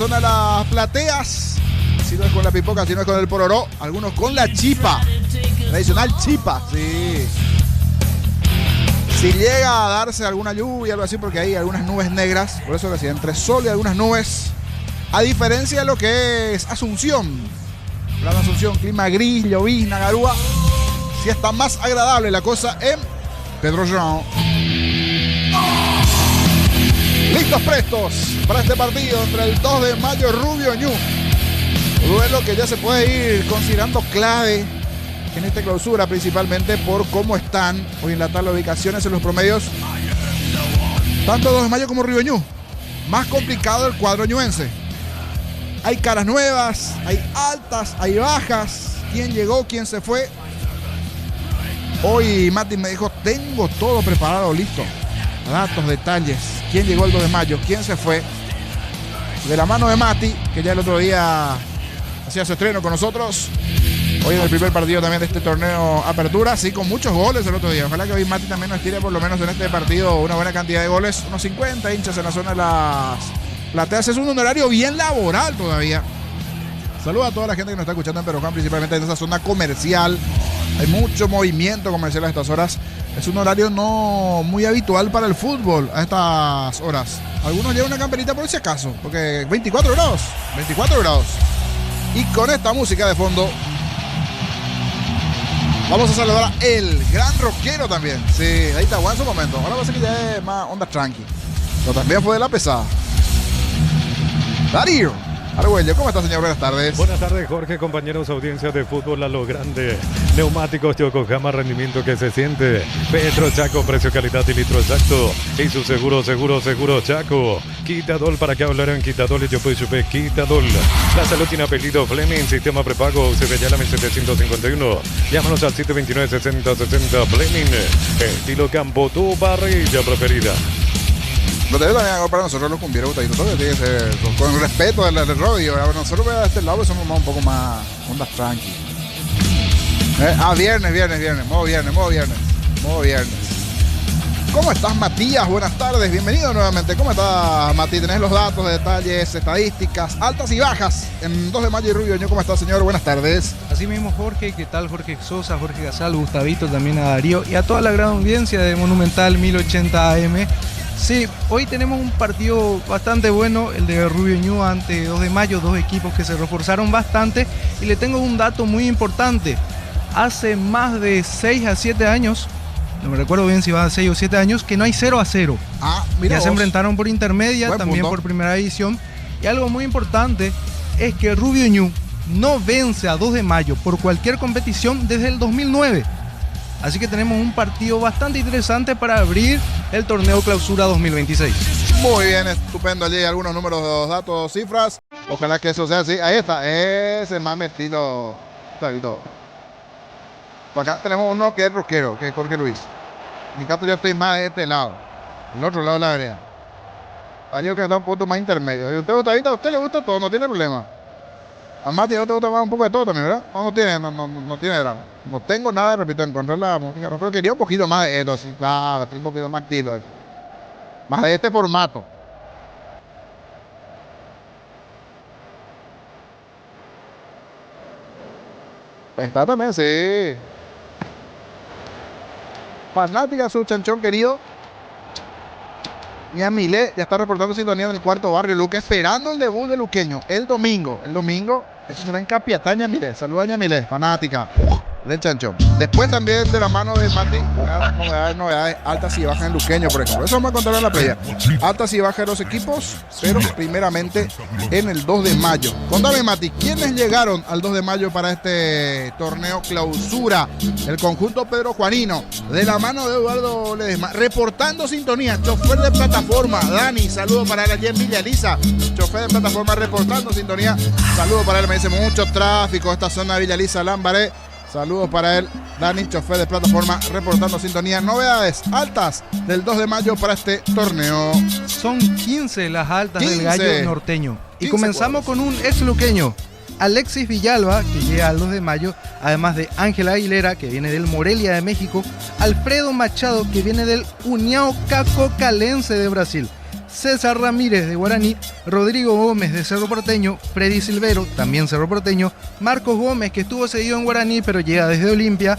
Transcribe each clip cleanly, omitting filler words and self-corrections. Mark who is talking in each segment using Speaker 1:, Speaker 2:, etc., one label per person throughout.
Speaker 1: Zona de las plateas. Si no es con la pipoca, si no es con el pororó. Algunos con la chipa. Tradicional chipa, sí. Si llega a darse alguna lluvia, algo así, porque hay algunas nubes negras. Por eso decía, entre sol y algunas nubes. A diferencia de lo que es Asunción. Gran Asunción, clima gris, llovizna, garúa. Si está más agradable la cosa en Pedro João. Listos, prestos para este partido entre el 2 de mayo Rubio Ñu. Duelo que ya se puede ir considerando clave en esta clausura, principalmente por cómo están hoy en la tabla de ubicaciones en los promedios. Tanto 2 de mayo como Rubio Ñu. Más complicado el cuadro ñuense. Hay caras nuevas, hay altas, hay bajas. ¿Quién llegó? ¿Quién se fue? Hoy Mati me dijo, tengo todo preparado, listo. Datos, detalles. ¿Quién llegó el 2 de mayo? ¿Quién se fue? De la mano de Mati, que ya el otro día hacía su estreno con nosotros. Hoy en el primer partido también de este torneo Apertura. Sí, con muchos goles el otro día. Ojalá que hoy Mati también nos tire por lo menos en este partido una buena cantidad de goles. Unos 50 hinchas en la zona de las plateas. Es un horario bien laboral todavía. Saludos a toda la gente que nos está escuchando en Peroján, principalmente en esa zona comercial. Hay mucho movimiento comercial a estas horas. Es un horario no muy habitual para el fútbol a estas horas. Algunos llevan una camperita por si acaso, porque 24 grados. 24 grados. Y con esta música de fondo vamos a saludar a el gran rockero también. Sí, ahí está, en su momento. Ahora va a ser que ya es más onda tranqui. Pero también fue de la pesada. Darío Argüello, ¿cómo está, señor? Buenas tardes.
Speaker 2: Buenas tardes, Jorge, compañeros, audiencia de fútbol a lo grande. Neumáticos Yokohama, rendimiento que se siente. Petro Chaco, precio, calidad y litro exacto. Y su seguro Chaco. Quitadol, ¿para qué hablar en Quitadol? Y yo puedo subir Quitadol. La salud tiene apellido Fleming, sistema prepago, se ve ya la 751. Llámanos al 729-6060 Fleming. Estilo campo, tu parrilla preferida.
Speaker 1: Lo debe también para nosotros los cumbieros gustaditos, todo tiene que ser con respeto del rodillo. Nosotros de este lado somos un poco más ondas tranqui. Viernes, modo viernes. ¿Cómo estás, Matías? Buenas tardes, bienvenido nuevamente. ¿Cómo estás, Mati? Tenés los datos, detalles, estadísticas, altas y bajas en 2 de mayo y Rubio Ñu. ¿Cómo estás, señor? Buenas tardes.
Speaker 3: Así mismo, Jorge. ¿Qué tal? Jorge Sosa, Jorge Gasal, Gustavito, también a Darío y a toda la gran audiencia de Monumental 1080 AM. Sí, hoy tenemos un partido bastante bueno, el de Rubio Ñu ante 2 de mayo, dos equipos que se reforzaron bastante. Y le tengo un dato muy importante. Hace más de 6 a 7 años, no me recuerdo bien si va a 6 o 7 años, que no hay 0-0.
Speaker 1: Mira,
Speaker 3: ya se enfrentaron por intermedia,
Speaker 1: buen
Speaker 3: también
Speaker 1: punto.
Speaker 3: por primera división. Y algo muy importante es que Rubio Ñu no vence a 2 de mayo por cualquier competición desde el 2009. Así que tenemos un partido bastante interesante para abrir el torneo Clausura 2026.
Speaker 1: Muy bien, estupendo. Allí algunos números, datos, cifras. Ojalá que eso sea así. Ahí está, ese más metido. Por acá tenemos uno que es rockero, que es Jorge Luis. En mi caso yo estoy más de este lado, el otro lado de la vereda. Hay que está un punto más intermedio. ¿Y a usted le gusta todo? No tiene problema. A Mati, ¿no te gusta más un poco de todo también, verdad? No tiene drama. No tengo nada, repito, en contra de la música. Pero quería un poquito más de esto, así, claro, un poquito más activo. Más de este formato. Está también, sí. Fanática, su chanchón querido. Ñamilé ya está reportando sintonía en el cuarto barrio Luque, esperando el debut de Luqueño el domingo. Eso será en Capiatá, Ñamilé. Saluda a Ñamilé, fanática del chanchón. Después también de la mano de Mati, novedades altas y bajas en Luqueño, por ejemplo. Eso vamos a contar en la playa. Altas y bajas de los equipos, pero primeramente en el 2 de mayo. Contame, Mati, ¿quiénes llegaron al 2 de mayo para este torneo Clausura? El conjunto Pedro Juanino, de la mano de Eduardo Ledesma, reportando sintonía, chofer de plataforma, Dani, saludo para él allí en Villa Elisa, chofer de plataforma reportando sintonía, saludo para él, me dice mucho tráfico esta zona de Villa Elisa, Lambaré. Saludos para él, Dani, chofer de plataforma, reportando sintonía. Novedades altas del 2 de mayo para este torneo.
Speaker 3: Son 15 las altas del gallo norteño. Y comenzamos con un ex luqueño, Alexis Villalba, que llega al 2 de mayo, además de Ángela Aguilera, que viene del Morelia de México, Alfredo Machado, que viene del União Cacocalense de Brasil, César Ramírez de Guaraní, Rodrigo Gómez de Cerro Porteño, Freddy Silvero, también Cerro Porteño, Marcos Gómez, que estuvo cedido en Guaraní pero llega desde Olimpia.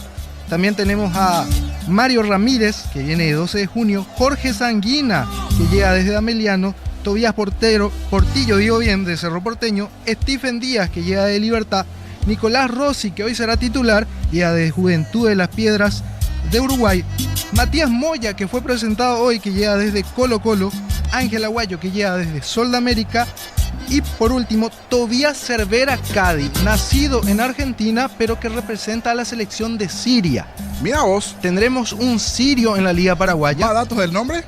Speaker 3: También tenemos a Mario Ramírez, que viene de 12 de junio, Jorge Sanguina, que llega desde Ameliano, Tobías Portillo, digo bien, de Cerro Porteño, Stephen Díaz, que llega de Libertad, Nicolás Rossi, que hoy será titular, llega de Juventud de las Piedras de Uruguay, Matías Moya, que fue presentado hoy, que llega desde Colo Colo, Ángel Aguayo, que llega desde Sol de América, y por último, Tobías Cervera Cadi, nacido en Argentina, pero que representa a la selección de Siria.
Speaker 1: Mira vos.
Speaker 3: Tendremos un sirio en la Liga Paraguaya.
Speaker 1: ¿Más datos del nombre?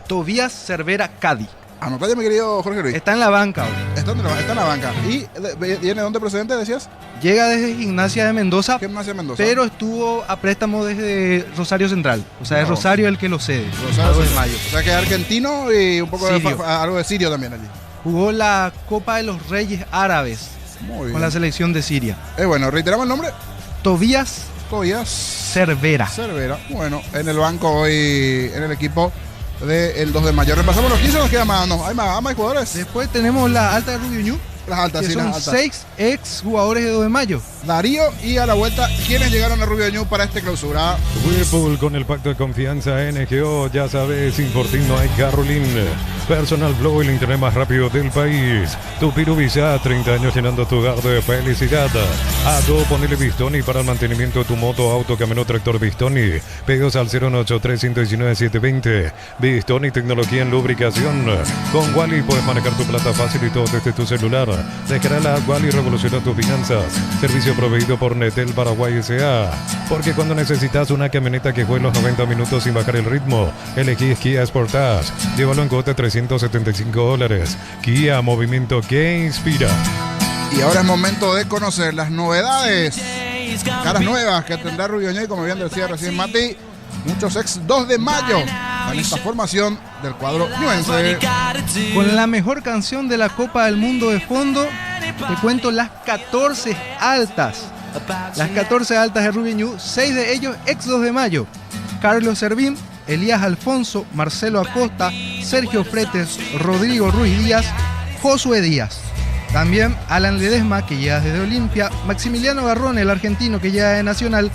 Speaker 3: Tobías Cervera Cadi.
Speaker 1: Anotate, mi querido Jorge Luis.
Speaker 3: Está en la banca hoy.
Speaker 1: Está en la banca. ¿Y viene de dónde procedente, decías?
Speaker 3: Llega desde Gimnasia de Mendoza,
Speaker 1: Gimnasia de Mendoza.
Speaker 3: pero estuvo a préstamo desde Rosario Central. O sea, es
Speaker 1: No.
Speaker 3: Rosario el que lo cede.
Speaker 1: Rosario
Speaker 3: 2 de
Speaker 1: Central.
Speaker 3: mayo.
Speaker 1: O sea que es argentino y un poco
Speaker 3: Sirio.
Speaker 1: algo de sirio también allí.
Speaker 3: Jugó la Copa de los Reyes Árabes
Speaker 1: Muy bien.
Speaker 3: con la selección de Siria.
Speaker 1: Bueno, reiteramos el nombre.
Speaker 3: Tobías
Speaker 1: Tobías
Speaker 3: Cervera.
Speaker 1: Cervera. Bueno, en el banco hoy, en el equipo del 2 de mayo. Repasamos los 15, nos queda más. No, hay más jugadores.
Speaker 3: Después tenemos la alta de Rubio Ñu,
Speaker 1: Las altas,
Speaker 3: que
Speaker 1: sí,
Speaker 3: son
Speaker 1: las altas.
Speaker 3: 6 ex jugadores de 2 de mayo.
Speaker 1: Darío y a la vuelta, ¿quiénes llegaron a Rubio Ñu para esta clausura?
Speaker 2: Whirlpool con el pacto de confianza NGO, ya sabes, sin Fortín no hay Carolyn. Personal Flow, el internet más rápido del país. Tupiru Visa, 30 años llenando tu hogar de felicidad. A todo ponele Bistoni para el mantenimiento de tu moto, auto, camioneta, tractor Bistoni. Pedidos al 093-119-720. Bistoni, tecnología en lubricación. Con Wally puedes manejar tu plata fácil y todo desde tu celular. Descarga la Wally y revoluciona tus finanzas. Servicio proveído por Netel Paraguay S.A. Porque cuando necesitas una camioneta que juegue los 90 minutos sin bajar el ritmo, elegí Kia Sportage. Llévalo en cuota $375. Kia, movimiento que inspira.
Speaker 1: Y ahora es momento de conocer las novedades, caras nuevas que tendrá Rubio Ñu, y como bien decía recién Mati, muchos ex 2 de mayo en esta formación del cuadro ñuense.
Speaker 3: Con la mejor canción de la Copa del Mundo de fondo, te cuento las 14 altas. Las 14 altas de Rubio Ñu, 6 de ellos ex 2 de mayo. Carlos Servín, Elías Alfonso, Marcelo Acosta, Sergio Fretes, Rodrigo Ruiz Díaz, Josué Díaz. También Alan Ledesma, que llega desde Olimpia, Maximiliano Garrón, el argentino, que llega de Nacional,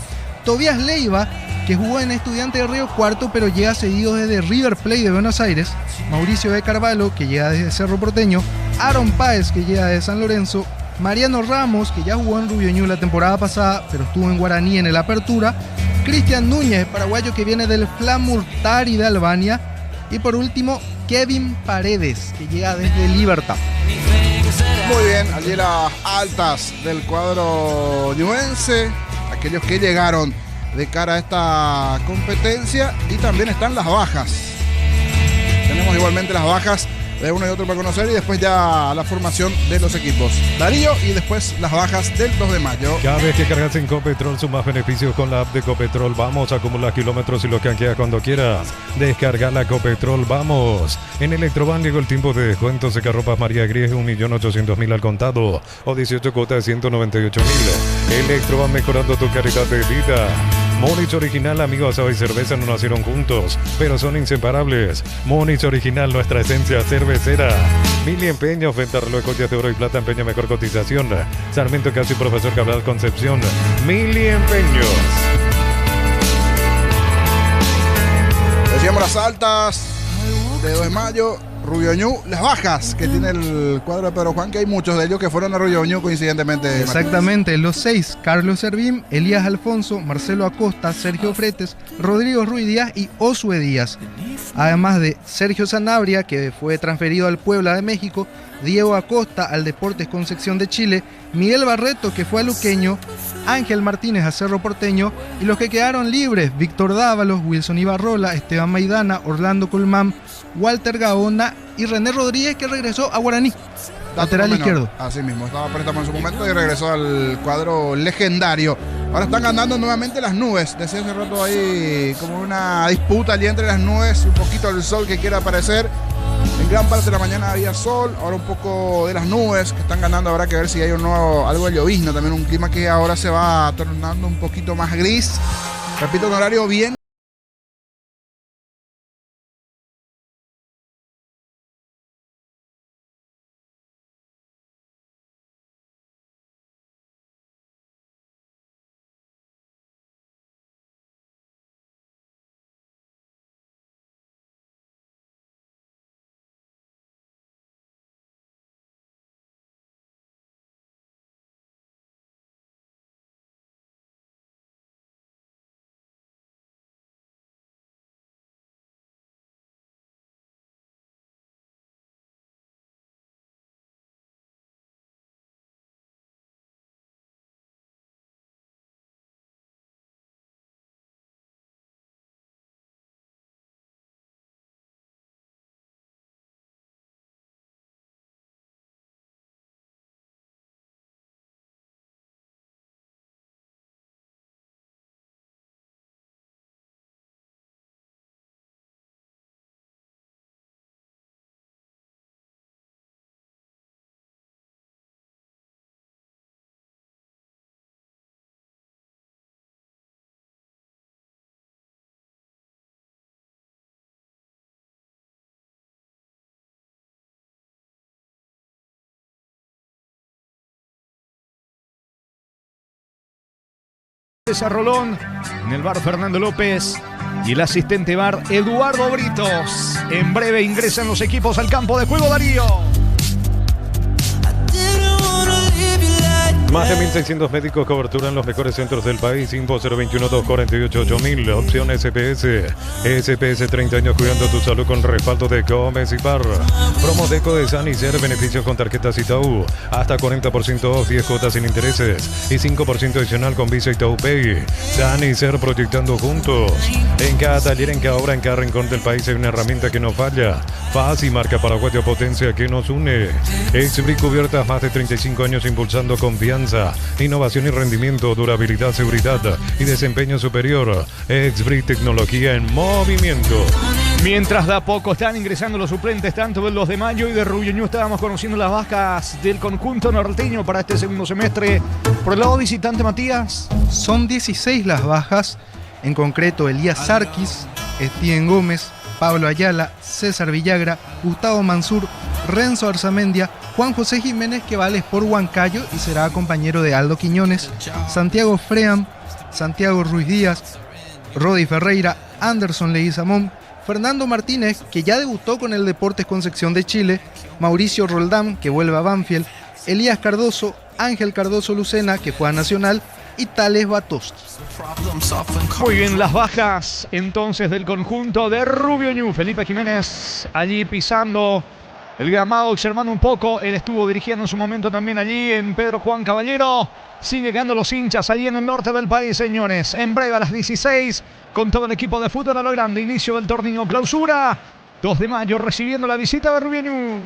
Speaker 3: Tobías Leiva, que jugó en Estudiantes de Río Cuarto, pero llega cedido desde River Plate de Buenos Aires, Mauricio de Carvalho, que llega desde Cerro Porteño, Aaron Páez, que llega de San Lorenzo, Mariano Ramos, que ya jugó en Rubio Ñu la temporada pasada, pero estuvo en Guaraní en el Apertura, Cristian Núñez, paraguayo, que viene del Flamurtari de Albania, y por último, Kevin Paredes, que llega desde Libertad.
Speaker 1: Muy bien, allí las altas del cuadro ñuense, aquellos que llegaron de cara a esta competencia, y también están las bajas. Tenemos igualmente las bajas de uno y otro para conocer, y después ya la formación de los equipos. Darío, y después las bajas del 2 de mayo.
Speaker 2: Cada vez que cargas en Copetrol sumas beneficios con la app de Copetrol. Vamos, acumular kilómetros y lo canjeas cuando quieras. Descarga la Copetrol, vamos. En Electroban llegó el tiempo de descuento. Secarropas María Gries, 1.800.000 al contado o 18 cuotas de 198.000. Electroban, mejorando tu calidad de vida. Monich Original, amigos, asado y cerveza no nacieron juntos, pero son inseparables. Monich Original, nuestra esencia cervecera. Mili Empeños, venta reloj, joyas de oro y plata, empeño, mejor cotización. Sarmiento Casi, Profesor Cabral, Concepción. Mili Empeños.
Speaker 1: Decíamos las altas de 2 de mayo, Rubio Ñu, las bajas que tiene el cuadro de Pedro Juan, que hay muchos de ellos que fueron a Rubio Ñu coincidentemente.
Speaker 3: Exactamente, los 6, Carlos Servín, Elías Alfonso, Marcelo Acosta, Sergio Fretes, Rodrigo Ruiz Díaz y Josué Díaz. Además de Sergio Sanabria, que fue transferido al Puebla de México, Diego Acosta al Deportes Concepción de Chile, Miguel Barreto, que fue a Luqueño, Ángel Martínez a Cerro Porteño, y los que quedaron libres, Víctor Dávalos, Wilson Ibarrola, Esteban Maidana, Orlando Colmán, Walter Gaona y René Rodríguez, que regresó a Guaraní, lateral izquierdo.
Speaker 1: Así mismo, estaba préstamo en su momento y regresó al cuadro legendario. Ahora están ganando nuevamente las nubes. Decía hace rato ahí como una disputa allí entre las nubes, un poquito del sol que quiere aparecer. En gran parte de la mañana había sol, ahora un poco de las nubes que están ganando. Habrá que ver si hay algo de llovizna, también un clima que ahora se va tornando un poquito más gris. Repito, un horario bien
Speaker 4: César Rolón, en el bar Fernando López y el asistente bar Eduardo Britos. En breve ingresan los equipos al campo de juego, Darío.
Speaker 2: Más de 1.600 médicos, cobertura en los mejores centros del país. Info 021-248-8000. Opción SPS. SPS 30 años cuidando tu salud con respaldo de Gómez y Par. Promo Deco de Sanicer. Beneficios con tarjetas Itaú. Hasta 40% off, 10 cuotas sin intereses. Y 5% adicional con Visa Itaú Pay. Sanicer, proyectando juntos. En cada taller, en cada obra, en cada rincón del país hay una herramienta que no falla. Fácil, marca paraguaya, potencia que nos une. Exbric Cubiertas, más de 35 años impulsando confianza, innovación y rendimiento, durabilidad, seguridad y desempeño superior. Exbric, tecnología en movimiento.
Speaker 4: Mientras de a poco están ingresando los suplentes tanto del 2 de mayo y de Rubio Ñu, estábamos conociendo las bajas del conjunto norteño para este segundo semestre. Por el lado visitante, Matías.
Speaker 3: Son 16 las bajas, en concreto Elías Sarkis, Estién Gómez, Pablo Ayala, César Villagra, Gustavo Mansur, Renzo Arzamendia, Juan José Jiménez, que vale por Huancayo y será compañero de Aldo Quiñones, Santiago Fream, Santiago Ruiz Díaz, Rodi Ferreira, Anderson Leguizamón, Fernando Martínez, que ya debutó con el Deportes Concepción de Chile, Mauricio Roldán, que vuelve a Banfield, Elías Cardoso, Ángel Cardoso Lucena, que fue a Nacional, y Tales Batoski.
Speaker 4: Muy bien, las bajas entonces del conjunto de Rubio Ñu. Felipe Jiménez allí pisando el gramado, observando un poco. Él estuvo dirigiendo en su momento también allí en Pedro Juan Caballero. Sigue llegando los hinchas allí en el norte del país, señores. En breve a las 16, con todo el equipo de fútbol a lo grande. Inicio del torneo clausura. 2 de mayo recibiendo la visita de Rubio Ñu.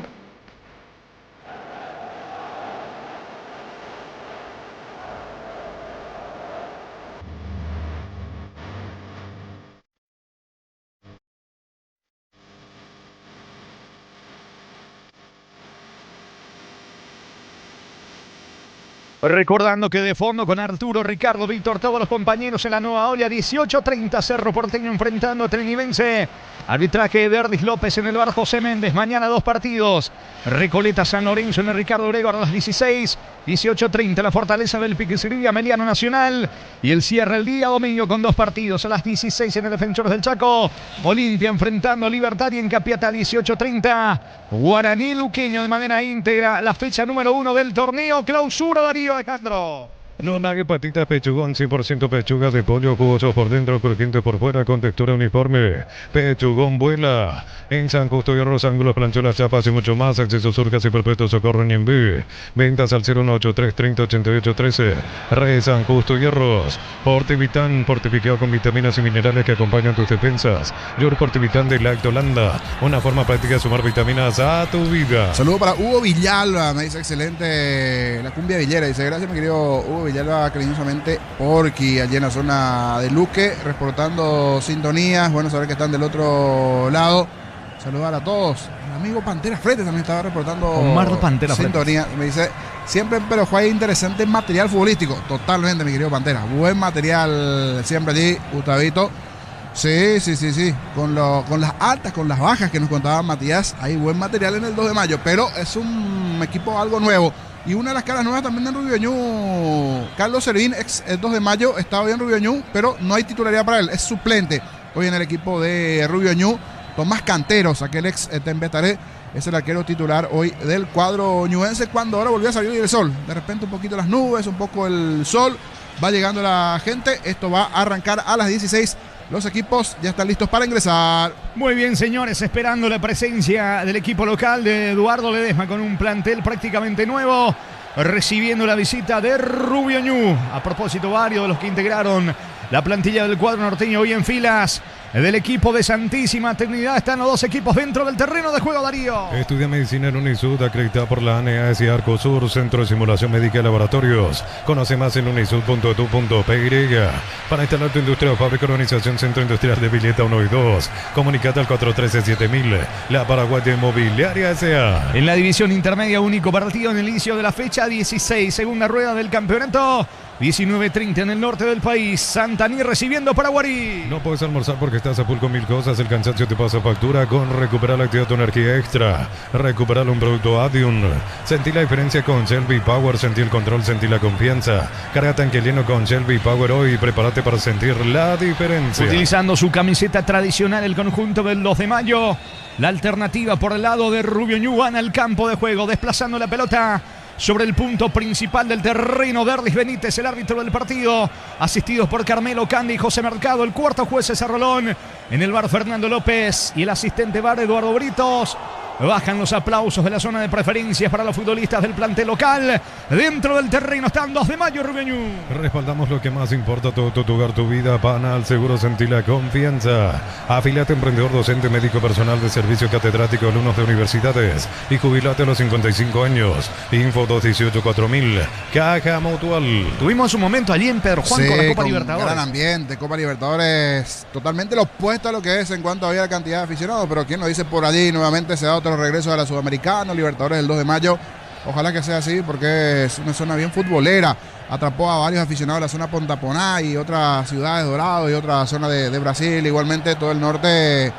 Speaker 4: Recordando que de fondo con Arturo, Ricardo, Víctor, todos los compañeros en la nueva olla. 18:30, Cerro Porteño enfrentando a Trinidense. Arbitraje de Erdis López en el bar José Méndez. Mañana 2 partidos. Recoleta San Lorenzo en el Ricardo Gregor a las 16. 18:30, la Fortaleza del Piquecería, Meliano Nacional. Y el cierre el día domingo con 2 partidos a las 16 en el Defensores del Chaco. Olimpia enfrentando a Libertad y en Capiatá 18:30. Guaraní Luqueño de manera íntegra. La fecha número 1 del torneo clausura, Darío Alejandro.
Speaker 2: No nague patita pechugón, 100% pechuga de pollo, jugoso por dentro, crujiente por fuera, con textura uniforme. Pechugón vuela. En San Justo y Arroz, ángulos, planchuelas, chapas y mucho más. Acceso surcas y perpetuos socorro en envío. Ventas al 0183 30 88 13. Re San Justo y Arroz. Portivitán, fortificado con vitaminas y minerales que acompañan tus defensas. Yor Portivitán de Lactolanda. Una forma práctica de sumar vitaminas a tu vida.
Speaker 1: Saludo para Hugo Villalba, me dice excelente la cumbia villera. Dice gracias mi querido Hugo Villalba, cariñosamente Porky, allí en la zona de Luque, reportando sintonías. Bueno saber que están del otro lado. Saludar a todos. El amigo Pantera Frete también estaba reportando
Speaker 4: Omar Pantera
Speaker 1: sintonía. Me dice, siempre pero juega interesante material futbolístico. Totalmente, mi querido Pantera. Buen material siempre allí, Gustavito. Sí. Con las altas, con las bajas que nos contaba Matías, hay buen material en el 2 de mayo, pero es un equipo algo nuevo. Y una de las caras nuevas también de Rubio Ñu, Carlos Servín, ex 2 de mayo, estaba bien Rubio Ñu, pero no hay titularidad para él, es suplente hoy en el equipo de Rubio Ñu. Tomás Canteros, aquel ex Tembetaré, es el arquero titular hoy del cuadro ñuense, cuando ahora volvió a salir el sol. De repente un poquito las nubes, un poco el sol, va llegando la gente. Esto va a arrancar a las 16. Los equipos ya están listos para ingresar.
Speaker 4: Muy bien, señores, esperando la presencia del equipo local de Eduardo Ledesma con un plantel prácticamente nuevo, recibiendo la visita de Rubio Ñu. A propósito, varios de los que integraron la plantilla del cuadro norteño hoy en filas del equipo de Santísima Trinidad. Están los 2 equipos dentro del terreno de juego, Darío.
Speaker 2: Estudia medicina en Unisud, acreditada por la ANEAS y Arcosur, Centro de Simulación Médica y Laboratorios. Conoce más en unisud.edu.py. Para instalar tu industria o fábrica, organización Centro Industrial de Villeta 1 y 2. Comunicate al 413-7000. La Paraguaya Inmobiliaria S.A.
Speaker 4: En la división intermedia, único partido en el inicio de la fecha 16, segunda rueda del campeonato. 19:30 en el norte del país. Santaní recibiendo Paraguarí.
Speaker 2: No puedes almorzar porque estás a full con mil cosas, el cansancio te pasa factura. Con Recuperar la actividad tu energía extra. Recuperar un producto Adium. Sentí la diferencia con Shelby Power, sentí el control, sentí la confianza. Carga tanque lleno con Shelby Power hoy y prepárate para sentir la diferencia.
Speaker 4: Utilizando su camiseta tradicional, el conjunto del 2 de mayo. La alternativa por el lado de Rubio Ñu van al campo de juego, desplazando la pelota sobre el punto principal del terreno. Derlis Benítez, el árbitro del partido, asistidos por Carmelo Candy y José Mercado. El cuarto juez César Rolón. En el bar Fernando López y el asistente bar Eduardo Britos. Bajan los aplausos de la zona de preferencias para los futbolistas del plantel local. Dentro del terreno están 2 de mayo, Rubio Ñu.
Speaker 2: Respaldamos lo que más importa, todo tu hogar, tu vida. Panal Seguro, sentí la confianza. Afiliate, emprendedor, docente, médico, personal de servicio, catedrático, alumnos de universidades y jubilate a los 55 años. Info 218-4000. Caja Mutual.
Speaker 4: Tuvimos un momento allí en Pedro Juan con la Copa Libertadores.
Speaker 1: Gran ambiente, Copa Libertadores, totalmente lo opuesto a lo que es en cuanto había cantidad de aficionados, pero quien nos dice por allí nuevamente se da otro regreso a la Sudamericana, Libertadores el 2 de mayo. Ojalá que sea así porque es una zona bien futbolera. Atrapó a varios aficionados de la zona Pontaponá y otras ciudades, Dorado y otra zona de Brasil. Igualmente todo el norte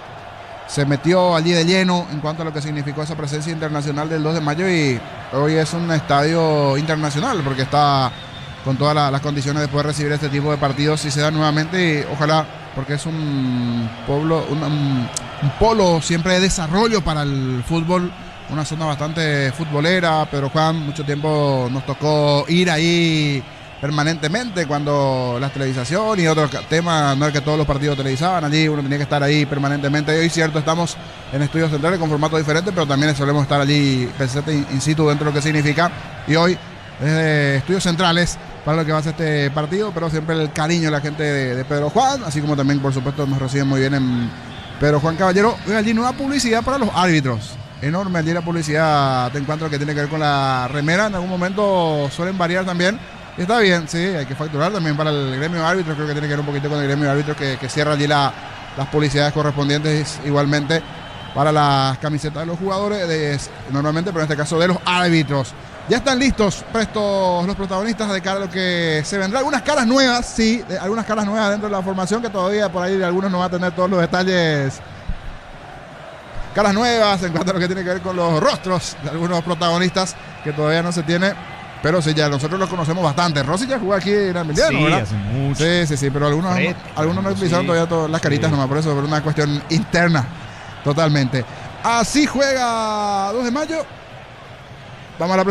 Speaker 1: se metió allí de lleno en cuanto a lo que significó esa presencia internacional del 2 de mayo y hoy es un estadio internacional porque está con todas las condiciones de poder recibir este tipo de partidos si se da nuevamente y ojalá porque es un pueblo, un polo siempre de desarrollo para el fútbol, una zona bastante futbolera. Pedro Juan, mucho tiempo nos tocó ir ahí permanentemente cuando la televisación y otros temas, no es que todos los partidos televisaban, allí uno tenía que estar ahí permanentemente. Hoy cierto, estamos en estudios centrales con formato diferente, pero también solemos estar allí presente in situ dentro de lo que significa. Y hoy desde estudios centrales para lo que va a ser este partido, pero siempre el cariño de la gente de Pedro Juan, así como también por supuesto nos reciben muy bien en Pedro Juan Caballero. Allí nueva publicidad para los árbitros, enorme allí la publicidad en cuanto a lo que tiene que ver con la remera. En algún momento suelen variar también y está bien, sí, hay que facturar también para el gremio de árbitros. Creo que tiene que ver un poquito con el gremio de árbitros que cierra allí las publicidades correspondientes igualmente para las camisetas de los jugadores normalmente, pero en este caso de los árbitros. Ya están listos, prestos los protagonistas de cara a lo que se vendrá. Algunas caras nuevas, sí, algunas caras nuevas dentro de la formación que todavía por ahí algunos no van a tener todos los detalles. Caras nuevas en cuanto a lo que tiene que ver con los rostros de algunos protagonistas que todavía no se tiene. Pero sí, ya nosotros los conocemos bastante. Rossi ya jugó aquí en Emiliano,
Speaker 4: sí,
Speaker 1: ¿verdad?
Speaker 4: Hace mucho.
Speaker 1: Sí, pero algunos no utilizaron todavía todas las caritas nomás, por eso, por una cuestión interna totalmente. Así juega 2 de mayo. Vamos a la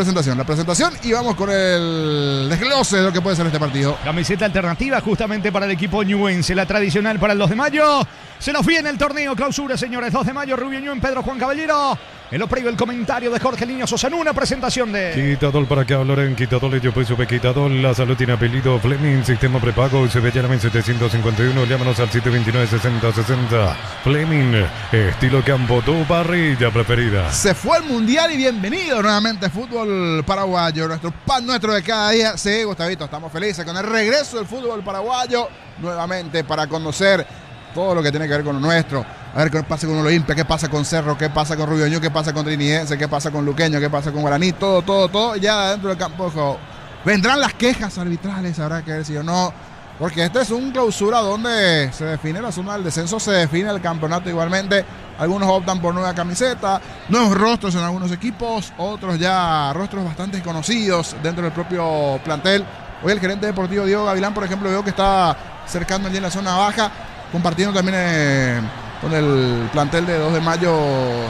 Speaker 1: presentación y vamos con el desglose de lo que puede ser este partido.
Speaker 4: Camiseta alternativa justamente para el equipo ñuense, la tradicional para el 2 de mayo. Se nos viene el torneo clausura, señores. 2 de mayo, Rubio Ñu en Pedro Juan Caballero. En lo previo el comentario de Jorge Niño Sosa en una presentación de
Speaker 2: Quitadol para que hablar Quitadol, yo pues supe Quitadol. La salud tiene apellido Fleming, sistema prepago, se ve en 751, llámanos al 729-6060. Fleming, estilo campo, tu parrilla preferida.
Speaker 1: Se fue el mundial y bienvenido nuevamente fútbol paraguayo, nuestro pan nuestro de cada día. Sí, Gustavito, estamos felices con el regreso del fútbol paraguayo nuevamente para conocer todo lo que tiene que ver con lo nuestro. A ver qué pasa con Olimpia, qué pasa con Cerro, qué pasa con Rubio Ñu, qué pasa con Trinidense, qué pasa con Luqueño, qué pasa con Guaraní, todo ya dentro del campo de juego. Vendrán las quejas arbitrales, habrá que ver si o no, porque este es un clausura donde se define la zona del descenso, se define el campeonato igualmente. Algunos optan por nueva camiseta, nuevos rostros en algunos equipos, otros ya rostros bastante conocidos dentro del propio plantel. Hoy el gerente deportivo Diego Gavilán, por ejemplo, veo que está cercando allí en la zona baja, compartiendo también con el plantel de 2 de mayo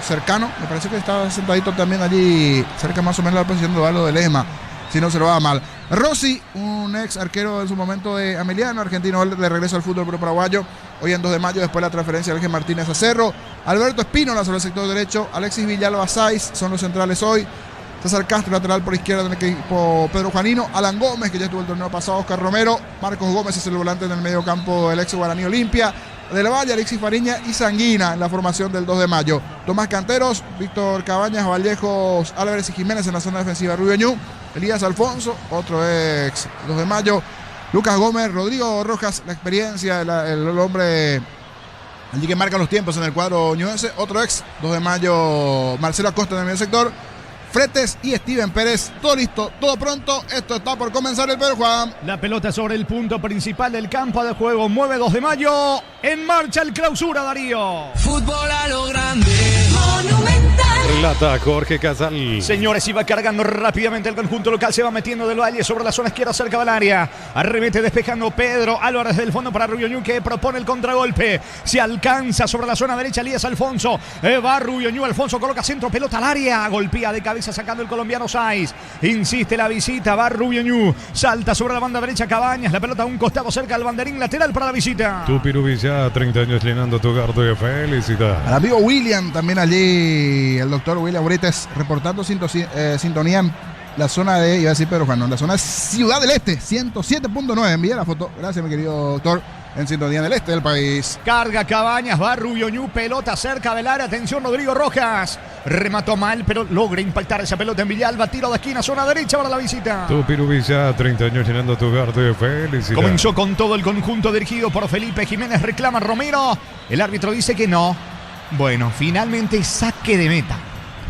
Speaker 1: cercano. Me parece que está sentadito también allí cerca más o menos de la posición de Eduardo de Lema, si no se lo va mal. Rossi, un ex arquero en su momento de Ameliano, argentino de regreso al fútbol paraguayo, hoy en 2 de mayo después de la transferencia de Ángel Martínez a Cerro. Alberto Espínola sobre el sector derecho, Alexis Villalba Saiz son los centrales hoy. César Castro, lateral por izquierda en el equipo Pedro Juanino. Alan Gómez, que ya estuvo el torneo pasado. Oscar Romero. Marcos Gómez es el volante en el medio campo del ex Guaraní Olimpia. Del Valle, Alexis Fariña y Sanguina en la formación del 2 de mayo. Tomás Canteros, Víctor Cabañas, Vallejos, Álvarez y Jiménez en la zona defensiva. Rubio Ñu, Elías Alfonso, otro ex 2 de mayo. Lucas Gómez, Rodrigo Rojas, la experiencia, el hombre allí que marca los tiempos en el cuadro ñuense. Otro ex 2 de mayo, Marcelo Acosta en el medio sector. Fretes y Steven Pérez. Todo listo, todo pronto. Esto está por comenzar el Pedro Juan.
Speaker 4: La pelota sobre el punto principal del campo de juego. Mueve 2 de mayo. En marcha el clausura, Darío.
Speaker 5: Fútbol a lo grande. Monumental.
Speaker 2: Relata Jorge Casal.
Speaker 4: Señores, iba cargando rápidamente el conjunto local. Se va metiendo del Valle sobre la zona izquierda cerca del área. Arremete despejando Pedro Álvarez del fondo para Rubio Ñu, que propone el contragolpe. Se alcanza sobre la zona derecha Elías Alfonso. Va Rubio Ñu. Alfonso coloca centro, pelota al área. Golpea de cabeza sacando el colombiano Sáiz. Insiste la visita. Va Rubio Ñu. Salta sobre la banda derecha Cabañas. La pelota a un costado cerca del banderín lateral para la visita.
Speaker 2: Tupirubilla, 30 años llenando tu hogar de felicidad.
Speaker 1: Al amigo William también allí. El doctor William Brites reportando sintonía en la zona de, iba a decir Pedro Juan, no, en la zona de Ciudad del Este, 107.9. Envía la foto. Gracias, mi querido doctor. En sintonía del este del país.
Speaker 4: Carga Cabañas, va Rubio Ñu, pelota cerca del área. Atención, Rodrigo Rojas. Remató mal, pero logra impactar esa pelota en Villalba. Tiro de esquina, zona derecha para la visita.
Speaker 2: Tupirubilla, 30 años llenando tu hogar de felicidad.
Speaker 4: Comenzó con todo el conjunto dirigido por Felipe Jiménez. Reclama Romero. El árbitro dice que no. Bueno, finalmente saque de meta.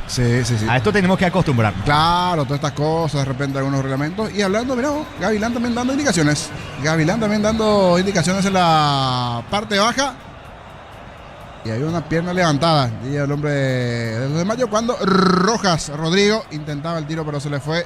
Speaker 1: Sí.
Speaker 4: A esto tenemos que acostumbrarnos.
Speaker 1: Claro, todas estas cosas, de repente algunos reglamentos. Y hablando, mirá, Gavilán también dando indicaciones. Gavilán también dando indicaciones en la parte baja. Y hay una pierna levantada. Y el hombre de los de mayo cuando Rojas, Rodrigo, intentaba el tiro, pero se le fue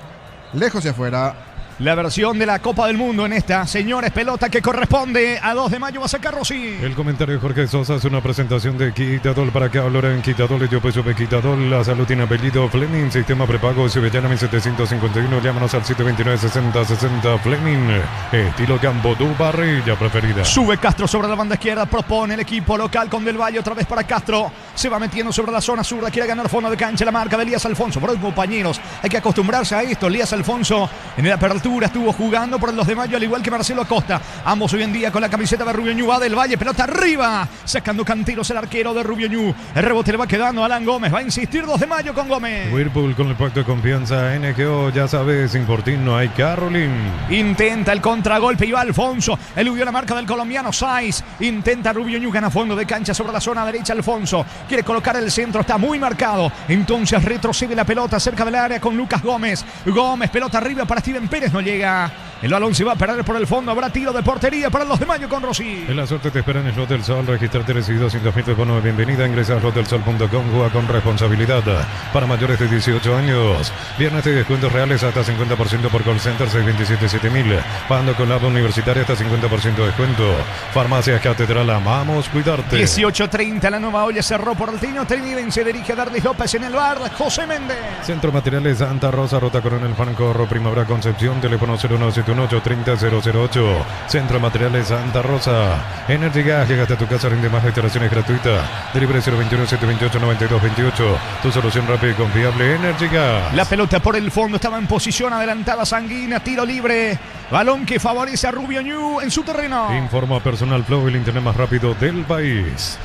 Speaker 1: lejos y afuera.
Speaker 4: La versión de la Copa del Mundo en esta, señores, pelota que corresponde a 2 de mayo, va a sacar Rossi.
Speaker 2: El comentario de Jorge Sosa es una presentación de Quitadol. Para que hablar en Quitadol, yo peso de Quitadol. La salud tiene apellido Fleming, sistema prepago Sevillana 1751. Llámanos al 729-6060 Fleming. Estilo campo, tu parrilla preferida.
Speaker 4: Sube Castro sobre la banda izquierda, propone el equipo local con Del Valle, otra vez para Castro. Se va metiendo sobre la zona zurda, quiere ganar fondo de cancha, la marca de Elías Alfonso. Por compañeros, hay que acostumbrarse a esto. Elías Alfonso en el apertura estuvo jugando por el 2 de mayo, al igual que Marcelo Acosta. Ambos hoy en día con la camiseta de Rubio Ñu. Va Del Valle, pelota arriba, sacando Canteros, el arquero de Rubio Ñu. El rebote le va quedando a Alan Gómez. Va a insistir 2 de mayo con Gómez.
Speaker 2: Whirlpool con el pacto de confianza NGO, ya sabes, sin Fortín no hay Carolyn.
Speaker 4: Intenta el contragolpe y va Alfonso. Eludió la marca del colombiano Sáiz. Intenta Rubio Ñu, gana fondo de cancha sobre la zona derecha Alfonso. Quiere colocar el centro, está muy marcado. Entonces retrocede la pelota cerca del área con Lucas Gómez. Gómez, pelota arriba para Steven Pérez, no llega. El balón se va a perder por el fondo. Habrá tiro de portería para el 2 de mayo con Rossi.
Speaker 2: En la suerte te espera en Slot del Sol. Registrarte, recibir 200.000 de bono de bienvenida. Ingresa a slotdelsol.com. Juega con responsabilidad. Para mayores de 18 años. Viernes de descuentos reales hasta 50% por call center 627-7000. Pagando con la universitaria hasta 50% de descuento. Farmacias Catedral, amamos cuidarte.
Speaker 4: 18:30, la nueva olla cerró por el Tino Trinidad. Se dirige a Darlis López en el bar. José Méndez.
Speaker 2: Centro Materiales Santa Rosa, Rota Coronel Franco, Primavera Concepción. Teléfono 01718-30-008. Centro Materiales Santa Rosa. Energy Gas, llega hasta tu casa, rinde más, la instalación es gratuita. Delivery 021-728-9228. Tu solución rápida y confiable, Energy Gas.
Speaker 4: La pelota por el fondo, estaba en posición adelantada Sanguina, tiro libre. Balón que favorece a Rubio Ñu en su terreno.
Speaker 2: Informa Personal Flow, el internet más rápido del país.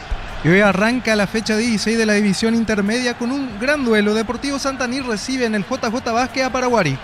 Speaker 3: Y hoy arranca la fecha 16 de la división intermedia con un gran duelo. Deportivo Santaní recibe en el JJ Vázquez a Paraguarí.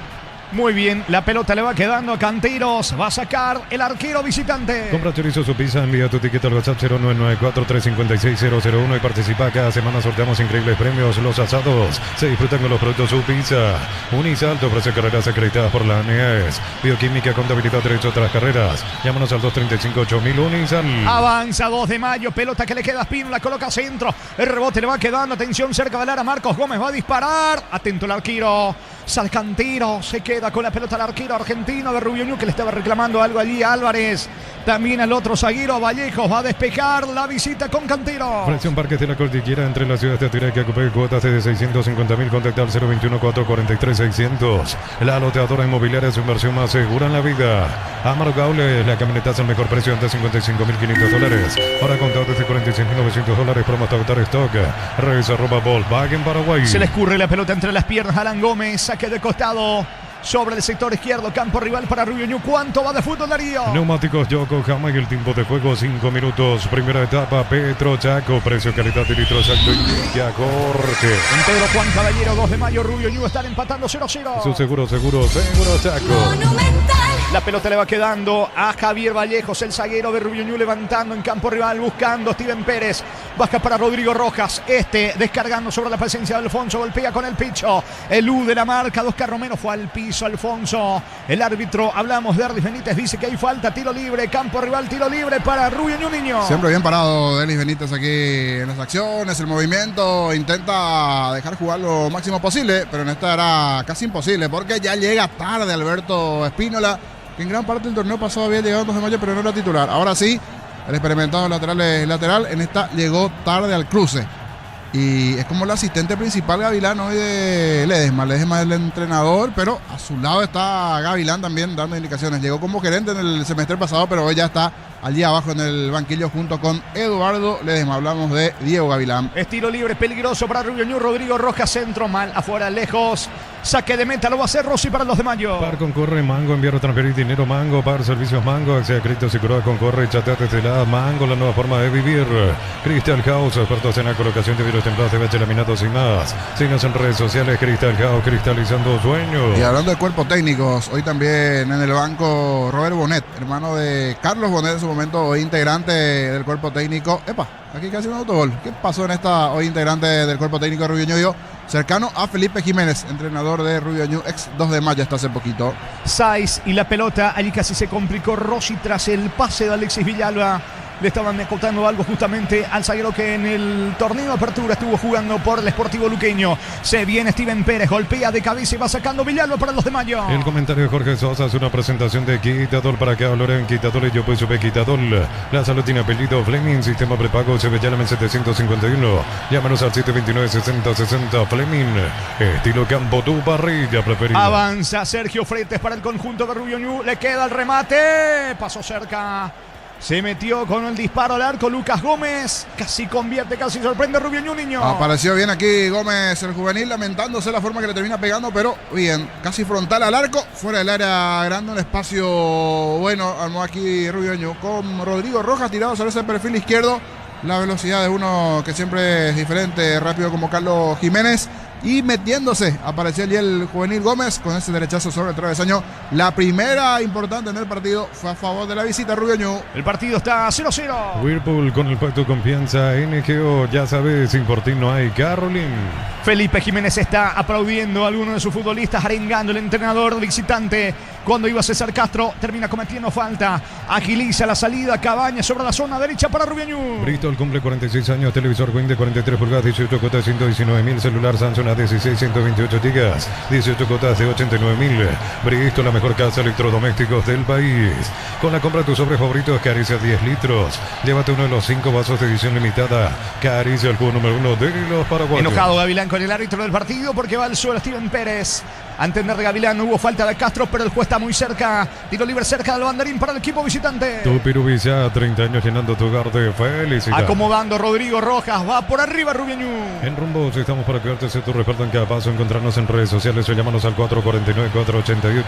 Speaker 4: Muy bien, la pelota le va quedando a Canteros. Va a sacar el arquero visitante.
Speaker 2: Compra chorizo su pizza, envía tu ticket al WhatsApp 0994-356-001 y participa. Cada semana sorteamos increíbles premios. Los asados se disfrutan con los productos su pizza. Unisal te ofrece carreras acreditadas por la ANEAES. Bioquímica, contabilidad, derecho a otras carreras. Llámanos al 235-8000 Unisal.
Speaker 4: Avanza 2 de mayo, pelota que le queda a Espino, la coloca a centro. El rebote le va quedando, atención cerca del área. Marcos Gómez va a disparar. Atento el arquero. Salcantero se queda con la pelota al arquero argentino de Rubio Ñu, que le estaba reclamando algo allí a Álvarez. También al otro zaguero Vallejos va a despejar la visita con Cantero.
Speaker 2: Fracción Parques de la Cordillera entre las ciudades de Atirá que ocupe cuotas de 650.000. Contacta al 021-443-600. La loteadora inmobiliaria, su inversión más segura en la vida. Amaro Gaules, la camioneta es el mejor precio ante $55.500. Ahora contado desde $46.900. Promo hasta agotar stock. Revisa @ Volkswagen Paraguay.
Speaker 4: Se le escurre la pelota entre las piernas a Alan Gómez. Saque de costado sobre el sector izquierdo. Campo rival para Rubio Ñu. ¿Cuánto va de fútbol, Darío?
Speaker 2: Neumáticos Yokohama y el tiempo de juego 5 minutos. Primera etapa Petro Chaco. Precio, calidad y litro exacto. Indica Jorge.
Speaker 4: En Pedro Juan Caballero, 2 de mayo. Rubio Ñu están empatando 0-0.
Speaker 2: Su seguro Chaco.
Speaker 5: Monumental.
Speaker 4: La pelota le va quedando a Javier Vallejos, el zaguero de Rubio Ñu, levantando en campo rival, buscando Steven Pérez. Baja para Rodrigo Rojas. Descargando sobre la presencia de Alfonso. Golpea con el pecho. Elude la marca. 2 Romero fue al piso. Alfonso. El árbitro, hablamos de Erdis Benítez. Dice que hay falta. Tiro libre. Campo rival. Tiro libre para Rubio Ñuño.
Speaker 1: Siempre bien parado Erdis Benítez aquí en las acciones. El movimiento. Intenta dejar jugar lo máximo posible. Pero en esta era casi imposible. Porque ya llega tarde Alberto Espínola. Que en gran parte del torneo pasado había llegado 2 de mayo. Pero no era titular. Ahora sí. El experimentado lateral es lateral. En esta llegó tarde al cruce. Y es como el asistente principal Gavilán hoy de Ledesma. Ledesma es el entrenador, pero a su lado está Gavilán también dando indicaciones. Llegó como gerente en el semestre pasado, pero hoy ya está allí abajo en el banquillo junto con Eduardo Ledesma. Hablamos de Diego Gavilán.
Speaker 4: Estilo libre, peligroso para Rubio Ñu. Rodrigo Rojas, centro mal, afuera, lejos. Saque de meta, lo va a hacer Rossi para los de Mayo.
Speaker 2: Par concorre, Mango, enviar o transferir dinero, Mango, Par servicios, Mango, Accede a créditos y Coroa concorre, chatea desde la Mango, la nueva forma de vivir. Crystal House, expertos en la colocación de vidrios templados de bache laminados y más. Síguenos en redes sociales, Crystal House, cristalizando sueños.
Speaker 1: Y hablando de cuerpos técnicos, hoy también en el banco Robert Bonet, hermano de Carlos Bonet, en su momento hoy integrante del cuerpo técnico. Epa, aquí casi un autogol. ¿Qué pasó en esta hoy integrante del cuerpo técnico de Rubio Ñu? Cercano a Felipe Jiménez, entrenador de Rubio Ñu, ex 2 de mayo hasta hace poquito.
Speaker 4: Saiz y la pelota, allí casi se complicó Rossi tras el pase de Alexis Villalba. Le estaban acotando algo justamente al zaguero que en el torneo de apertura estuvo jugando por el Sportivo Luqueño. Se viene Steven Pérez, golpea de cabeza y va sacando Villalba para los de Mayo.
Speaker 2: El comentario de Jorge Sosa es una presentación de Quitador para que hablar Quitador y yo pues supe Quitador. La salud tiene apellido Fleming, sistema prepago se ve ya en 751. Llámanos al 729-6060 Fleming. Estilo campo, tu parrilla preferida.
Speaker 4: Avanza Sergio Freites para el conjunto de Rubio Ñu. Le queda el remate. Pasó cerca. Se metió con el disparo al arco Lucas Gómez. Casi convierte, casi sorprende Rubio Ñu, niño.
Speaker 1: Apareció bien aquí Gómez, el juvenil, lamentándose la forma que le termina pegando, pero bien, casi frontal al arco, fuera del área grande, un espacio bueno. Armó aquí Rubio Ñu con Rodrigo Rojas tirado sobre ese perfil izquierdo. La velocidad de uno que siempre es diferente, rápido como Carlos Jiménez. Y metiéndose, apareció allí el juvenil Gómez con ese derechazo sobre el travesaño. La primera importante en el partido fue a favor de la visita Rubio Ñu.
Speaker 4: El partido está 0-0.
Speaker 2: Whirlpool con el pacto confianza NGO, ya sabes, sin por ti no hay Carolyn.
Speaker 4: Felipe Jiménez está aplaudiendo a alguno de sus futbolistas, arengando el entrenador visitante. Cuando iba César Castro, termina cometiendo falta. Agiliza la salida, Cabañas sobre la zona derecha para Rubio Ñu.
Speaker 2: Bristol cumple 46 años, televisor Win de 43 pulgadas, 18 cotas, 119.000, celular Samsung A16, 128 gigas, 18 cotas de 89.000. Bristol, la mejor casa de electrodomésticos del país. Con la compra de tus sobres favoritos, Caricia 10 litros. Llévate uno de los 5 vasos de edición limitada. Caricia, el juego número 1 de los paraguayos.
Speaker 4: Enojado Gavilán con el árbitro del partido porque va al suelo Steven Pérez. A entender de Gavilán, no hubo falta de Castro, pero el juez está muy cerca. Tiro libre cerca del banderín para el equipo visitante.
Speaker 2: Tu Pirubilla, 30 años llenando tu hogar de felicidad.
Speaker 4: Acomodando Rodrigo Rojas, va por arriba Rubio Ñu.
Speaker 2: En Rumbos estamos para cuidarte de tu respaldo en cada paso. Encontrarnos en redes sociales o llámanos al 449-488.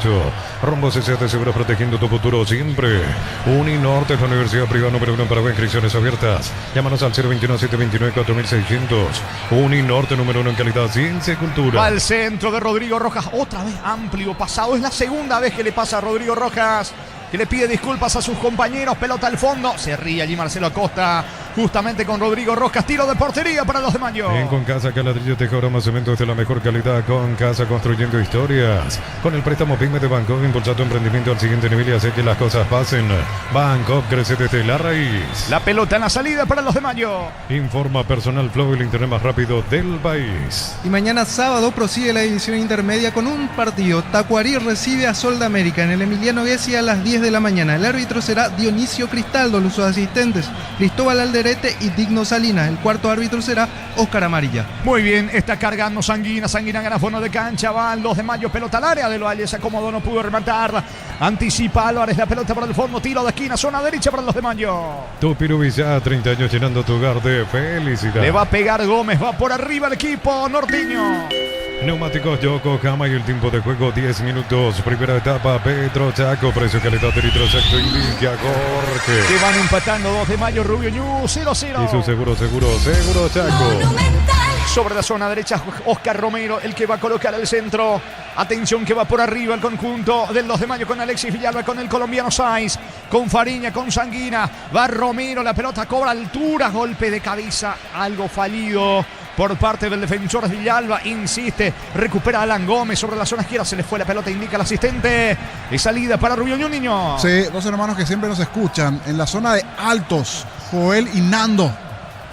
Speaker 2: Rumbos S.A. Seguros, protegiendo tu futuro siempre. Uninorte es la universidad privada número 1 en Paraguay, inscripciones abiertas. Llámanos al 021-729-4600. Uninorte número 1 en calidad, ciencia y cultura.
Speaker 4: Va al centro de Rodrigo Rojas. Otra vez amplio pasado. Es la segunda vez que le pasa a Rodrigo Rojas, que le pide disculpas a sus compañeros. Pelota al fondo. Se ríe allí Marcelo Acosta. Justamente con Rodrigo Rojas. Tiro de portería para los de Mayo.
Speaker 2: Ven con Casa Caladrillo, Teja, Aroma, Cemento de la mejor calidad. Con Casa construyendo historias. Con el préstamo PYME de Bangkok, impulsa tu emprendimiento al siguiente nivel y hace que las cosas pasen. Bangkok crece desde la raíz.
Speaker 4: La pelota en la salida para los de Mayo.
Speaker 2: Informa Personal Flow, el internet más rápido del país.
Speaker 3: Y mañana sábado prosigue la división intermedia con un partido. Tacuarí recibe a Sol de América en el Emiliano Gessi a las 10 de la mañana. El árbitro será Dionisio Cristaldo, los asistentes Cristóbal Alderete y Digno Salinas. El cuarto árbitro será Óscar Amarilla.
Speaker 4: Muy bien, está cargando Sanguina. Sanguina gana fondo de cancha. Va al 2 de Mayo, pelota al área de Loalles. Se acomodó, no pudo rematar. Anticipa Álvarez, la pelota para el fondo. Tiro de esquina, zona derecha para los de Mayo.
Speaker 2: Tu Pirubilla, 30 años llenando tu hogar de felicidad.
Speaker 4: Le va a pegar Gómez, va por arriba el equipo norteño.
Speaker 2: Neumáticos Yokohama y el tiempo de juego 10 minutos. Primera etapa, Petro Chaco, precio calidad de litro exacto, indica Jorge.
Speaker 4: Que van empatando 2 de Mayo, Rubio Ñu, 0-0.
Speaker 2: Y su seguro Chaco.
Speaker 5: Monumental.
Speaker 4: Sobre la zona derecha, Oscar Romero, el que va a colocar el centro. Atención que va por arriba el conjunto del 2 de mayo con Alexis Villalba, con el colombiano Saiz, con Fariña, con Sanguina. Va Romero, la pelota cobra altura, golpe de cabeza, algo fallido por parte del defensor Villalba, insiste, recupera a Alan Gómez sobre la zona izquierda, se le fue la pelota, indica el asistente, y salida para Rubio Ñu, niño.
Speaker 1: Sí, dos hermanos que siempre nos escuchan en la zona de Altos, Joel y Nando,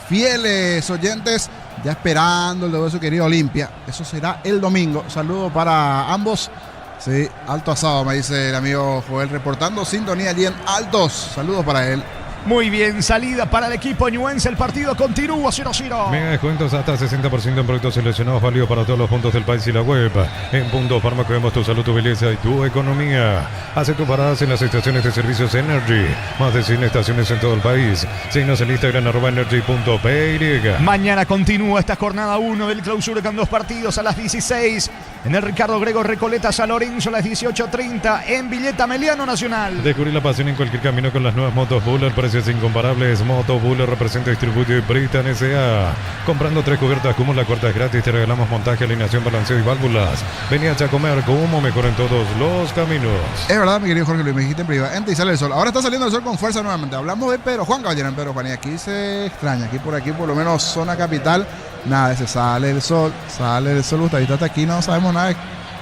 Speaker 1: fieles oyentes, ya esperando el de su querido Olimpia. Eso será el domingo. Saludo para ambos. Sí, alto asado, me dice el amigo Joel, reportando sintonía allí en Altos. Saludos para él.
Speaker 4: Muy bien, salida para el equipo ñuense. El partido continúa 0-0.
Speaker 2: Mega descuentos hasta 60% en productos seleccionados, válido para todos los puntos del país y la web. En Punto Farma cuidamos tu salud, tu belleza y tu economía. Hace tus paradas en las estaciones de servicios Energy. Más de 100 estaciones en todo el país. Síguenos en Instagram @energy.py.
Speaker 4: Mañana continúa esta jornada 1 del Clausura con 2 partidos a las 16. En el Ricardo Grego Recoleta San Lorenzo a las 18:30. En Villeta Meliano Nacional.
Speaker 2: Descubrir la pasión en cualquier camino con las nuevas motos Buller. Precios incomparables. Moto Buller representa, distribuye Britan S.A. Comprando 3 cubiertas Cumo, la cuarta es gratis. Te regalamos montaje, alineación, balanceo y válvulas. Vení a Chacomer, Cumo, mejor en todos los caminos.
Speaker 1: Es verdad, mi querido Jorge Luis, me dijiste en privado. Entra y sale el sol. Ahora está saliendo el sol con fuerza nuevamente. Hablamos de Pedro Juan Caballero en Pedro Juan. Y aquí se extraña. Aquí por lo menos zona capital. Nada, ese sale el sol. Gustavito, hasta aquí no sabemos nada de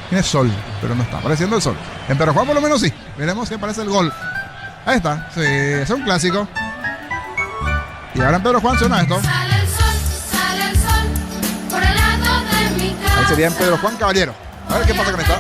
Speaker 1: quién es sol. Pero no está apareciendo el sol. En Pedro Juan por lo menos sí. Veremos si aparece el gol. Ahí está. Sí, es un clásico. Y ahora en Pedro Juan suena esto.
Speaker 5: Sale el sol, por el lado de mi casa.
Speaker 1: Ahí sería en Pedro Juan Caballero. A ver qué pasa con esta.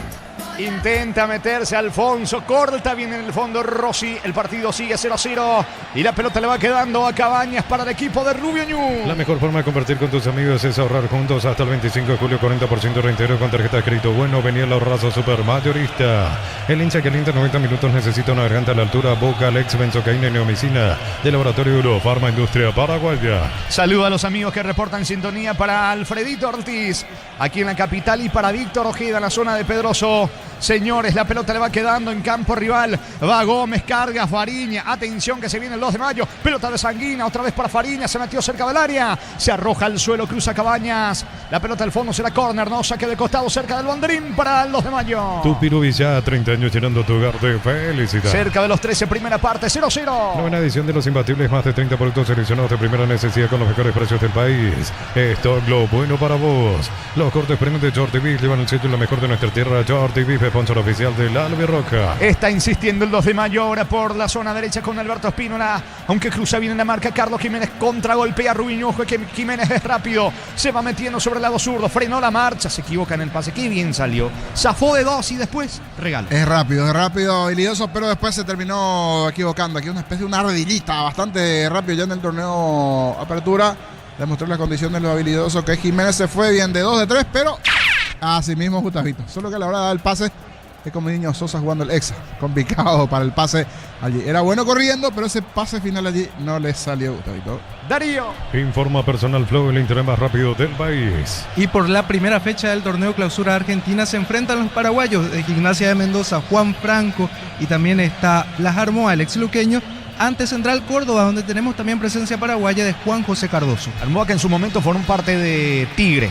Speaker 4: Intenta meterse Alfonso, corta bien en el fondo Rossi, el partido sigue 0-0 y la pelota le va quedando a Cabañas para el equipo de Rubio Ñu.
Speaker 2: La mejor forma de compartir con tus amigos es ahorrar juntos. Hasta el 25 de julio, 40% reintegro con tarjeta de crédito bueno. Venía el ahorrazo super mayorista. El hincha que alienta 90 minutos necesita una garganta a la altura. Boca, Alex, benzocaína y neomicina de Laboratorio Euro Farma Industria Paraguaya.
Speaker 4: Saluda a los amigos que reportan sintonía para Alfredito Ortiz, aquí en la capital, y para Víctor Ojeda en la zona de Pedroso. Señores, la pelota le va quedando en campo rival. Va Gómez, carga Fariña. Atención que se viene el 2 de mayo. Pelota de Sanguina, otra vez para Fariña. Se metió cerca del área. Se arroja al suelo, cruza Cabañas. La pelota al fondo será córner, no saque de costado cerca del banderín para el 2 de mayo.
Speaker 2: Tu Pirubi ya 30 años llenando tu hogar de felicidad.
Speaker 4: Cerca de los 13, primera parte, 0-0.
Speaker 2: Novena edición de Los Imbatibles, más de 30 productos seleccionados de primera necesidad con los mejores precios del país. Esto es lo bueno para vos. Los cortes premium de Jordi Beef llevan el sello la mejor de nuestra tierra. Jordi Beef, sponsor oficial del Albirroca.
Speaker 4: Está insistiendo el 2 de mayo ahora por la zona derecha con Alberto Espínola, aunque cruza bien en la marca Carlos Jiménez, contragolpea a Rubio Ñu. Ojo que Jiménez es rápido, se va metiendo sobre el lado zurdo, frenó la marcha, se equivoca en el pase, qué bien salió, zafó de 2 y después regalo.
Speaker 1: Es rápido, habilidoso, pero después se terminó equivocando. Aquí una especie de una ardillita bastante rápido ya en el torneo Apertura. Demostró la condición de lo habilidoso que Jiménez. Se fue bien de 2 de 3, pero así mismo Gustavito. Solo que a la hora de dar el pase es como niño Sosa jugando el exa. Complicado para el pase allí. Era bueno corriendo, pero ese pase final allí no le salió, Gustavito.
Speaker 4: Darío.
Speaker 2: Informa Personal Flow, el internet más rápido del país.
Speaker 3: Y por la primera fecha del torneo Clausura Argentina se enfrentan los paraguayos de Gimnasia de Mendoza, Juan Franco, y también está Las Armoa, el ex luqueño, ante Central Córdoba, donde tenemos también presencia paraguaya de Juan José Cardoso.
Speaker 4: Armoa, que en su momento formó parte de Tigre.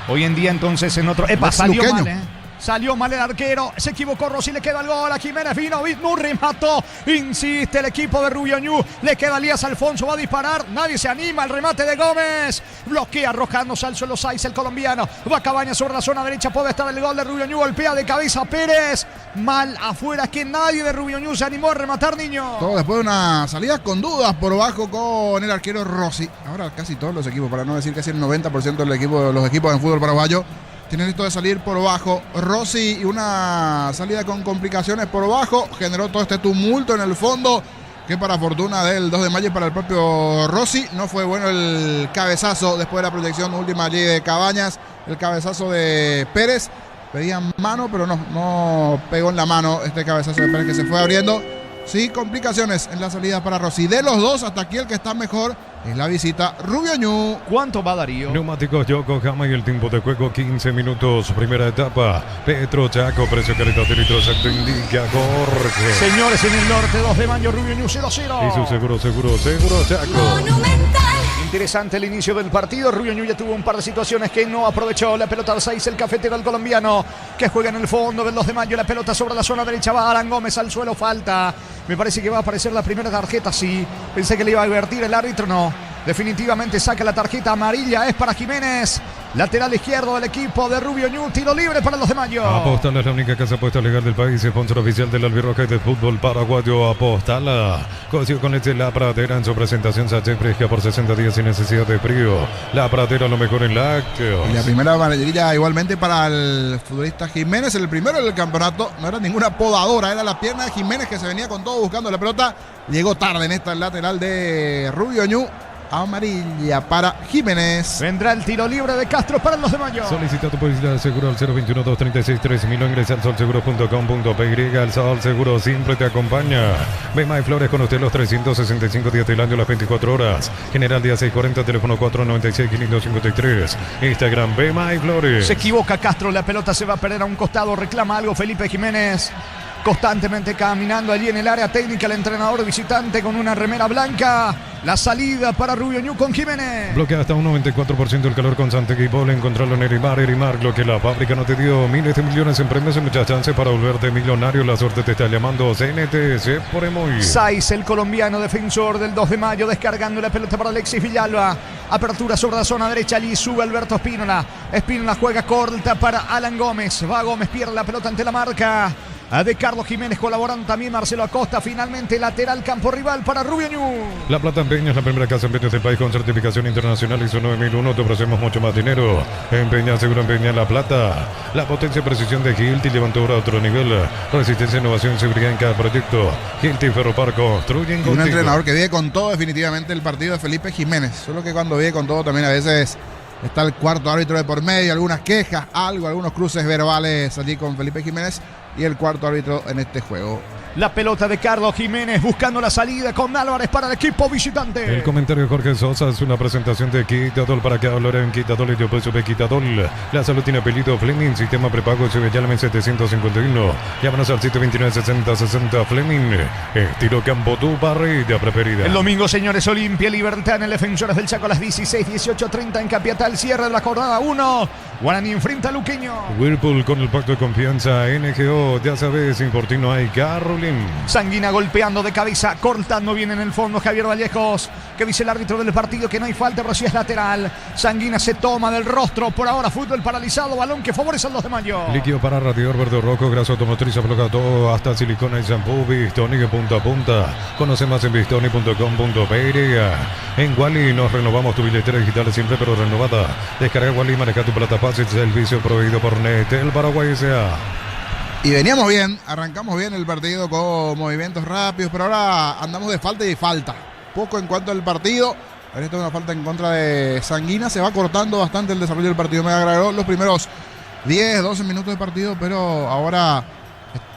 Speaker 4: Hoy en día entonces en otro...
Speaker 1: Ex
Speaker 4: salió
Speaker 1: luqueño.
Speaker 4: mal, Salió mal el arquero, se equivocó Rossi, le queda el gol a Jiménez, vino Bitmur, remató, insiste el equipo de Rubio Ñu, le queda Elías Alfonso, va a disparar, nadie se anima, el remate de Gómez, bloquea arrojándose al suelo Saiz, el colombiano, va Cabañas sobre la zona derecha, puede estar el gol de Rubio Ñu, golpea de cabeza Pérez, mal afuera, que nadie de Rubio Ñu se animó a rematar, niño.
Speaker 1: Todo después de una salida con dudas por bajo con el arquero Rossi. Ahora casi todos los equipos, para no decir casi el 90% de los equipos en fútbol paraguayo, tienen esto de salir por bajo. Rossi, y una salida con complicaciones por bajo, generó todo este tumulto en el fondo, que para fortuna del 2 de mayo y para el propio Rossi, no fue bueno el cabezazo después de la proyección última allí de Cabañas, el cabezazo de Pérez. Pedían mano, pero no pegó en la mano este cabezazo de Pérez que se fue abriendo. Sí, complicaciones en la salida para Rossi. De los dos, hasta aquí el que está mejor es la visita Rubio Ñu.
Speaker 4: ¿Cuánto va Darío?
Speaker 2: Neumáticos Yokohama y el tiempo de juego 15 minutos. Primera etapa. Petro Chaco, precio calidad de litro exacto indica Jorge.
Speaker 4: Señores, en el norte, 2 de mayo, Rubio Ñu 0-0.
Speaker 2: Y su seguro Chaco.
Speaker 5: Monumental.
Speaker 4: Interesante el inicio del partido. Rubio Ñu ya tuvo un par de situaciones que no aprovechó. La pelota al 6, el cafetero, el colombiano, que juega en el fondo del 2 de mayo. La pelota sobre la zona derecha, va Alan Gómez al suelo, falta. Me parece que va a aparecer la primera tarjeta, sí. Pensé que le iba a advertir el árbitro, no. Definitivamente saca la tarjeta amarilla, es para Jiménez. Lateral izquierdo del equipo de Rubio Ñu, tiro libre para el 2 de mayo.
Speaker 2: Apostala es la única casa apuesta legal del país, sponsor oficial del albirroja y del fútbol paraguayo. Apostala. Cocido con leche La Pradera en su presentación sachet fresca por 60 días sin necesidad de frío. La Pradera, lo mejor en lácteos.
Speaker 1: Y la primera amarilla igualmente para el futbolista Jiménez, el primero del campeonato. No era ninguna podadora, era la pierna de Jiménez que se venía con todo buscando la pelota. Llegó tarde en esta lateral de Rubio Ñu. Amarilla para Jiménez.
Speaker 4: Vendrá el tiro libre de Castro para el 2 de mayo.
Speaker 2: Solicita tu publicidad de seguro al 021-236-3000 o ingresa al solseguro.com.py. El Sol Seguro siempre te acompaña. Bema y Flores con usted los 365 días del año, las 24 horas. General día 640, teléfono 496-553. Instagram Bema y Flores.
Speaker 4: Se equivoca Castro, la pelota se va a perder a un costado. Reclama algo Felipe Jiménez. Constantemente caminando allí en el área técnica el entrenador visitante con una remera blanca. La salida para Rubio Ñu con Jiménez.
Speaker 2: Bloquea hasta un 94% el calor constante que Paul. Encontrarlo en Erimar, lo que la fábrica no te dio. Miles de millones en premios y muchas chances para volverte millonario. La suerte te está llamando. CNTS por Emoy.
Speaker 4: Saiz, el colombiano defensor del 2 de mayo, descargando la pelota para Alexis Villalba. Apertura sobre la zona derecha, allí sube Alberto Espínola. Espínola juega corta para Alan Gómez. Va Gómez, pierde la pelota ante la marca de Carlos Jiménez, colaborando también Marcelo Acosta. Finalmente lateral campo rival para Rubio Ñu.
Speaker 2: La Plata Empeña es la primera casa en empeños del país con certificación internacional ISO 9001. Te ofrecemos mucho más dinero. Empeña, seguro Empeña La Plata. La potencia y precisión de Hilti levantó ahora a otro nivel. Resistencia, innovación y seguridad en cada proyecto. Hilti Ferropar construyen
Speaker 1: Un
Speaker 2: contigo.
Speaker 1: entrenador que vive con todo definitivamente el partido de Felipe Jiménez. Solo que cuando vive con todo también a veces está el cuarto árbitro de por medio, algunas quejas, algunos cruces verbales allí con Felipe Jiménez y el cuarto árbitro en este juego.
Speaker 4: La pelota de Carlos Jiménez buscando la salida con Álvarez para el equipo visitante.
Speaker 2: El comentario de Jorge Sosa es una presentación de Quitadol para que hablar en Quitadol y yo puedo subir Quitadol. La salud tiene apellido Fleming, sistema prepago Llame 751. Llámanos al 729-6060 Fleming. Estilo Campo, tu parrilla preferida.
Speaker 4: El domingo, señores, Olimpia Libertad en el Defensores del Chaco a las 16:18:30 en Capital. Cierre de la jornada 1. Guaraní enfrenta a Luqueño.
Speaker 2: Whirlpool con el pacto de confianza. NGO, ya sabes, sin por ti no hay carro.
Speaker 4: Sanguina golpeando de cabeza, cortando bien en el fondo Javier Vallejos, que dice el árbitro del partido que no hay falta, pero sí es lateral. Sanguina se toma del rostro, por ahora fútbol paralizado, balón que favorece al 2 de mayo.
Speaker 2: Líquido para radiador verde o rojo, grasa automotriz, afloja todo, hasta silicona y shampoo, Bistoni de punta a punta. Conoce más en bistoni.com.py. En Wally nos renovamos tu billetera digital siempre pero renovada. Descarga Wally y maneja tu plata fácil, servicio proveído por Netel Paraguay S.A.
Speaker 1: Y veníamos bien, arrancamos bien el partido con movimientos rápidos, pero ahora andamos de falta y falta. Poco en cuanto al partido. Ahora esta es una falta en contra de Sanguina. Se va cortando bastante el desarrollo del partido. Me agradó los primeros 10, 12 minutos de partido, pero ahora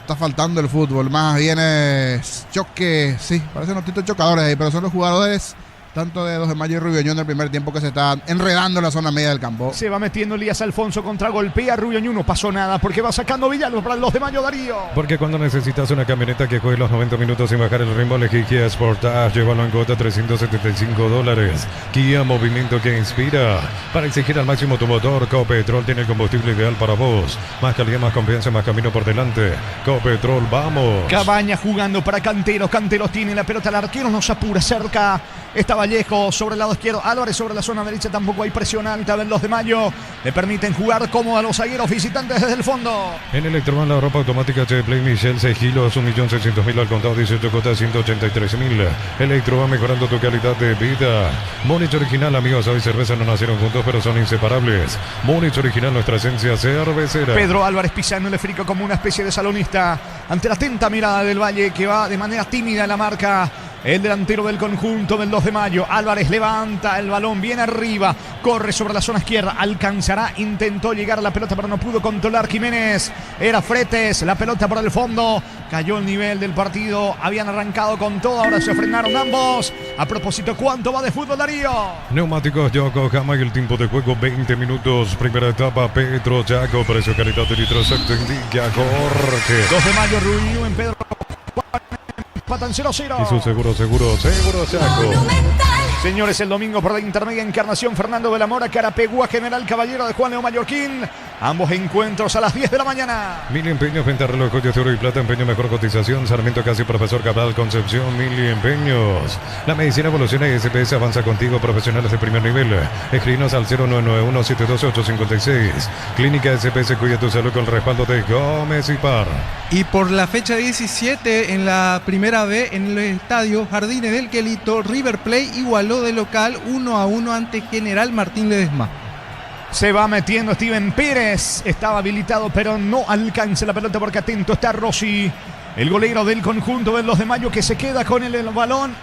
Speaker 1: está faltando el fútbol. Más bien es choque, sí, parecen los títulos chocadores ahí, pero son los jugadores tanto de 2 de mayo y Rubio Ñu en el primer tiempo que se están enredando en la zona media del campo.
Speaker 4: Se va metiendo Elías Alfonso contra golpea Rubio Ñu, no pasó nada porque va sacando Villalba para el 2 de mayo Darío.
Speaker 2: Porque cuando necesitas una camioneta que juegue los 90 minutos sin bajar el ritmo, elegí Kia Sportage, llévalo en cuota $375. Kia, movimiento que inspira. Para exigir al máximo tu motor, Copetrol tiene el combustible ideal para vos. Más calidad, más confianza, más camino por delante. Copetrol, vamos.
Speaker 4: Cabaña jugando para Canteros. Canteros tiene la pelota, el arquero nos apura cerca. Está Vallejo sobre el lado izquierdo. Álvarez sobre la zona derecha. Tampoco hay presión alta del 2 de mayo. Le permiten jugar cómodo a los zagueros visitantes desde el fondo.
Speaker 2: En Electroman, la ropa automática Play Michel, 6 kilos, 1.600.000 al contado, 18 cuotas, 183.000. Electroman mejorando tu calidad de vida. Múnich original, amigos, hoy cerveza no nacieron juntos, pero son inseparables. Múnich original, nuestra esencia cervecera.
Speaker 4: Pedro Álvarez pisando el esférico como una especie de salonista ante la atenta mirada del Valle, que va de manera tímida en la marca. El delantero del conjunto del 2 de mayo. Álvarez levanta el balón bien arriba. Corre sobre la zona izquierda. Alcanzará. Intentó llegar a la pelota pero no pudo controlar Jiménez. Era Fretes. La pelota por el fondo. Cayó el nivel del partido. Habían arrancado con todo. Ahora se frenaron ambos. A propósito, ¿cuánto va de fútbol, Darío?
Speaker 2: Neumáticos Yokohama y el tiempo de juego 20 minutos. Primera etapa Petro Chaco. Precio calidad de litro exacto indica Jorge.
Speaker 4: 2 de mayo Rubio en Pedro. Patan 0-0.
Speaker 2: Y su seguro Chaco.
Speaker 4: Señores, el domingo por la intermedia Encarnación, Fernando de la Mora, Carapegúa, General Caballero de Juan Leo Mallorquín. Ambos encuentros a las 10 de la mañana.
Speaker 2: Mili Empeños, venta reloj, joyas de oro y plata, empeño mejor cotización. Sarmiento Casi, Profesor Cabral, Concepción, Mili Empeños. La medicina evoluciona y SPS avanza contigo, profesionales de primer nivel. Escribinos al 0991-712-856. Clínica SPS, cuida tu salud con el respaldo de Gómez y Par.
Speaker 3: Y por la fecha 17 en la primera B, en el estadio Jardines del Quelito, River Plate igualó de local 1-1 ante General Martín Ledesma.
Speaker 4: Se va metiendo Steven Pérez. Estaba habilitado, pero no alcanza la pelota porque atento está Rossi, el golero del conjunto del 2 de Mayo, que se queda con el balón.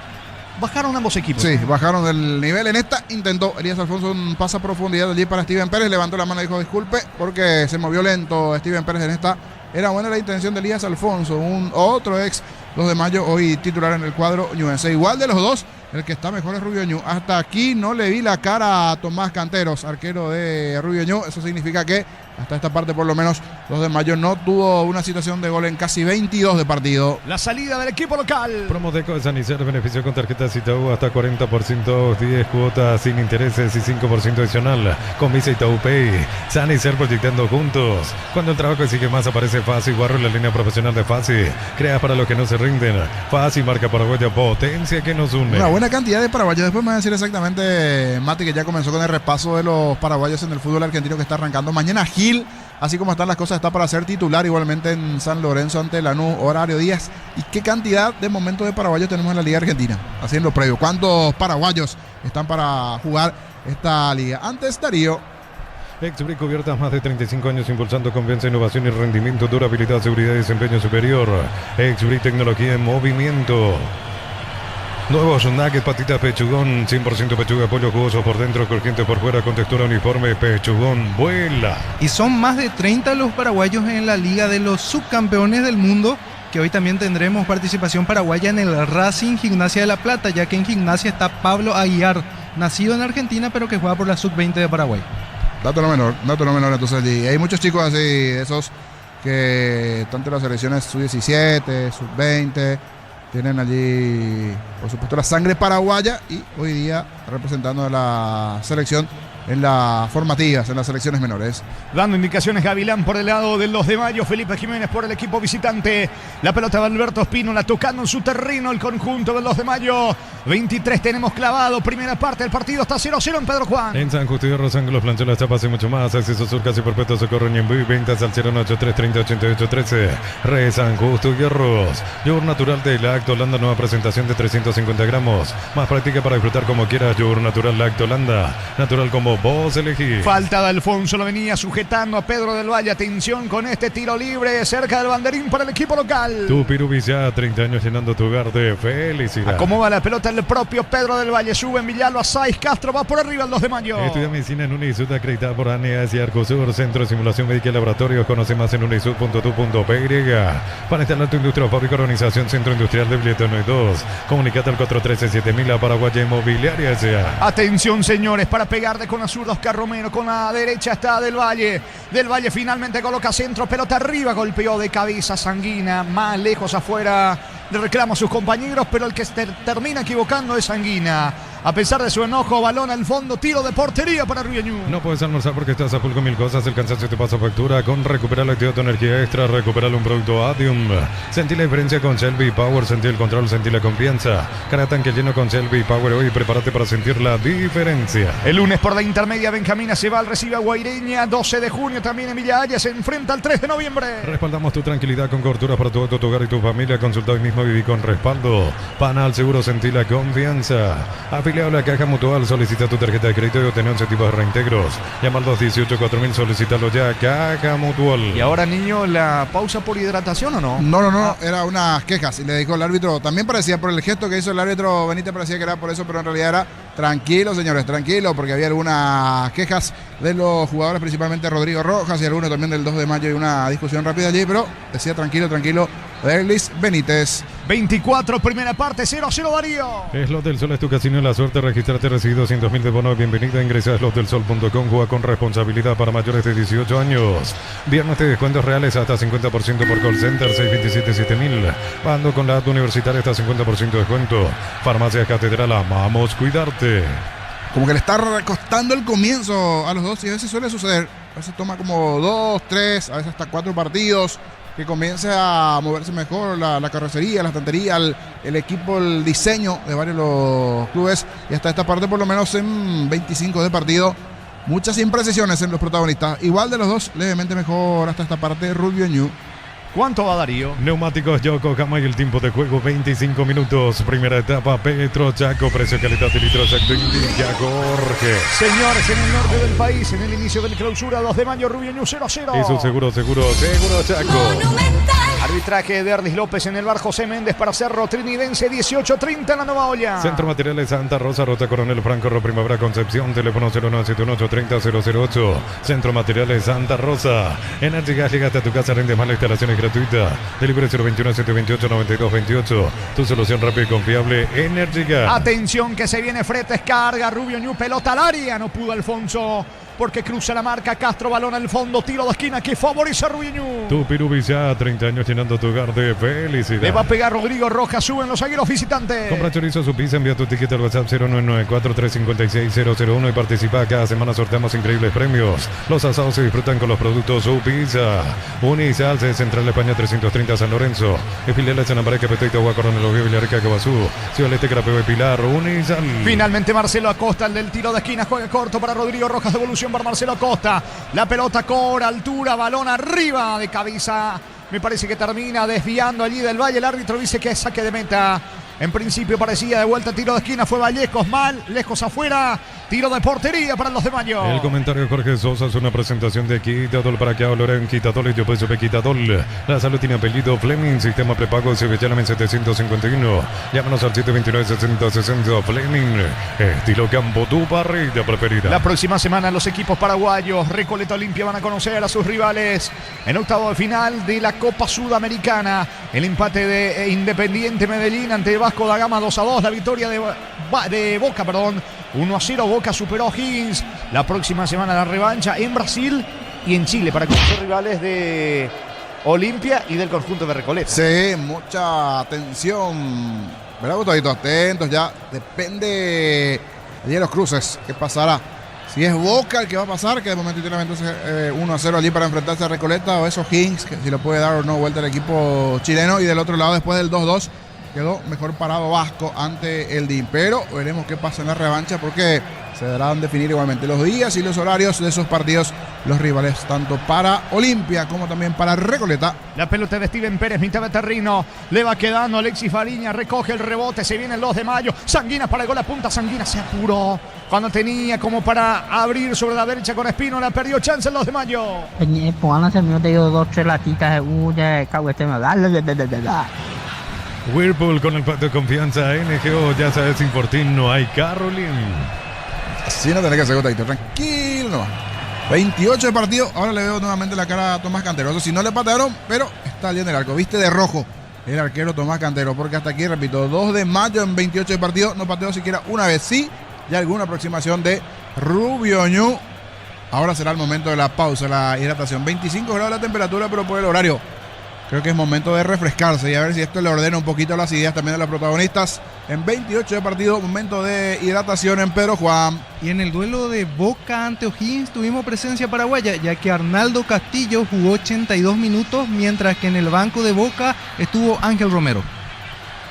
Speaker 4: Bajaron ambos equipos.
Speaker 1: Sí, bajaron del nivel. En esta intentó Elías Alfonso un pase a profundidad allí para Steven Pérez. Levantó la mano y dijo disculpe porque se movió lento Steven Pérez en esta. Era buena la intención de Elías Alfonso, otro ex 2 de Mayo, hoy titular en el cuadro ñuense. Igual de los dos, el que está mejor es Rubio Ñu. Hasta aquí no le vi la cara a Tomás Canteros, arquero de Rubio Ñu. Eso significa que hasta esta parte por lo menos 2 de Mayo no tuvo una situación de gol en casi 22 de partido.
Speaker 4: La salida del equipo local.
Speaker 2: Promoteco de San Isidro, beneficio con tarjetas Itaú hasta 40%, 10 cuotas sin intereses y 5% adicional con Visa Itaú Pay. San Isidro proyectando juntos. Cuando el trabajo sigue más aparece Fácil, Guarro en la línea profesional de Fácil. Crea para los que no se rinden. Fácil, marca paraguaya, potencia que nos une.
Speaker 1: Una buena cantidad de paraguayos. Después me va a decir exactamente Mati, que ya comenzó con el repaso de los paraguayos en el fútbol argentino que está arrancando mañana. Gil, así como están las cosas, está para ser titular igualmente en San Lorenzo ante Lanús, horario 10. ¿Y qué cantidad de momentos de paraguayos tenemos en la Liga Argentina? Así en lo previo. ¿Cuántos paraguayos están para jugar esta liga? Antes Darío.
Speaker 2: Exbri Cubiertas, más de 35 años impulsando confianza, innovación y rendimiento, durabilidad, seguridad y desempeño superior. Exbri, tecnología en movimiento. Nuevos nuggets, patitas pechugón, 100% pechuga, pollo jugoso por dentro, crujiente por fuera, con textura uniforme, pechugón, vuela.
Speaker 3: Y son más de 30 los paraguayos en la Liga de los Subcampeones del Mundo, que hoy también tendremos participación paraguaya en el Racing Gimnasia de La Plata, ya que en Gimnasia está Pablo Aguiar, nacido en Argentina pero que juega por la Sub-20 de Paraguay.
Speaker 1: Dato no menor entonces allí. Hay muchos chicos así, esos que tanto las selecciones Sub-17, Sub-20, tienen allí, por supuesto, la sangre paraguaya y hoy día representando a la selección en las formativas, en las selecciones menores.
Speaker 4: Dando indicaciones Gavilán por el lado del 2 de Mayo, Felipe Jiménez por el equipo visitante. La pelota de Alberto Espínola tocando en su terreno el conjunto del 2 de Mayo. 23 tenemos clavado, primera parte del partido está 0-0 en Pedro Juan.
Speaker 2: En San Justo y Los Ángulos, Plancholas, Chapas y mucho más. Acceso Sur, casi perpetuo, socorro y envío y ventas al 093-30-88-13. Re San Justo y Arroz. Yogur natural de Lactolanda, nueva presentación de 350 gramos. Más práctica para disfrutar como quieras. Yogur natural Lactolanda, natural como vos elegís.
Speaker 4: Falta de Alfonso, lo venía sujetando a Pedro del Valle. Atención con este tiro libre cerca del banderín para el equipo local.
Speaker 2: Tu Pirubis ya 30 años llenando tu hogar de felicidad.
Speaker 4: Acomoda la pelota el propio Pedro del Valle. Sube en Villalba, Saiz Castro va por arriba el 2 de Mayo.
Speaker 2: Estudia medicina en Unisud, acreditada por ANEAS y Arcosur, Centro de Simulación Médica y Laboratorios. Conoce más en unisud.tu.py. Para instalar tu industria o fábrica, organización Centro Industrial de Billetón 2. Comunicate al 413-7000 a Paraguaya Inmobiliaria S.A.
Speaker 4: Atención, señores, para pegar de con la zurda Oscar Romero, con la derecha está Del Valle. Del Valle finalmente coloca centro, pelota arriba, golpeó de cabeza Sanguina, más lejos afuera. Le reclamo a sus compañeros, pero el que termina equivocando es Sanguina. A pesar de su enojo, balón al fondo, tiro de portería para Rubio Ñu.
Speaker 2: No puedes almorzar porque estás a full con mil cosas. El cansancio te pasa factura. Con Recuperar la actividad, tu energía extra. Recuperar un producto Adium. Sentí la diferencia con Shelby Power. Sentí el control, sentí la confianza. Cara tanque lleno con Shelby Power. Hoy prepárate para sentir la diferencia.
Speaker 4: El lunes por la intermedia, Benjamín Acebal recibe a Guaireña. 12 de junio también Emilia Haya se enfrenta al 3 de noviembre.
Speaker 2: Respaldamos tu tranquilidad con cobertura para tu auto, tu hogar y tu familia. Consulta hoy mismo, viví con respaldo. Panal Seguro, sentí la confianza. Afiliado a la Caja Mutual, solicita tu tarjeta de crédito y obtener 11 tipos de reintegros. Llama al 218-4000, solicítalo ya. Caja Mutual.
Speaker 4: Y ahora, niño, ¿la pausa por hidratación o no?
Speaker 1: No, era unas quejas y le dijo el árbitro, también parecía por el gesto que hizo el árbitro Benítez, parecía que era por eso, pero en realidad era tranquilo, señores, tranquilo, porque había algunas quejas de los jugadores, principalmente Rodrigo Rojas y algunos también del 2 de Mayo y una discusión rápida allí, pero decía tranquilo, Derlis Benítez.
Speaker 4: 24, primera parte, 0-0 Darío.
Speaker 2: Slot del Sol es tu casino, la suerte, registrate, recibe 200.000 de bono, bienvenida, ingresa a slotdelsol.com, juega con responsabilidad para mayores de 18 años. Viernes de descuentos reales hasta 50% por call center, 627-7000. Pagando con la app universitaria hasta 50% de descuento. Farmacia Catedral, amamos cuidarte. Exactamente.
Speaker 1: Como que le está costando el comienzo a los dos y a veces suele suceder. A veces toma como 2, 3, a veces hasta 4 partidos que comience a moverse mejor la carrocería, la estantería, el equipo, el diseño de varios los clubes. Y hasta esta parte, por lo menos en 25 de partido, muchas imprecisiones en los protagonistas. Igual de los dos, levemente mejor hasta esta parte Rubio Ñu.
Speaker 4: ¿Cuánto va Darío?
Speaker 2: Neumáticos Yokohama y el tiempo de juego 25 minutos. Primera etapa, Petro Chaco, precio, calidad y litros exacto indica Jorge.
Speaker 4: Señores, en el norte del país, en el inicio del clausura 2 de mayo, Rubio Ñu 0-0.
Speaker 2: Y su seguro Chaco.
Speaker 5: Monumental.
Speaker 4: Arbitraje de Erdis López en el bar José Méndez para Cerro Trinidense, 18:30 en la Nueva Olla.
Speaker 2: Centro Materiales Santa Rosa, Ruta Coronel Franco, Primavera Concepción, teléfono 0971-830-008. Centro Materiales Santa Rosa. Energy Gas, llega hasta tu casa, rinde más, la instalación es gratuita. Delivery 021-728-9228. Tu solución rápida y confiable, Energy Gas.
Speaker 4: Atención que se viene Fretes, carga Rubio Ñu, pelota al área, no pudo Alfonso. Porque cruza la marca Castro, balón al fondo, tiro de esquina que favorece a Rubio Ñu.
Speaker 2: Tu Pirubisa, 30 años llenando tu hogar de felicidad.
Speaker 4: Le va a pegar Rodrigo Rojas, suben los zagueros visitantes.
Speaker 2: Compra chorizo su pizza, envía tu ticket al WhatsApp 0994-356-001 y participa. Cada semana sorteamos increíbles premios. Los asados se disfrutan con los productos su pizza. Unisalce, Central España 330 San Lorenzo. Y filiales en Ambareque, Petito, Coronel Oviedo, Villarrica, Cabazú. Ciudad Este, Carapeo y Pilar. Unisal.
Speaker 4: Finalmente Marcelo Acosta, el del tiro de esquina, juega corto para Rodrigo Rojas, devolución para Marcelo Acosta. La pelota cobra altura, balón arriba de cabeza. Me parece que termina desviando allí del Valle. El árbitro dice que es saque de meta. En principio parecía de vuelta, tiro de esquina, fue Vallejos mal, lejos afuera, tiro de portería para los de Mayo.
Speaker 2: El comentario de Jorge Sosa es una presentación de Quitadol para que hablen Quitadol y yo peso de Quitadol. La salud tiene apellido Fleming, sistema prepago Sevillalamen 751. Llámanos al 729-6060 Fleming, estilo campo, tu parrilla preferida.
Speaker 4: La próxima semana los equipos paraguayos Recoleta Olimpia van a conocer a sus rivales en octavo de final de la Copa Sudamericana. El empate de Independiente Medellín ante Vasco da Gama 2-2, la victoria de Boca, 1-0, Boca superó a Higgins. La próxima semana la revancha en Brasil y en Chile para conocer rivales de Olimpia y del conjunto de Recoleta.
Speaker 1: Sí, mucha atención. ¿Verdad, Gustavito? Atentos ya. Depende de los cruces. ¿Qué pasará? Si es Boca el que va a pasar, que de momento tiene entonces 1-0 allí para enfrentarse a Recoleta, o eso Higgins, que si le puede dar o no vuelta al equipo chileno. Y del otro lado, después del 2-2, quedó mejor parado Vasco ante el DIM. Pero veremos qué pasa en la revancha, porque se darán definir igualmente los días y los horarios de esos partidos, los rivales, tanto para Olimpia como también para Recoleta.
Speaker 4: La pelota de Steven Pérez, mitad de terreno, le va quedando Alexis Fariña, recoge el rebote, se viene el 2 de mayo, Sanguina para el gol a punta, Sanguina se apuró cuando tenía como para abrir sobre la derecha con Espino, la perdió chance el 2 de mayo.
Speaker 2: Whirlpool con el pacto de confianza NGO, ya sabes, sin Fortín no hay Carolyn.
Speaker 1: Así no tenés que hacer, Gustavito, tranquilo nomás. 28 de partido, ahora le veo nuevamente la cara a Tomás Cantero. Eso sí, no le patearon, pero está allí en el arco. Viste de rojo el arquero Tomás Cantero, porque hasta aquí, repito, 2 de mayo en 28 de partido, no pateó siquiera una vez. Sí, ya alguna aproximación de Rubio Ñu. Ahora será el momento de la pausa, la hidratación. 25 grados la temperatura, pero por el horario creo que es momento de refrescarse y a ver si esto le ordena un poquito las ideas también a los protagonistas. En 28 de partido, momento de hidratación en Pedro Juan.
Speaker 3: Y en el duelo de Boca ante O'Higgins tuvimos presencia paraguaya, ya que Arnaldo Castillo jugó 82 minutos, mientras que en el banco de Boca estuvo Ángel Romero.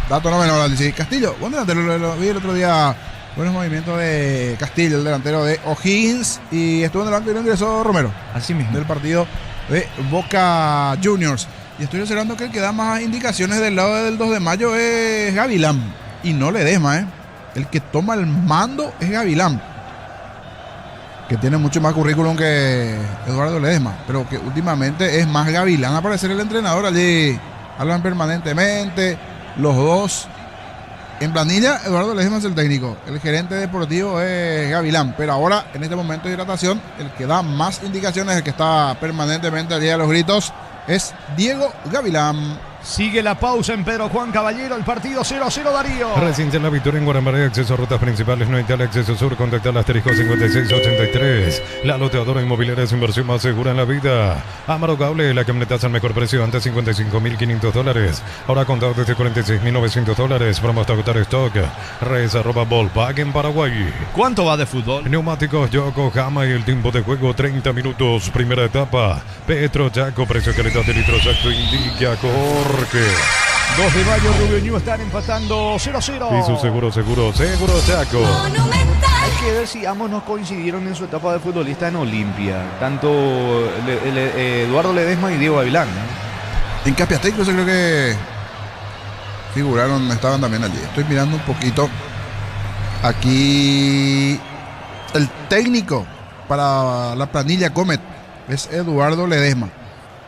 Speaker 1: Dato no menor, Castillo, buen delantero, lo vi el otro día. Buenos movimientos de Castillo, el delantero de O'Higgins, y estuvo en el banco y no ingresó Romero.
Speaker 3: Así mismo.
Speaker 1: Del partido de Boca Juniors. Y estoy observando que el que da más indicaciones del lado del 2 de mayo es Gavilán. Y no Ledesma, El que toma el mando es Gavilán, que tiene mucho más currículum que Eduardo Ledesma, pero que últimamente es más Gavilán a parecer el entrenador. Allí hablan permanentemente los dos. En planilla, Eduardo Ledesma es el técnico, el gerente deportivo es Gavilán, pero ahora en este momento de hidratación el que da más indicaciones, el que está permanentemente allí a los gritos, es Diego Gavilán.
Speaker 4: Sigue la pausa en Pedro Juan Caballero, el partido 0-0 Darío.
Speaker 2: Reciente la victoria en Guarambaré, acceso a rutas principales, no Italia, acceso sur, contacta al asterisco 5683. La loteadora inmobiliaria es inversión más segura en la vida. Amaro Cable, la camionetaza al mejor precio, antes $55.500. Ahora contado desde $46.900. Promo hasta agotar stock. Res @ Volpac en Paraguay.
Speaker 4: ¿Cuánto va de fútbol?
Speaker 2: Neumáticos Yokohama y el tiempo de juego 30 minutos. Primera etapa. Petro Chaco, precio calidad de litro exacto indica Jorge.
Speaker 4: 2 de mayo, Rubio Ñu están empatando 0-0.
Speaker 2: Y su seguro Chaco.
Speaker 5: Monumental.
Speaker 4: Hay que ver si ambos no coincidieron en su etapa de futbolista en Olimpia. Tanto Eduardo Ledesma y Diego Gavilán, ¿no?
Speaker 1: En Capiatá incluso creo que figuraron, estaban también allí. Estoy mirando un poquito. Aquí el técnico para la planilla Comet es Eduardo Ledesma.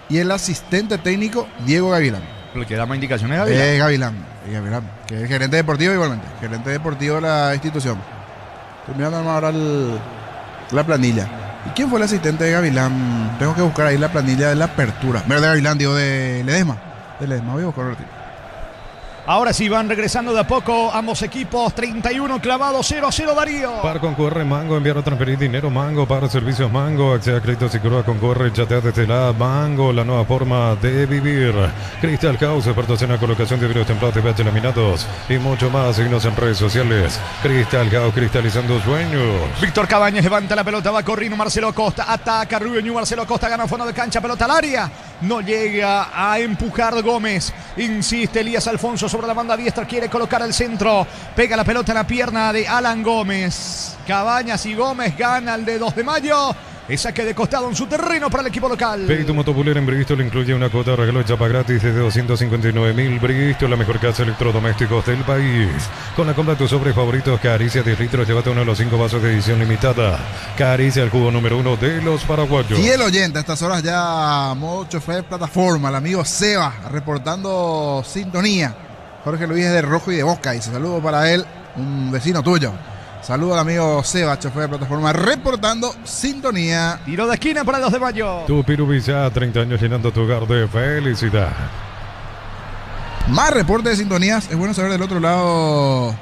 Speaker 1: Y el asistente técnico, Diego Gavilán.
Speaker 4: El que da más indicaciones es Gavilán.
Speaker 1: Gavilán, que es gerente deportivo igualmente. Gerente deportivo de la institución. Estoy mirando ahora la planilla. ¿Y quién fue el asistente de Gavilán? Tengo que buscar ahí la planilla de la apertura. Mira, de Gavilán, digo, de Ledesma. De Ledesma, voy a buscar un ratito.
Speaker 4: Ahora sí van regresando de a poco ambos equipos. 31 clavados, 0-0 Darío.
Speaker 2: Para concurre Mango, enviar o transferir dinero Mango, para servicios Mango, accede a créditos y curva concurre, chatea desde la Mango, la nueva forma de vivir. Crystal House, expertos en la colocación de vidrios templados, TPH laminados y mucho más. Síguenos en redes sociales. Crystal House, cristalizando sueños.
Speaker 4: Víctor Cabañas levanta la pelota, va corriendo Marcelo Costa, ataca Rubio Ñu, Marcelo Costa gana fondo de cancha, pelota al área. No llega a empujar Gómez. Insiste Elías Alfonso sobre la banda diestra, quiere colocar al centro. Pega la pelota en la pierna de Alan Gómez. Cabañas y Gómez gana el de 2 de mayo. Es saque de costado en su terreno para el equipo local.
Speaker 2: Peito Motopuller en Bristol incluye una cuota de regalo de chapa gratis de 259.000. Bristol, la mejor casa de electrodomésticos del país. Con la compra de tus sobres favoritos, Caricia 10 litros, llévate uno de los 5 vasos de edición limitada. Caricia, el jugo número 1 de los paraguayos.
Speaker 1: Fiel oyente, a estas horas ya modo chofer plataforma, el amigo Seba, reportando sintonía. Jorge Luis es de Rojo y de Boca, y saludo para él, un vecino tuyo. Saludo al amigo Seba, chofer de plataforma, reportando sintonía.
Speaker 4: Tiro de esquina para el 2 de mayo.
Speaker 2: Tu Pirubizá, 30 años llenando tu hogar de felicidad.
Speaker 1: Más reporte de sintonías. Es bueno saber del otro lado.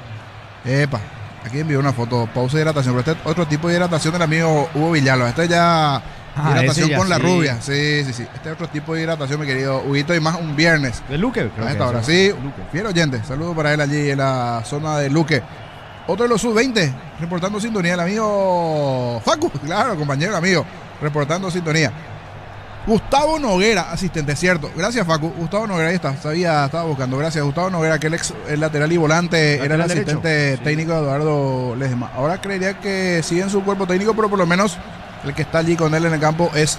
Speaker 1: Epa, aquí envió una foto. Pausa de hidratación. Pero este otro tipo de hidratación del amigo Hugo Villalba. Este ya hidratación
Speaker 4: ya
Speaker 1: con la
Speaker 4: sí.
Speaker 1: rubia. Sí. Este otro tipo de hidratación, mi querido Huguito. Y más un viernes.
Speaker 4: De Luque, creo
Speaker 1: A
Speaker 4: que
Speaker 1: esta hora,
Speaker 4: es.
Speaker 1: sí. Fiel oyente. Saludo para él allí en la zona de Luque. Otro de los sub-20, reportando sintonía, el amigo Facu, claro, compañero amigo, reportando sintonía. Gustavo Noguera, asistente, cierto. Gracias, Facu. Gustavo Noguera, ahí está, estaba buscando. Gracias, Gustavo Noguera, que el lateral y volante era el asistente
Speaker 4: derecho.
Speaker 1: técnico de Eduardo Ledesma. Ahora creería que sigue en su cuerpo técnico, pero por lo menos el que está allí con él en el campo es,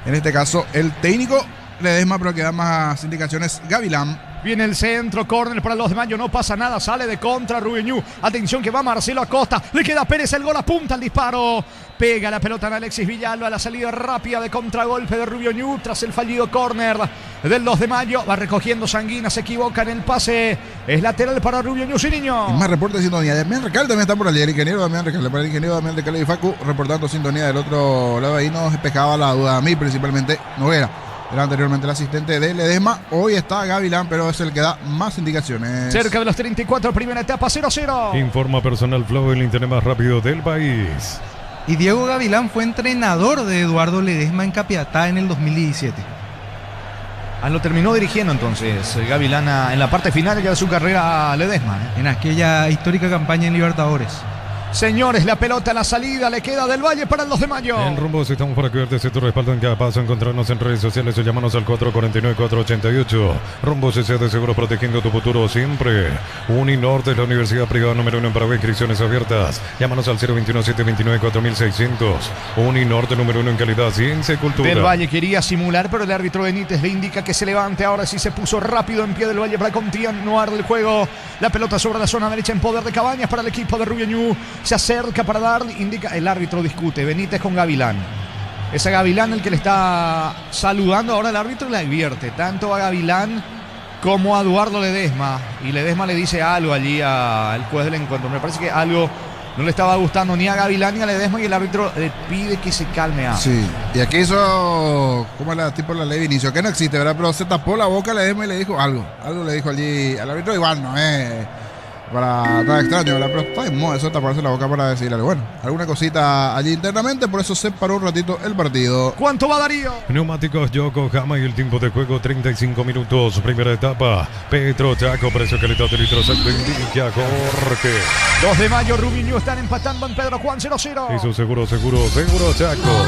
Speaker 1: en este caso, el técnico Ledesma, pero que da más indicaciones, Gavilán.
Speaker 4: Viene el centro, córner para el 2 de mayo, no pasa nada, sale de contra Rubio Ñu. Atención que va Marcelo Acosta, le queda a Pérez el gol, apunta al disparo. Pega la pelota en Alexis Villalba, la salida rápida de contragolpe de Rubio Ñu tras el fallido córner del 2 de mayo. Va recogiendo Sanguina, se equivoca en el pase. Es lateral para Rubio Ñu, sí, niño.
Speaker 1: Y más reportes de sintonía. Damián Recal también está por allí. El ingeniero Damián Recal. Para el ingeniero Damián Recal y Facu reportando sintonía del otro lado. Ahí nos despejaba la duda a mí, principalmente Noguera. Era anteriormente el asistente de Ledesma. Hoy está Gavilán, pero es el que da más indicaciones.
Speaker 4: Cerca de los 34, primera etapa, 0-0.
Speaker 2: Informa Personal Flow, el internet más rápido del país.
Speaker 3: Y Diego Gavilán fue entrenador de Eduardo Ledesma en Capiatá en el 2017.
Speaker 4: Lo terminó dirigiendo entonces Gavilán en la parte final ya de su carrera a Ledesma.
Speaker 3: En aquella histórica campaña en Libertadores.
Speaker 4: Señores, la pelota a la salida le queda del Valle para el 2 de mayo.
Speaker 2: En Rumbos estamos para cuidarte de tu respaldo en cada paso. Encontrarnos en redes sociales o llámanos al 449-488. Rumbos S.A. de Seguro, protegiendo tu futuro siempre. Uninorte es la universidad privada número 1 en Paraguay, inscripciones abiertas. Llámanos al 021-729-4600. Uninorte número 1 en calidad, ciencia y cultura.
Speaker 4: Del Valle quería simular, pero el árbitro Benítez le indica que se levante. Ahora sí se puso rápido en pie del Valle para continuar el juego. La pelota sobre la zona derecha en poder de Cabañas para el equipo de Rubio Ñu. Se acerca para dar, indica, el árbitro discute, Benítez con Gavilán. Es a Gavilán el que le está saludando, ahora el árbitro le advierte, tanto a Gavilán como a Eduardo Ledesma. Y Ledesma le dice algo allí al juez del encuentro, me parece que algo No le estaba gustando ni a Gavilán ni a Ledesma y el árbitro le pide que se calme.
Speaker 1: Sí, y aquí hizo como tipo la ley de inicio, que no existe, ¿verdad? Pero se tapó la boca a Ledesma y le dijo algo le dijo allí al árbitro. Igual no es para tan extraño, ¿verdad? Pero está de moda eso, taparse la boca para decirle, bueno, alguna cosita allí internamente, por eso se paró un ratito el partido.
Speaker 4: ¿Cuánto va Darío?
Speaker 2: Neumáticos Yokohama y el tiempo de juego 35 minutos. Primera etapa. Petro Chaco, precio calidad de litros. Indica Jorge.
Speaker 4: 2 de mayo, Rubiño están empatando en Pedro Juan 0-0.
Speaker 2: Hizo seguro Chaco.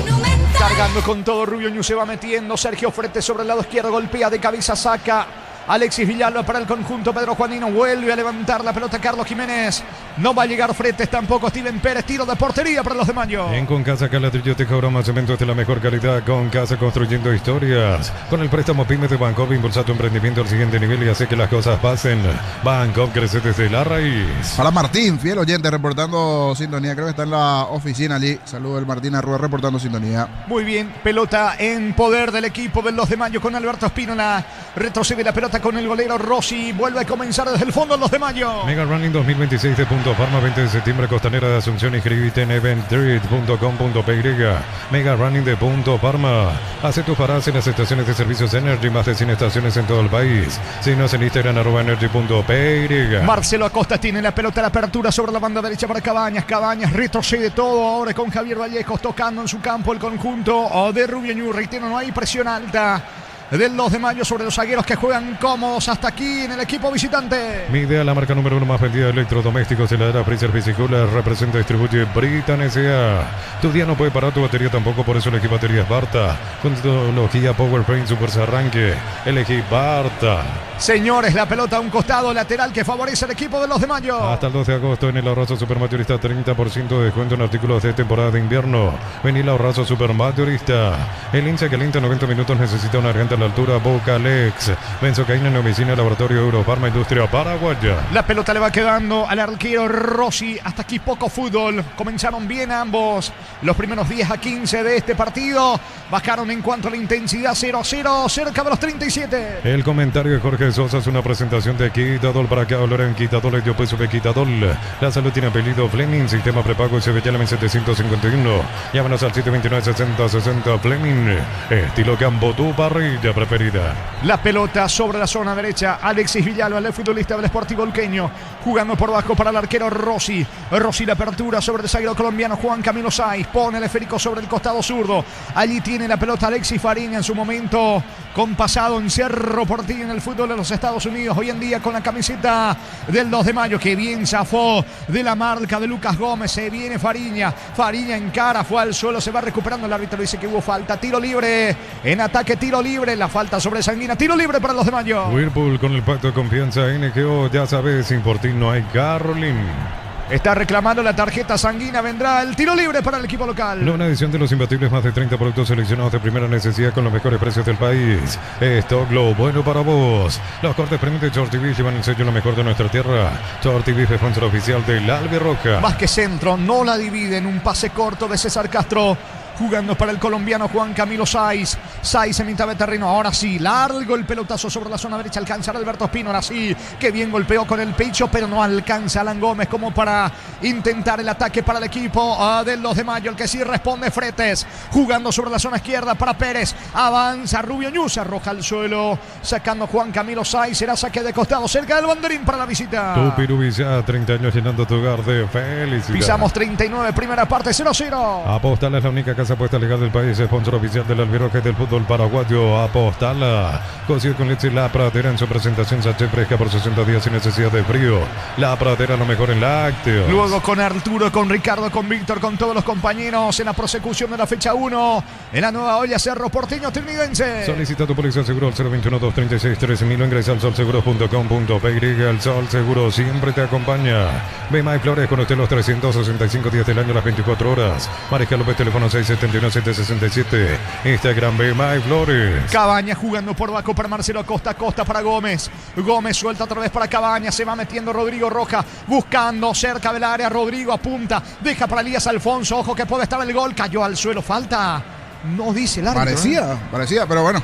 Speaker 4: Cargando con todo, Rubiño se va metiendo. Sergio Frete sobre el lado izquierdo, golpea de cabeza, saca. Alexis Villalba para el conjunto Pedro Juanino, vuelve a levantar la pelota Carlos Jiménez, no va a llegar Fretes tampoco, Steven Pérez, tiro de portería para los de Mayo.
Speaker 2: En Concasa, Caladrillo, Teja, Broma, Cementos de la mejor calidad. Concasa, construyendo historias. Con el préstamo PYME de Bancopp, impulsa tu emprendimiento al siguiente nivel y hace que las cosas pasen. Bancopp crece desde la raíz.
Speaker 1: Para Martín, fiel oyente, reportando sintonía, creo que está en la oficina allí. Saludos el Martín Arrua reportando sintonía.
Speaker 4: Muy bien, pelota en poder del equipo de los de Mayo con Alberto Espínola, retrocede la pelota con el golero Rossi, vuelve a comenzar desde el fondo los de Mayo.
Speaker 2: Mega Running 2026 de Punto Farma, 20 de septiembre, Costanera de Asunción. Inscríbete en eventtrade.com.py. Mega Running de Punto Farma. Hace tus paradas en las estaciones de servicios Energy, más de 100 estaciones en todo el país. Síguenos en Instagram @energy.py.
Speaker 4: Marcelo Acosta tiene la pelota, la apertura sobre la banda derecha para Cabañas. Cabañas retrocede todo ahora con Javier Vallejos tocando en su campo el conjunto de Rubiño. Reitero, no hay presión alta de los de Mayo sobre los zagueros que juegan cómodos hasta aquí en el equipo visitante.
Speaker 2: Midea, la marca número 1 más vendida de electrodomésticos, heladera, freezer, Piscicooler, representa y distribuye Britan S.A. Tu día no puede parar, tu batería tampoco, por eso elegí baterías Barta. Con tecnología PowerPaint Super Arranque, elegí Barta.
Speaker 4: Señores, la pelota a un costado lateral que favorece al equipo de los de Mayo.
Speaker 2: Hasta el 12 de agosto en el Ahorrazo Supermayorista, 30% de descuento en artículos de temporada de invierno. Vení al Ahorrazo Supermayorista. El hincha calienta 90 minutos, necesita una garganta a la altura. Vocalex, benzocaína en oficina, laboratorio Eurofarma, industria paraguaya.
Speaker 4: La pelota le va quedando al arquero Rossi. Hasta aquí poco fútbol. Comenzaron bien ambos. Los primeros 10 a 15 de este partido bajaron en cuanto a la intensidad, 0-0, cerca de los 37.
Speaker 2: El comentario de Jorge Sosa es una presentación de Quitadol. Para que hablar en Quitadol, el dio peso de Quitadol. La salud tiene apellido Fleming, sistema prepago y se ve ya en 751. Llámanos al 729-6060 Fleming. Estilo Campo, tu parrilla preferida.
Speaker 4: La pelota sobre la zona derecha. Alexis Villalba, el futbolista del Sportivo Luqueño, jugando por bajo para el arquero Rossi. Rossi, la apertura sobre el zaguero colombiano Juan Camilo Sáiz. Pone el esférico sobre el costado zurdo. Allí tiene la pelota Alexis Fariña, en su momento con pasado en Cerro Porteño en el fútbol de los Estados Unidos. Hoy en día con la camiseta del 2 de mayo. Que bien zafó de la marca de Lucas Gómez. Se viene Fariña. Fariña encara, fue al suelo, se va recuperando. El árbitro dice que hubo falta. Tiro libre en ataque, tiro libre. La falta sobre Sanguina. Tiro libre para los de Mayo.
Speaker 2: Whirlpool con el pacto de confianza NGO. Ya sabes, sin por ti no hay Carolyn.
Speaker 4: Está reclamando la tarjeta Sanguina. Vendrá el tiro libre para el equipo local.
Speaker 2: Nueva edición de los imbatibles, más de 30 productos seleccionados de primera necesidad con los mejores precios del país. Stock Glow, bueno para vos. Los cortes premium de Short TV llevan el sello lo mejor de nuestra tierra. Short TV es sponsor oficial del Albirroja.
Speaker 4: Vázquez centro, no la divide en un pase corto de César Castro. Jugando para el colombiano Juan Camilo Sáiz. Sáiz en mitad de terreno. Ahora sí, largo el pelotazo sobre la zona derecha. Alcanzará Alberto Espino. Ahora sí, que bien golpeó con el pecho, pero no alcanza Alan Gómez como para intentar el ataque para el equipo de los de Mayo. El que sí responde Fretes. Jugando sobre la zona izquierda para Pérez. Avanza Rubio Ñu, se arroja al suelo. Sacando Juan Camilo Sáiz. Será saque de costado cerca del banderín para la visita.
Speaker 2: Tu Pirubilla, 30 años llenando tu hogar de felicidad.
Speaker 4: Pisamos 39, primera parte, 0-0.
Speaker 2: Apostala es la única casa apuesta legal del país, sponsor oficial del Albirroja del fútbol paraguayo. Apostala. Cocido con leche La Pradera en su presentación sachet fresca por 60 días sin necesidad de frío. La Pradera, lo mejor en lácteos.
Speaker 4: Luego con Arturo, con Ricardo, con Víctor, con todos los compañeros en la prosecución de la fecha 1 en la nueva olla Cerro Porteño Trinidense.
Speaker 2: Solicita tu póliza seguro al 021-236-3000 o ingresa al solseguro.com.py. El Sol Seguro siempre te acompaña. Bema y Flores con usted los 365 días del año, las 24 horas. Mariscal López, teléfono 671-767. Instagram Bema y Flores.
Speaker 4: Cabaña jugando por bajo para Marcelo Acosta. Acosta para Gómez. Gómez suelta otra vez para Cabaña. Se va metiendo Rodrigo Roja. Buscando cerca del área. Rodrigo apunta. Deja para Elías Alfonso. Ojo que puede estar el gol. Cayó al suelo. Falta. No dice el árbitro.
Speaker 1: Parecía, pero bueno.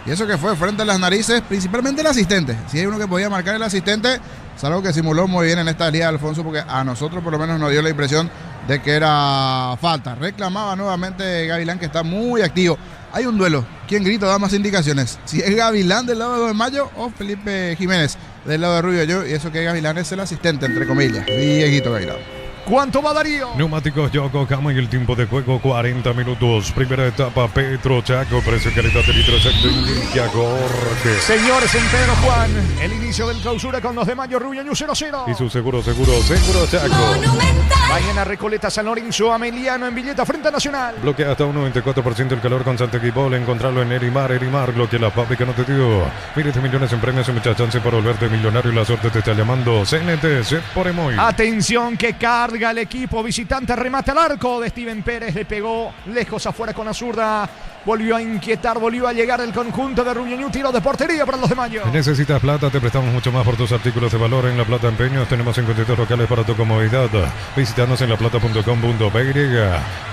Speaker 1: Y eso que fue frente a las narices, principalmente el asistente. Si hay uno que podía marcar el asistente, es algo que simuló muy bien en esta liga, Alfonso, porque a nosotros por lo menos nos dio la impresión de que era falta. Reclamaba nuevamente Gavilán, que está muy activo. Hay un duelo. ¿Quién grita? Da más indicaciones. Si es Gavilán del lado de 2 de mayo o Felipe Jiménez del lado de Rubio Ñu. Y eso que Gavilán es el asistente, entre comillas. Dieguito Gavilán.
Speaker 4: ¿Cuánto va Darío?
Speaker 2: Neumáticos Yokohama y el tiempo de juego 40 minutos. Primera etapa Petro Chaco, precio calidad de litro exacto indica Jorge.
Speaker 4: Señores, en Pedro Juan, el inicio del clausura con 2 de mayo, Rubio Ñu 0-0.
Speaker 2: Y su seguro Chaco.
Speaker 5: Monumental.
Speaker 4: Mañana Recoleta, San Lorenzo, Ameliano en Villeta frente a Nacional.
Speaker 2: Bloquea hasta un 94% el calor con Santa Equipol. Encontrarlo en Erimar, lo que la fábrica no te dio. Miles de millones en premios y mucha chance para volverte millonario. Y la suerte te está llamando. CNT, set por Emoy.
Speaker 4: Atención que carga el equipo visitante, remata al arco de Steven Pérez, le pegó lejos afuera con la zurda, volvió a inquietar, volvió a llegar el conjunto de Rubio Ñu, tiro de portería para los de Mayo.
Speaker 2: Necesitas plata, te prestamos mucho más por tus artículos de valor. En La Plata Empeños tenemos 52 locales para tu comodidad. Visítanos en laplata.com.py.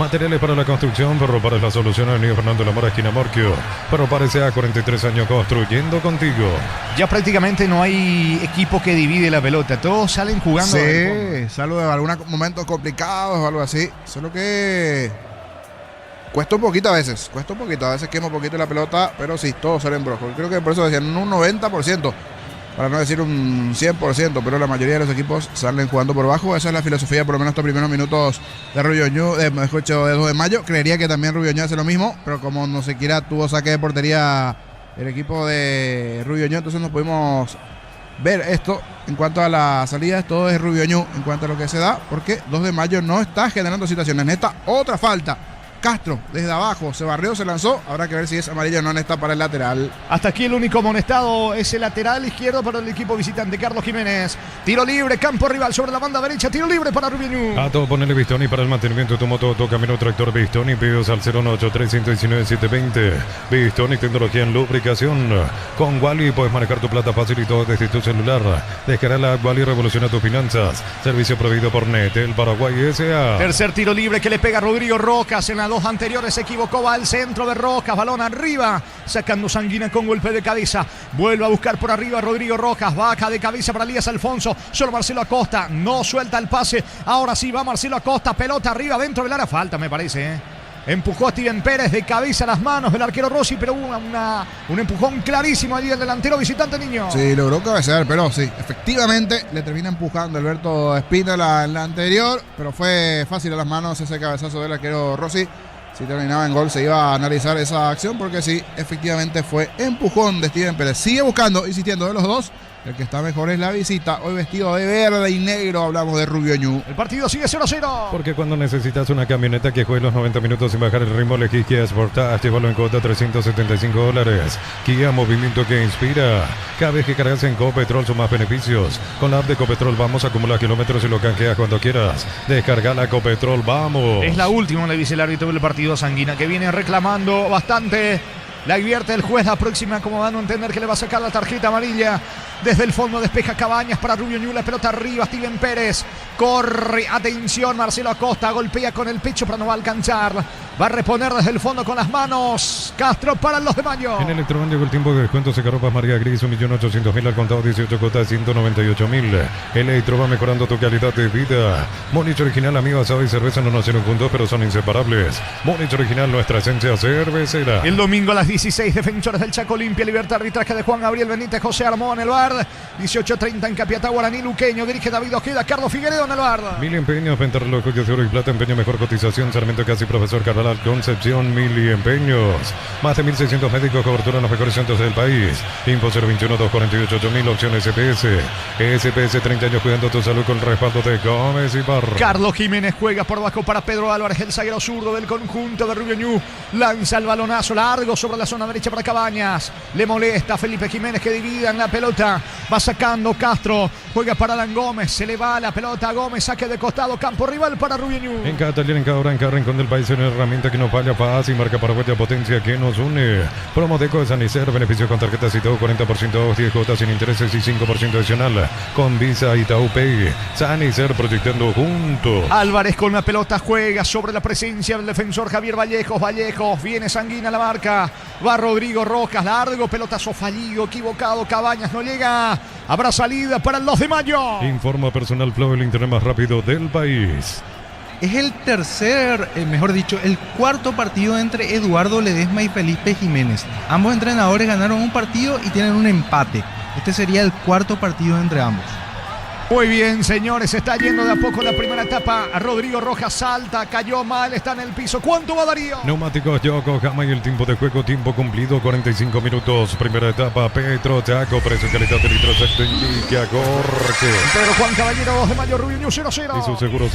Speaker 2: Materiales para la construcción, Ferropares es la solución. Avenida Fernando La Mora, esquina Morquio. Ferropares ha 43 años construyendo contigo.
Speaker 4: Ya prácticamente no hay equipo que divide la pelota, todos salen jugando.
Speaker 1: Sí, salvo de algunos momentos complicados o algo así. Solo que cuesta un poquito a veces. Quema un poquito la pelota, pero sí, todos salen brojos. Creo que por eso decían un 90%, para no decir un 100%, pero la mayoría de los equipos salen jugando por bajo. Esa es la filosofía, por lo menos estos primeros minutos de Rubio Ñu, de 2 de mayo. Creería que también Rubio Ñu hace lo mismo, pero como no siquiera tuvo saque de portería el equipo de Rubio Ñu, entonces no pudimos ver esto. En cuanto a la salida, todo es Rubio Ñu en cuanto a lo que se da, porque 2 de mayo no está generando situaciones. En esta otra falta, Castro desde abajo se barrió, se lanzó. Habrá que ver si es amarillo o no en esta para el lateral.
Speaker 4: Hasta aquí el único amonestado es el lateral izquierdo para el equipo visitante, Carlos Jiménez. Tiro libre, campo rival sobre la banda derecha, tiro libre para Rubio Ñu.
Speaker 2: A todo ponele Bistoni para el mantenimiento de tu moto, tu camino, tractor Bistoni. Pedidos al 018319720. Bistoni, tecnología en lubricación. Con Wally puedes manejar tu plata fácil y todo desde tu celular. Descarga la Wally, revoluciona tus finanzas. Servicio proveído por Netel Paraguay S.A.
Speaker 4: Tercer tiro libre que le pega Rodrigo Rojas. En la 2 anteriores se equivocó, va al centro de Rojas, balón arriba, sacando Sanguina con golpe de cabeza. Vuelve a buscar por arriba Rodrigo Rojas, baja de cabeza para Elías Alfonso. Solo Marcelo Acosta, no suelta el pase. Ahora sí va Marcelo Acosta, pelota arriba dentro del área, falta me parece, Empujó a Steven Pérez de cabeza a las manos del arquero Rossi, pero hubo un empujón clarísimo allí del delantero visitante Niño.
Speaker 1: Sí, logró cabecear, pero sí, efectivamente le termina empujando Alberto Espínola en la anterior, pero fue fácil a las manos ese cabezazo del arquero Rossi. Si terminaba en gol se iba a analizar esa acción, porque sí, efectivamente fue empujón de Steven Pérez. Sigue buscando, insistiendo, de los dos. El que está mejor es la visita, hoy vestido de verde y negro. Hablamos de Rubio Ñu.
Speaker 4: El partido sigue 0-0.
Speaker 2: Porque cuando necesitas una camioneta que juegue los 90 minutos sin bajar el ritmo, elegí Kia Sportage. Llévalo en cuota $375. Kia, movimiento que inspira. Cada vez que cargas en Copetrol son más beneficios. Con la app de Copetrol vamos, acumular kilómetros y lo canjeas cuando quieras. Descarga la Copetrol, vamos.
Speaker 4: Es la última, le dice el árbitro del partido, Sanguina, que viene reclamando bastante. La advierte el juez, la próxima, como dando a entender que le va a sacar la tarjeta amarilla. Desde el fondo despeja Cabañas para Rubio Ñu, la pelota arriba, Steven Pérez. Corre, atención, Marcelo Acosta, golpea con el pecho pero no va a alcanzar. Va a reponer desde el fondo con las manos. Castro para los de Mayo.
Speaker 2: En Electroban llegó el tiempo de descuento, Secarropas María Gris, 1.800.000 al contado, 18 cuotas, 198.000. Electroban mejorando tu calidad de vida. Monich original, amigo, asado y cerveza no nacieron juntos, pero son inseparables. Monich original, nuestra esencia cervecera.
Speaker 4: El domingo a las 16, Defensores del Chaco limpia, libertad, arbitraje de Juan Gabriel Benítez, José Armón, el bar. 18:30 en Capiatá, Guaraní, Luqueño, dirige David Ojeda, Carlos Figueredo en el bar.
Speaker 2: Mili Empeños, Ventarreloj, joyas de oro y plata, empeño, mejor cotización, Sarmiento Casi, Profesor Carvalal, Concepción, Mili Empeños. Más de 1.600 médicos, cobertura en los mejores centros del país. Info 021-248-8000, opción SPS. SPS, 30 años cuidando tu salud con el respaldo de Gómez y Barra.
Speaker 4: Carlos Jiménez juega por abajo para Pedro Álvarez, el zaguero zurdo del conjunto de Rubio Ñu. Lanza el balonazo largo sobre la zona derecha para Cabañas. Le molesta a Felipe Jiménez que divida en la pelota. Va sacando Castro, juega para Alan Gómez, se le va la pelota a Gómez, saque de costado, campo rival para Rubio Ñu.
Speaker 2: En cada taller, en cada hora, en cada rincón del país, en el herramienta que no falla, fácil, marca paraguaya, potencia que nos une. Promoteco de Sanicer, beneficio con tarjetas y todo, 40% off, 10 cuotas sin intereses y 5% adicional. Con Visa Itaú Pay. Sanicer proyectando juntos.
Speaker 4: Álvarez con la pelota juega sobre la presencia del defensor Javier Vallejos. Vallejos, viene Sanguina la marca. Va Rodrigo Rojas, largo, pelotazo fallido, equivocado. Cabañas no llega. Habrá salida para el 2 de mayo.
Speaker 2: Informa Personal Flow, el internet más rápido del país.
Speaker 3: Es el tercer, mejor dicho, el cuarto partido entre Eduardo Ledesma y Felipe Jiménez. Ambos entrenadores ganaron un partido y tienen un empate. Este sería el cuarto partido entre ambos.
Speaker 4: Muy bien, señores, se está yendo de a poco la primera etapa. Rodrigo Rojas salta, cayó mal, está en el piso. ¿Cuánto va Darío?
Speaker 2: Neumáticos Yokohama y el tiempo de juego, tiempo cumplido, 45 minutos. Primera etapa, Petro Chaco, precio calidad de litro exacto, indica Jorge.
Speaker 4: Pedro Juan Caballero, 2 de mayo, Rubio News 0-0.
Speaker 2: Y su seguro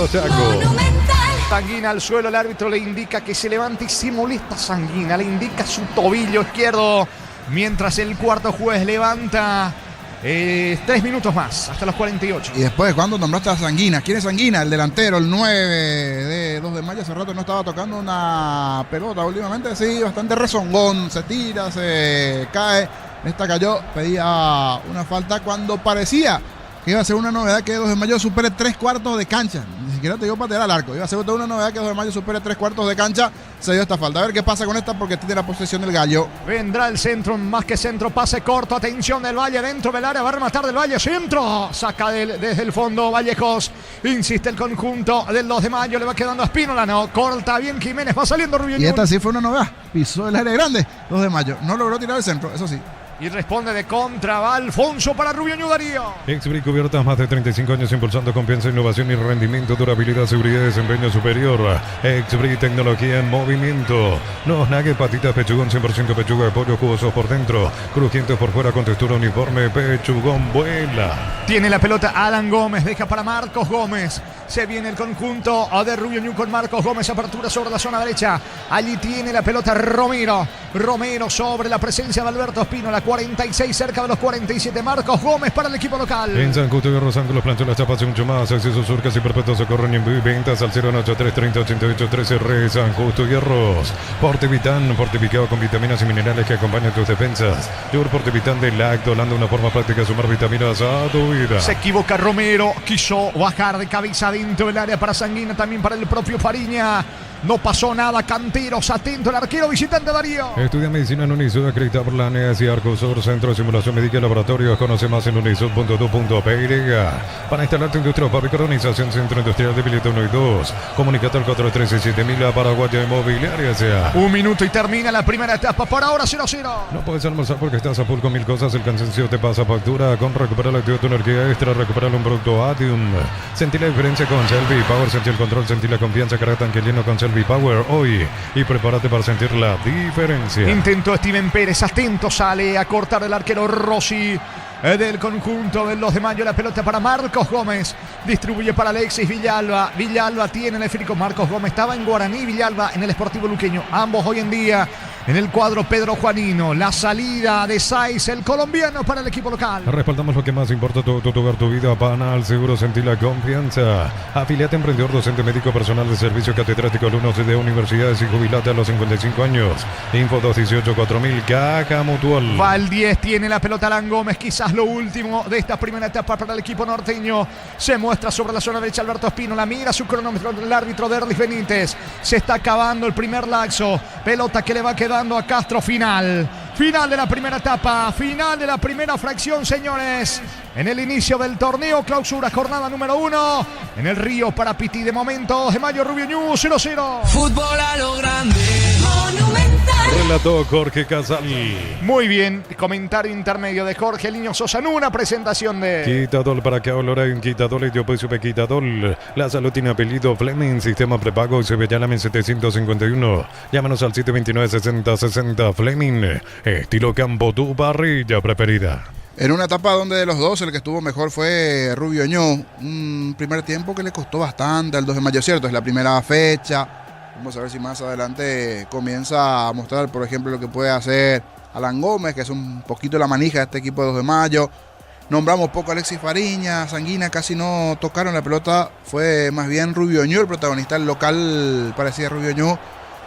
Speaker 2: Chaco.
Speaker 4: Sanguina al suelo, el árbitro le indica que se levante y se molesta Sanguina, le indica su tobillo izquierdo. Mientras el cuarto juez levanta 3 minutos más, hasta los 48.
Speaker 1: Y después, ¿cuándo nombraste a Sanguina? ¿Quién es Sanguina? El delantero, el 9 de 2 de mayo. Hace rato no estaba tocando una pelota. Últimamente sí, bastante rezongón. Se tira, se cae. Esta cayó, pedía una falta cuando parecía que iba a ser una novedad que 2 de mayo supere 3/4 de cancha. Ni siquiera te dio patear al arco. Iba a ser una novedad que 2 de mayo supere 3/4 de cancha. Se dio esta falta. A ver qué pasa con esta porque tiene la posesión del Gallo.
Speaker 4: Vendrá el centro, más que centro, pase corto. Atención del Valle dentro del área. Va a rematar del Valle. Centro. Saca desde el fondo Vallejos. Insiste el conjunto del 2 de mayo. Le va quedando a Espínola. No. Corta bien Jiménez. Va saliendo Rubio.
Speaker 1: Y esta sí fue una novedad. Pisó el área grande. 2 de mayo. No logró tirar el centro. Eso sí.
Speaker 4: Y responde de contra, va Alfonso para Rubio Ñu Darío.
Speaker 2: Exbri Cubiertas, más de 35 años impulsando confianza, innovación y rendimiento, durabilidad, seguridad y desempeño superior. Exbri, tecnología en movimiento. No nague, patitas, pechugón, 100% pechuga de pollo, jugosos por dentro, crujientes por fuera con textura uniforme, pechugón vuela.
Speaker 4: Tiene la pelota Alan Gómez, deja para Marcos Gómez. Se viene el conjunto de Rubio Ñu con Marcos Gómez, apertura sobre la zona derecha. Allí tiene la pelota Romero. Romero sobre la presencia de Alberto Espínola. 46 cerca de los 47. Marcos Gómez para el equipo local.
Speaker 2: En San Justo y Rosanco los plancholas chapas y mucho más. Accesos surcas y perpetuos socorren y ventas al 083 30 88 13 San Justo y Arroz. Portevitán, fortificado con vitaminas y minerales que acompañan tus defensas. Yogur Portevitán de Lacto, dando una forma práctica de sumar vitaminas a tu vida.
Speaker 4: Se equivoca Romero, quiso bajar de cabeza dentro del área para Sanguina, también para el propio Fariña. No pasó nada, Canteros, atento el arquero visitante Darío.
Speaker 2: Estudia medicina en Unisud, acreditada por la ANES y Arcosur, Centro de Simulación Médica y Laboratorios. Conoce más en unisud.edu.py. Para instalar tu industria o fábrica, organización Centro Industrial de Bileta 1 y 2. Comunicate al 413-7000 Paraguaya Inmobiliaria sea.
Speaker 4: 1 minuto y termina la primera etapa. Por ahora 0-0.
Speaker 2: No puedes almorzar porque estás a full con 1000 cosas. El cansancio te pasa factura. Con recuperar la actividad de tu energía extra, recuperar un producto Atium. Sentí la diferencia con Selvi Power. Sentí el control, sentí la confianza. Carga tanque lleno con Selvi Power hoy. Y prepárate para sentir la diferencia.
Speaker 4: Intentó Steven Pérez, atento, sale a cortar el arquero Rossi del conjunto del 2 de mayo. La pelota para Marcos Gómez, distribuye para Alexis Villalba. Villalba tiene el esférico. Marcos Gómez estaba en Guaraní, Villalba en el Sportivo Luqueño. Ambos hoy en día en el cuadro Pedro Juanino. La salida de Saiz, el colombiano, para el equipo local.
Speaker 2: Respaldamos lo que más importa, tu hogar, tu vida. Panal Seguro, sentí la confianza. Afiliate, emprendedor, docente, médico, personal de servicio, catedrático, alumnos de universidades y jubilate a los 55 años. Info 218-4000, Caja Mutual.
Speaker 4: Va el 10, tiene la pelota Alan Gómez, quizás lo último de esta primera etapa para el equipo norteño. Se muestra sobre la zona derecha Alberto Espínola, mira su cronómetro del árbitro Derlis Benítez. Se está acabando el primer lapso. Pelota que le va quedando a Castro. Final de la primera etapa, final de la primera fracción, señores. En el inicio del torneo clausura, jornada número 1 en el Río Parapiti. De momento, 2 de mayo, Rubio Ñu 0-0.
Speaker 6: Fútbol a lo grande.
Speaker 2: Relató Jorge Casal.
Speaker 4: Muy bien, comentario intermedio de Jorge Liño Sosa en una presentación de
Speaker 2: Quitadol, para que ahora hay un quitadol y yo pues supe quitadol. La salud tiene apellido Fleming, sistema prepago y se ve ya la 751. Llámanos al 729-6060 Fleming. Estilo campo, tu parrilla preferida.
Speaker 1: En una etapa donde de los dos el que estuvo mejor fue Rubio Ñu. Un primer tiempo que le costó bastante al 2 de mayo, cierto, es la primera fecha. Vamos a ver si más adelante comienza a mostrar, por ejemplo, lo que puede hacer Alan Gómez, que es un poquito la manija de este equipo de 2 de mayo. Nombramos poco a Alexis Fariña, Sanguina casi no tocaron la pelota, fue más bien Rubio Ñu el protagonista. El local parecía Rubio Ñu,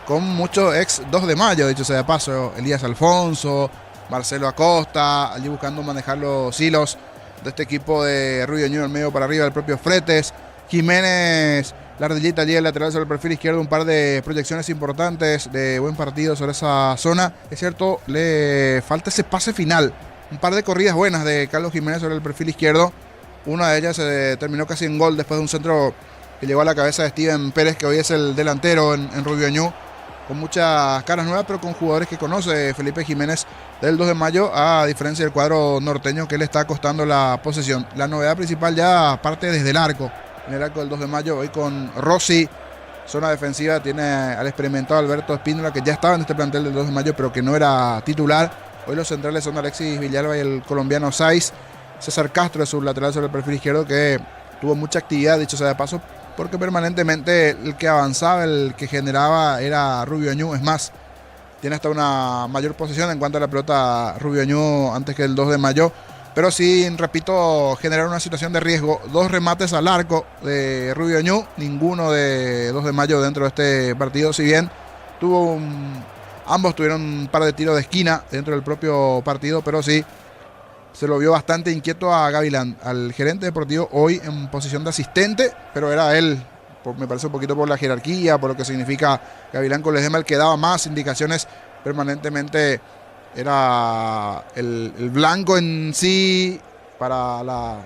Speaker 1: con muchos ex 2 de mayo, dicho sea de paso, Elías Alfonso, Marcelo Acosta, allí buscando manejar los hilos de este equipo de Rubio Ñu, el medio para arriba, el propio Fretes, Jiménez, la ardillita allí, el lateral sobre el perfil izquierdo, un par de proyecciones importantes de buen partido sobre esa zona. Es cierto, le falta ese pase final, un par de corridas buenas de Carlos Jiménez sobre el perfil izquierdo. Una de ellas se terminó casi en gol después de un centro que llegó a la cabeza de Steven Pérez, que hoy es el delantero en Rubio Ñu, con muchas caras nuevas, pero con jugadores que conoce Felipe Jiménez del 2 de mayo, a diferencia del cuadro norteño, que le está costando la posesión. La novedad principal ya parte desde el arco, en el arco del 2 de mayo, hoy con Rossi, zona defensiva, tiene al experimentado Alberto Espíndola, que ya estaba en este plantel del 2 de mayo, pero que no era titular. Hoy los centrales son Alexis Villalba y el colombiano Saiz. César Castro es su lateral sobre el perfil izquierdo, que tuvo mucha actividad, dicho sea de paso, porque permanentemente el que avanzaba, el que generaba era Rubio Ñu. Es más, tiene hasta una mayor posesión en cuanto a la pelota Rubio Ñu antes que el 2 de mayo. Pero sí, repito, generar una situación de riesgo. 2 remates al arco de Rubio Ñu, ninguno de 2 de mayo dentro de este partido. Si bien ambos tuvieron un par de tiros de esquina dentro del propio partido, pero sí se lo vio bastante inquieto a Gavilán, al gerente deportivo, hoy en posición de asistente, pero era él, me parece un poquito por la jerarquía, por lo que significa Gavilán con Ledesma, el que daba más indicaciones permanentemente. Era el blanco en sí para la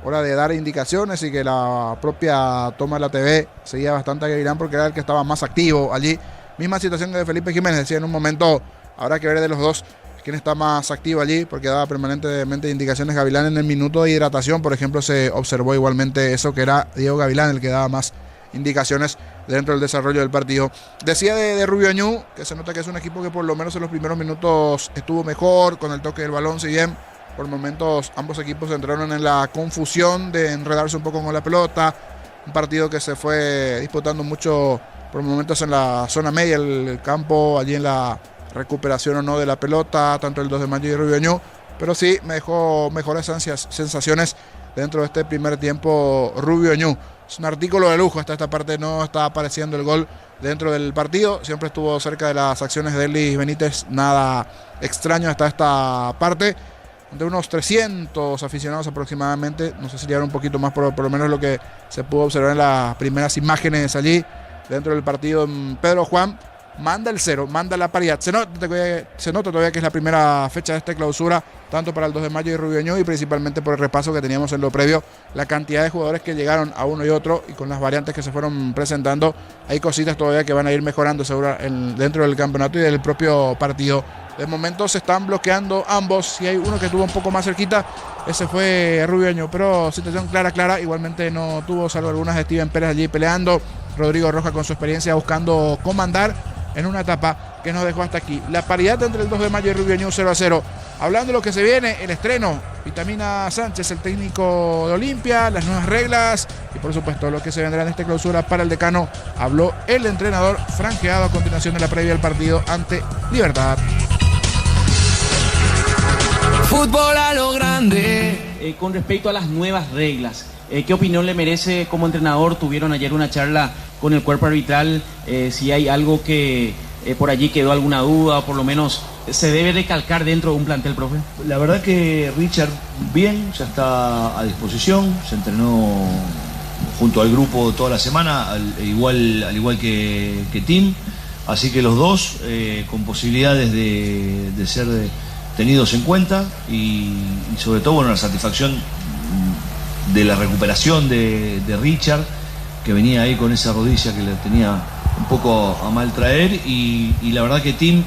Speaker 1: hora de dar indicaciones, y que la propia toma de la TV seguía bastante a Gavilán porque era el que estaba más activo allí. Misma situación que de Felipe Jiménez, decía en un momento, habrá que ver de los dos quién está más activo allí, porque daba permanentemente indicaciones Gavilán. En el minuto de hidratación, por ejemplo, se observó igualmente eso, que era Diego Gavilán el que daba más indicaciones dentro del desarrollo del partido. Decía de Rubio Ñu, que se nota que es un equipo que por lo menos en los primeros minutos estuvo mejor con el toque del balón, si bien por momentos ambos equipos entraron en la confusión de enredarse un poco con la pelota. Un partido que se fue disputando mucho por momentos en la zona media del campo, allí en la recuperación o no de la pelota, tanto el 2 de mayo y Rubio Ñu, pero sí me dejó mejores sensaciones dentro de este primer tiempo Rubio Ñu. Es un artículo de lujo, hasta esta parte no está apareciendo el gol dentro del partido, siempre estuvo cerca de las acciones de Ellis Benítez, nada extraño hasta esta parte. De unos 300 aficionados aproximadamente, no sé si llegaron un poquito más, por lo menos lo que se pudo observar en las primeras imágenes allí dentro del partido. Pedro Juan manda el 0, manda la paridad. Se nota todavía que es la primera fecha de esta clausura, tanto para el 2 de mayo y Rubio Ñu, y principalmente por el repaso que teníamos en lo previo, la cantidad de jugadores que llegaron a uno y otro, y con las variantes que se fueron presentando, hay cositas todavía que van a ir mejorando seguro dentro del campeonato y del propio partido. De momento se están bloqueando ambos, si hay uno que estuvo un poco más cerquita, ese fue Rubio Ñu, pero situación clara, igualmente no tuvo, salvo algunas de Steven Pérez allí peleando. Rodrigo Rojas con su experiencia buscando comandar en una etapa que nos dejó hasta aquí. La paridad entre el 2 de mayo y Rubio Ñu 0-0. Hablando de lo que se viene, el estreno, Vitamina Sánchez, el técnico de Olimpia, las nuevas reglas y por supuesto lo que se vendrá en esta clausura para el decano, habló el entrenador franjeado a continuación de la previa del partido ante Libertad.
Speaker 6: Fútbol a lo grande. Con respecto a las nuevas reglas, ¿qué opinión le merece como entrenador? Tuvieron ayer una charla con el cuerpo arbitral, si hay algo que por allí quedó alguna duda, o por lo menos se debe recalcar dentro de un plantel, profe.
Speaker 7: La verdad que Richard bien, ya está a disposición, se entrenó junto al grupo toda la semana, al igual que Tim, así que los dos con posibilidades de ser tenidos en cuenta y sobre todo la satisfacción de la recuperación de Richard, que venía ahí con esa rodilla que le tenía un poco a mal traer, y la verdad que Tim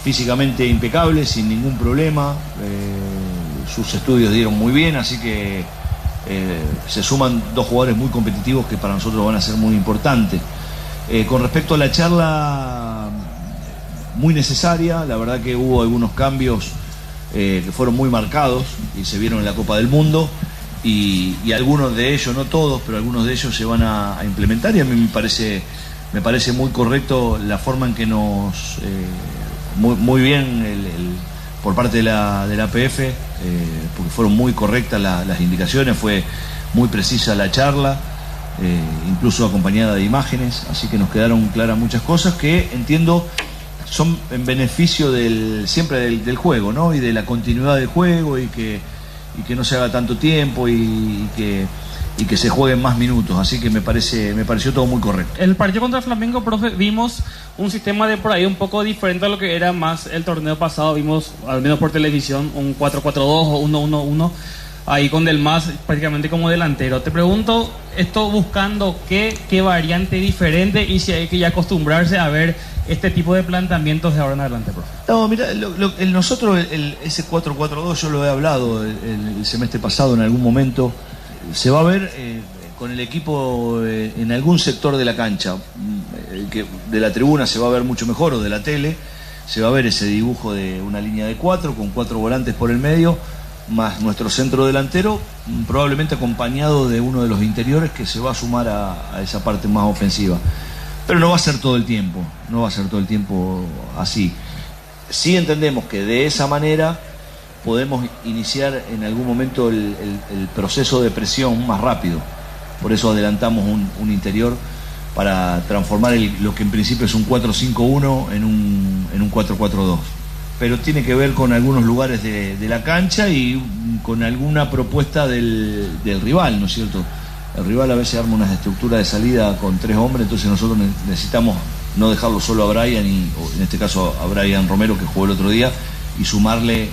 Speaker 7: físicamente impecable, sin ningún problema, sus estudios dieron muy bien, así que se suman dos jugadores muy competitivos que para nosotros van a ser muy importantes. Con respecto a la charla, muy necesaria, la verdad que hubo algunos cambios que fueron muy marcados y se vieron en la Copa del Mundo, y algunos de ellos, no todos, pero algunos de ellos se van a implementar, y a mí me parece muy correcto la forma en que nos muy bien por parte de la APF, porque fueron muy correctas las indicaciones, fue muy precisa la charla, incluso acompañada de imágenes, así que nos quedaron claras muchas cosas que entiendo son en beneficio siempre del juego, ¿no? Y de la continuidad del juego y que no se haga tanto tiempo y que se jueguen más minutos, así que me pareció todo muy correcto.
Speaker 8: El partido contra Flamengo, profe, vimos un sistema de por ahí un poco diferente a lo que era más el torneo pasado. Vimos, al menos por televisión, un 4-4-2 o 1-1-1, ahí con Delmas prácticamente como delantero. Te pregunto, esto buscando qué variante diferente y si hay que ya acostumbrarse a ver este tipo de planteamientos de ahora en adelante, profe.
Speaker 7: No, mira, nosotros ese 4-4-2 yo lo he hablado el semestre pasado en algún momento. Se va a ver con el equipo en algún sector de la cancha, que de la tribuna se va a ver mucho mejor, o de la tele, se va a ver ese dibujo de una línea de 4 con 4 volantes por el medio, más nuestro centro delantero, probablemente acompañado de uno de los interiores que se va a sumar a esa parte más ofensiva. Pero no va a ser todo el tiempo, así. Sí entendemos que de esa manera podemos iniciar en algún momento el proceso de presión más rápido. Por eso adelantamos un interior para transformar lo que en principio es un 4-5-1 en un 4-4-2. Pero tiene que ver con algunos lugares de la cancha y con alguna propuesta del rival, ¿no es cierto? El rival a veces arma unas estructuras de salida con 3 hombres, entonces nosotros necesitamos no dejarlo solo a Brian, o en este caso a Brian Romero, que jugó el otro día, y sumarle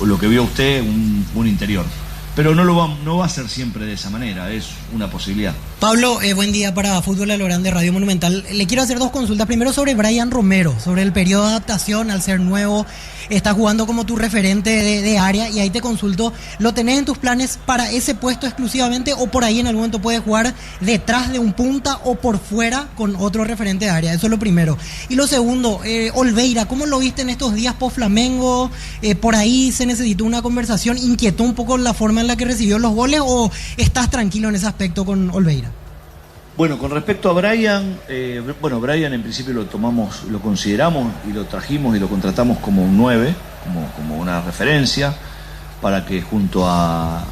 Speaker 7: lo que vio usted, un interior. Pero no va a ser siempre de esa manera, es una posibilidad.
Speaker 9: Pablo, buen día para Fútbol a lo Grande, Radio Monumental. Le quiero hacer 2 consultas. Primero sobre Brian Romero, sobre el periodo de adaptación al ser nuevo. Está jugando como tu referente de área y ahí te consulto, ¿lo tenés en tus planes para ese puesto exclusivamente o por ahí en algún momento puede jugar detrás de un punta o por fuera con otro referente de área? Eso es lo primero. Y lo segundo, Olveira, ¿cómo lo viste en estos días post Flamengo? Por ahí se necesitó una conversación, ¿inquietó un poco la forma en la que recibió los goles o estás tranquilo en ese aspecto con Olveira?
Speaker 7: Bueno, con respecto a Brian, Brian en principio lo consideramos y lo trajimos y lo contratamos como un 9, como una referencia, para que junto a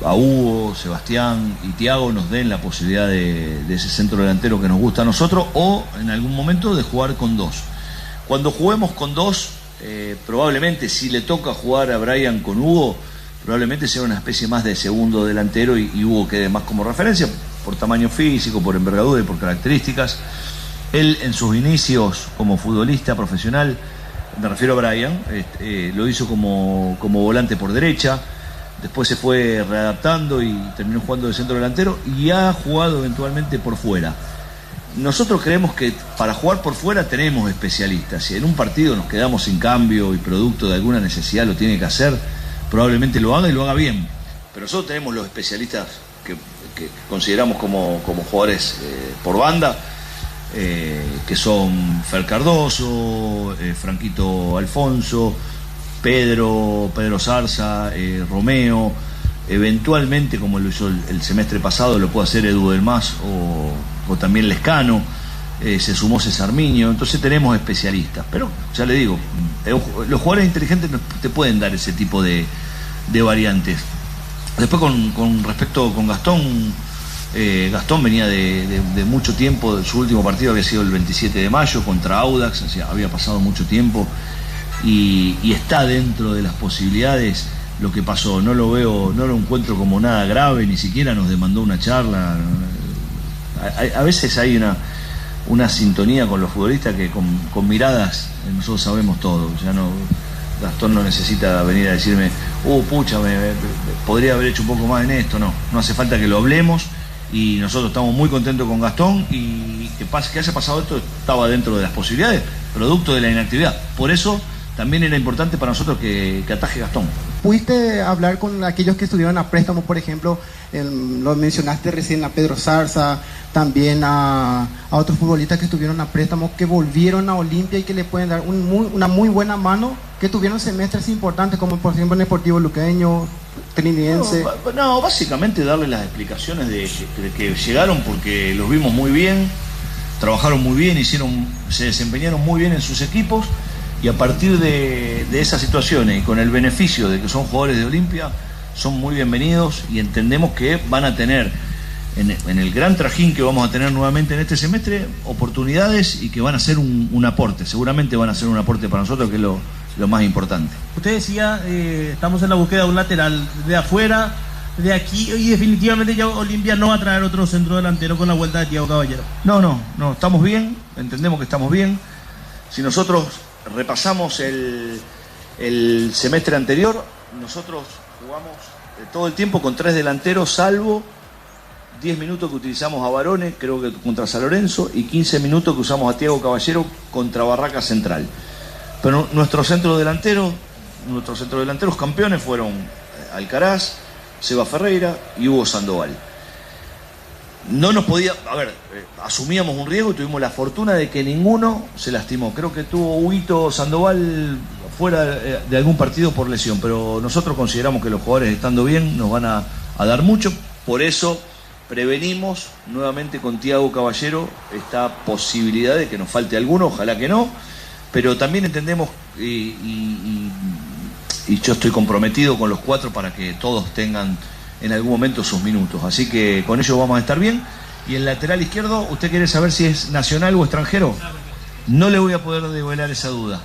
Speaker 7: Hugo, Sebastián y Thiago nos den la posibilidad de ese centro delantero que nos gusta a nosotros, o en algún momento de jugar con 2. Cuando juguemos con 2, probablemente si le toca jugar a Brian con Hugo, probablemente sea una especie más de segundo delantero y Hugo quede más como referencia, por tamaño físico, por envergadura y por características. Él en sus inicios como futbolista profesional, me refiero a Brian, lo hizo como volante por derecha, después se fue readaptando y terminó jugando de centro delantero y ha jugado eventualmente por fuera. Nosotros creemos que para jugar por fuera tenemos especialistas. Si en un partido nos quedamos sin cambio y producto de alguna necesidad lo tiene que hacer, probablemente lo haga y lo haga bien. Pero nosotros tenemos los especialistas que consideramos como jugadores por banda, que son Fer Cardoso, Franquito Alfonso, Pedro Zarza, Romeo, eventualmente como lo hizo el semestre pasado lo puede hacer Edu del Mas o también Lescano, se sumó César Miño, entonces tenemos especialistas, pero ya le digo, los jugadores inteligentes te pueden dar ese tipo de variantes. Después con respecto con Gastón, Gastón venía de mucho tiempo, su último partido había sido el 27 de mayo contra Audax, o sea, había pasado mucho tiempo y está dentro de las posibilidades lo que pasó. No lo encuentro como nada grave, ni siquiera nos demandó una charla. A veces hay una sintonía con los futbolistas que con miradas nosotros sabemos todo. Ya no, Gastón no necesita venir a decirme, pucha, podría haber hecho un poco más en esto. No hace falta que lo hablemos y nosotros estamos muy contentos con Gastón y que haya pasado esto estaba dentro de las posibilidades, producto de la inactividad. Por eso también era importante para nosotros que ataje Gastón.
Speaker 10: ¿Pudiste hablar con aquellos que estuvieron a préstamo, por ejemplo, lo mencionaste recién a Pedro Zarza, también a otros futbolistas que estuvieron a préstamo, que volvieron a Olimpia y que le pueden dar una muy buena mano, que tuvieron semestres importantes, como por ejemplo en Deportivo Luqueño, Trinidense?
Speaker 7: No, básicamente darle las explicaciones de que llegaron porque los vimos muy bien, trabajaron muy bien, se desempeñaron muy bien en sus equipos Y a partir de esas situaciones y con el beneficio de que son jugadores de Olimpia, son muy bienvenidos y entendemos que van a tener en el gran trajín que vamos a tener nuevamente en este semestre oportunidades y que van a ser un aporte, seguramente van a ser un aporte para nosotros, que es lo más importante.
Speaker 11: Usted decía, estamos en la búsqueda de un lateral de afuera, de aquí, y definitivamente ya Olimpia no va a traer otro centro delantero con la vuelta de Thiago Caballero.
Speaker 7: No, estamos bien, entendemos que estamos bien. Si nosotros repasamos el semestre anterior, nosotros jugamos todo el tiempo con 3 delanteros, salvo 10 minutos que utilizamos a Barone, creo que contra San Lorenzo, y 15 minutos que usamos a Thiago Caballero contra Barraca Central. Pero nuestros centros delanteros campeones fueron Alcaraz, Seba Ferreira y Hugo Sandoval. No nos podía, asumíamos un riesgo y tuvimos la fortuna de que ninguno se lastimó. Creo que tuvo Huguito Sandoval fuera de algún partido por lesión, pero nosotros consideramos que los jugadores estando bien nos van a dar mucho, por eso prevenimos nuevamente con Thiago Caballero esta posibilidad de que nos falte alguno, ojalá que no, pero también entendemos y yo estoy comprometido con los 4 para que todos tengan en algún momento sus minutos, así que con ello vamos a estar bien. Y el lateral izquierdo, ¿usted quiere saber si es nacional o extranjero? No le voy a poder develar esa duda,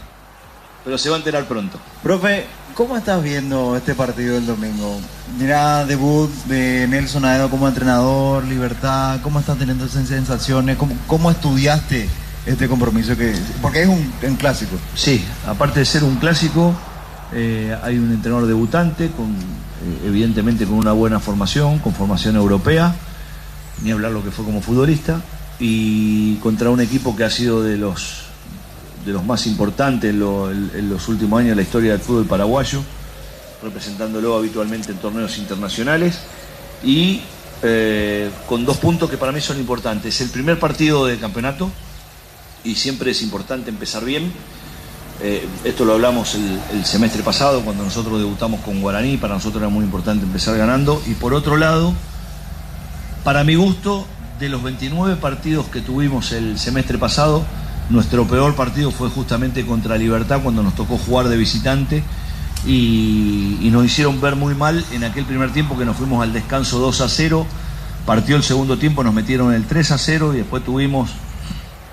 Speaker 7: pero se va a enterar pronto.
Speaker 12: Profe, ¿cómo estás viendo este partido del domingo? Mira, debut de Nelson Aedo como entrenador, Libertad, ¿cómo estás teniendo esas sensaciones? ¿Cómo estudiaste este compromiso? Porque es un clásico.
Speaker 7: Sí, aparte de ser un clásico, hay un entrenador debutante, evidentemente con una buena formación, con formación europea, ni hablar lo que fue como futbolista, y contra un equipo que ha sido de los más importantes en los últimos años de la historia del fútbol paraguayo, representándolo habitualmente en torneos internacionales, y con 2 puntos que para mí son importantes. El primer partido del campeonato, y siempre es importante empezar bien. Esto lo hablamos el semestre pasado, cuando nosotros debutamos con Guaraní, para nosotros era muy importante empezar ganando. Y por otro lado, para mi gusto, de los 29 partidos que tuvimos el semestre pasado, nuestro peor partido fue justamente contra Libertad, cuando nos tocó jugar de visitante y nos hicieron ver muy mal en aquel primer tiempo, que nos fuimos al descanso 2-0, partió el segundo tiempo, nos metieron el 3-0 y después tuvimos,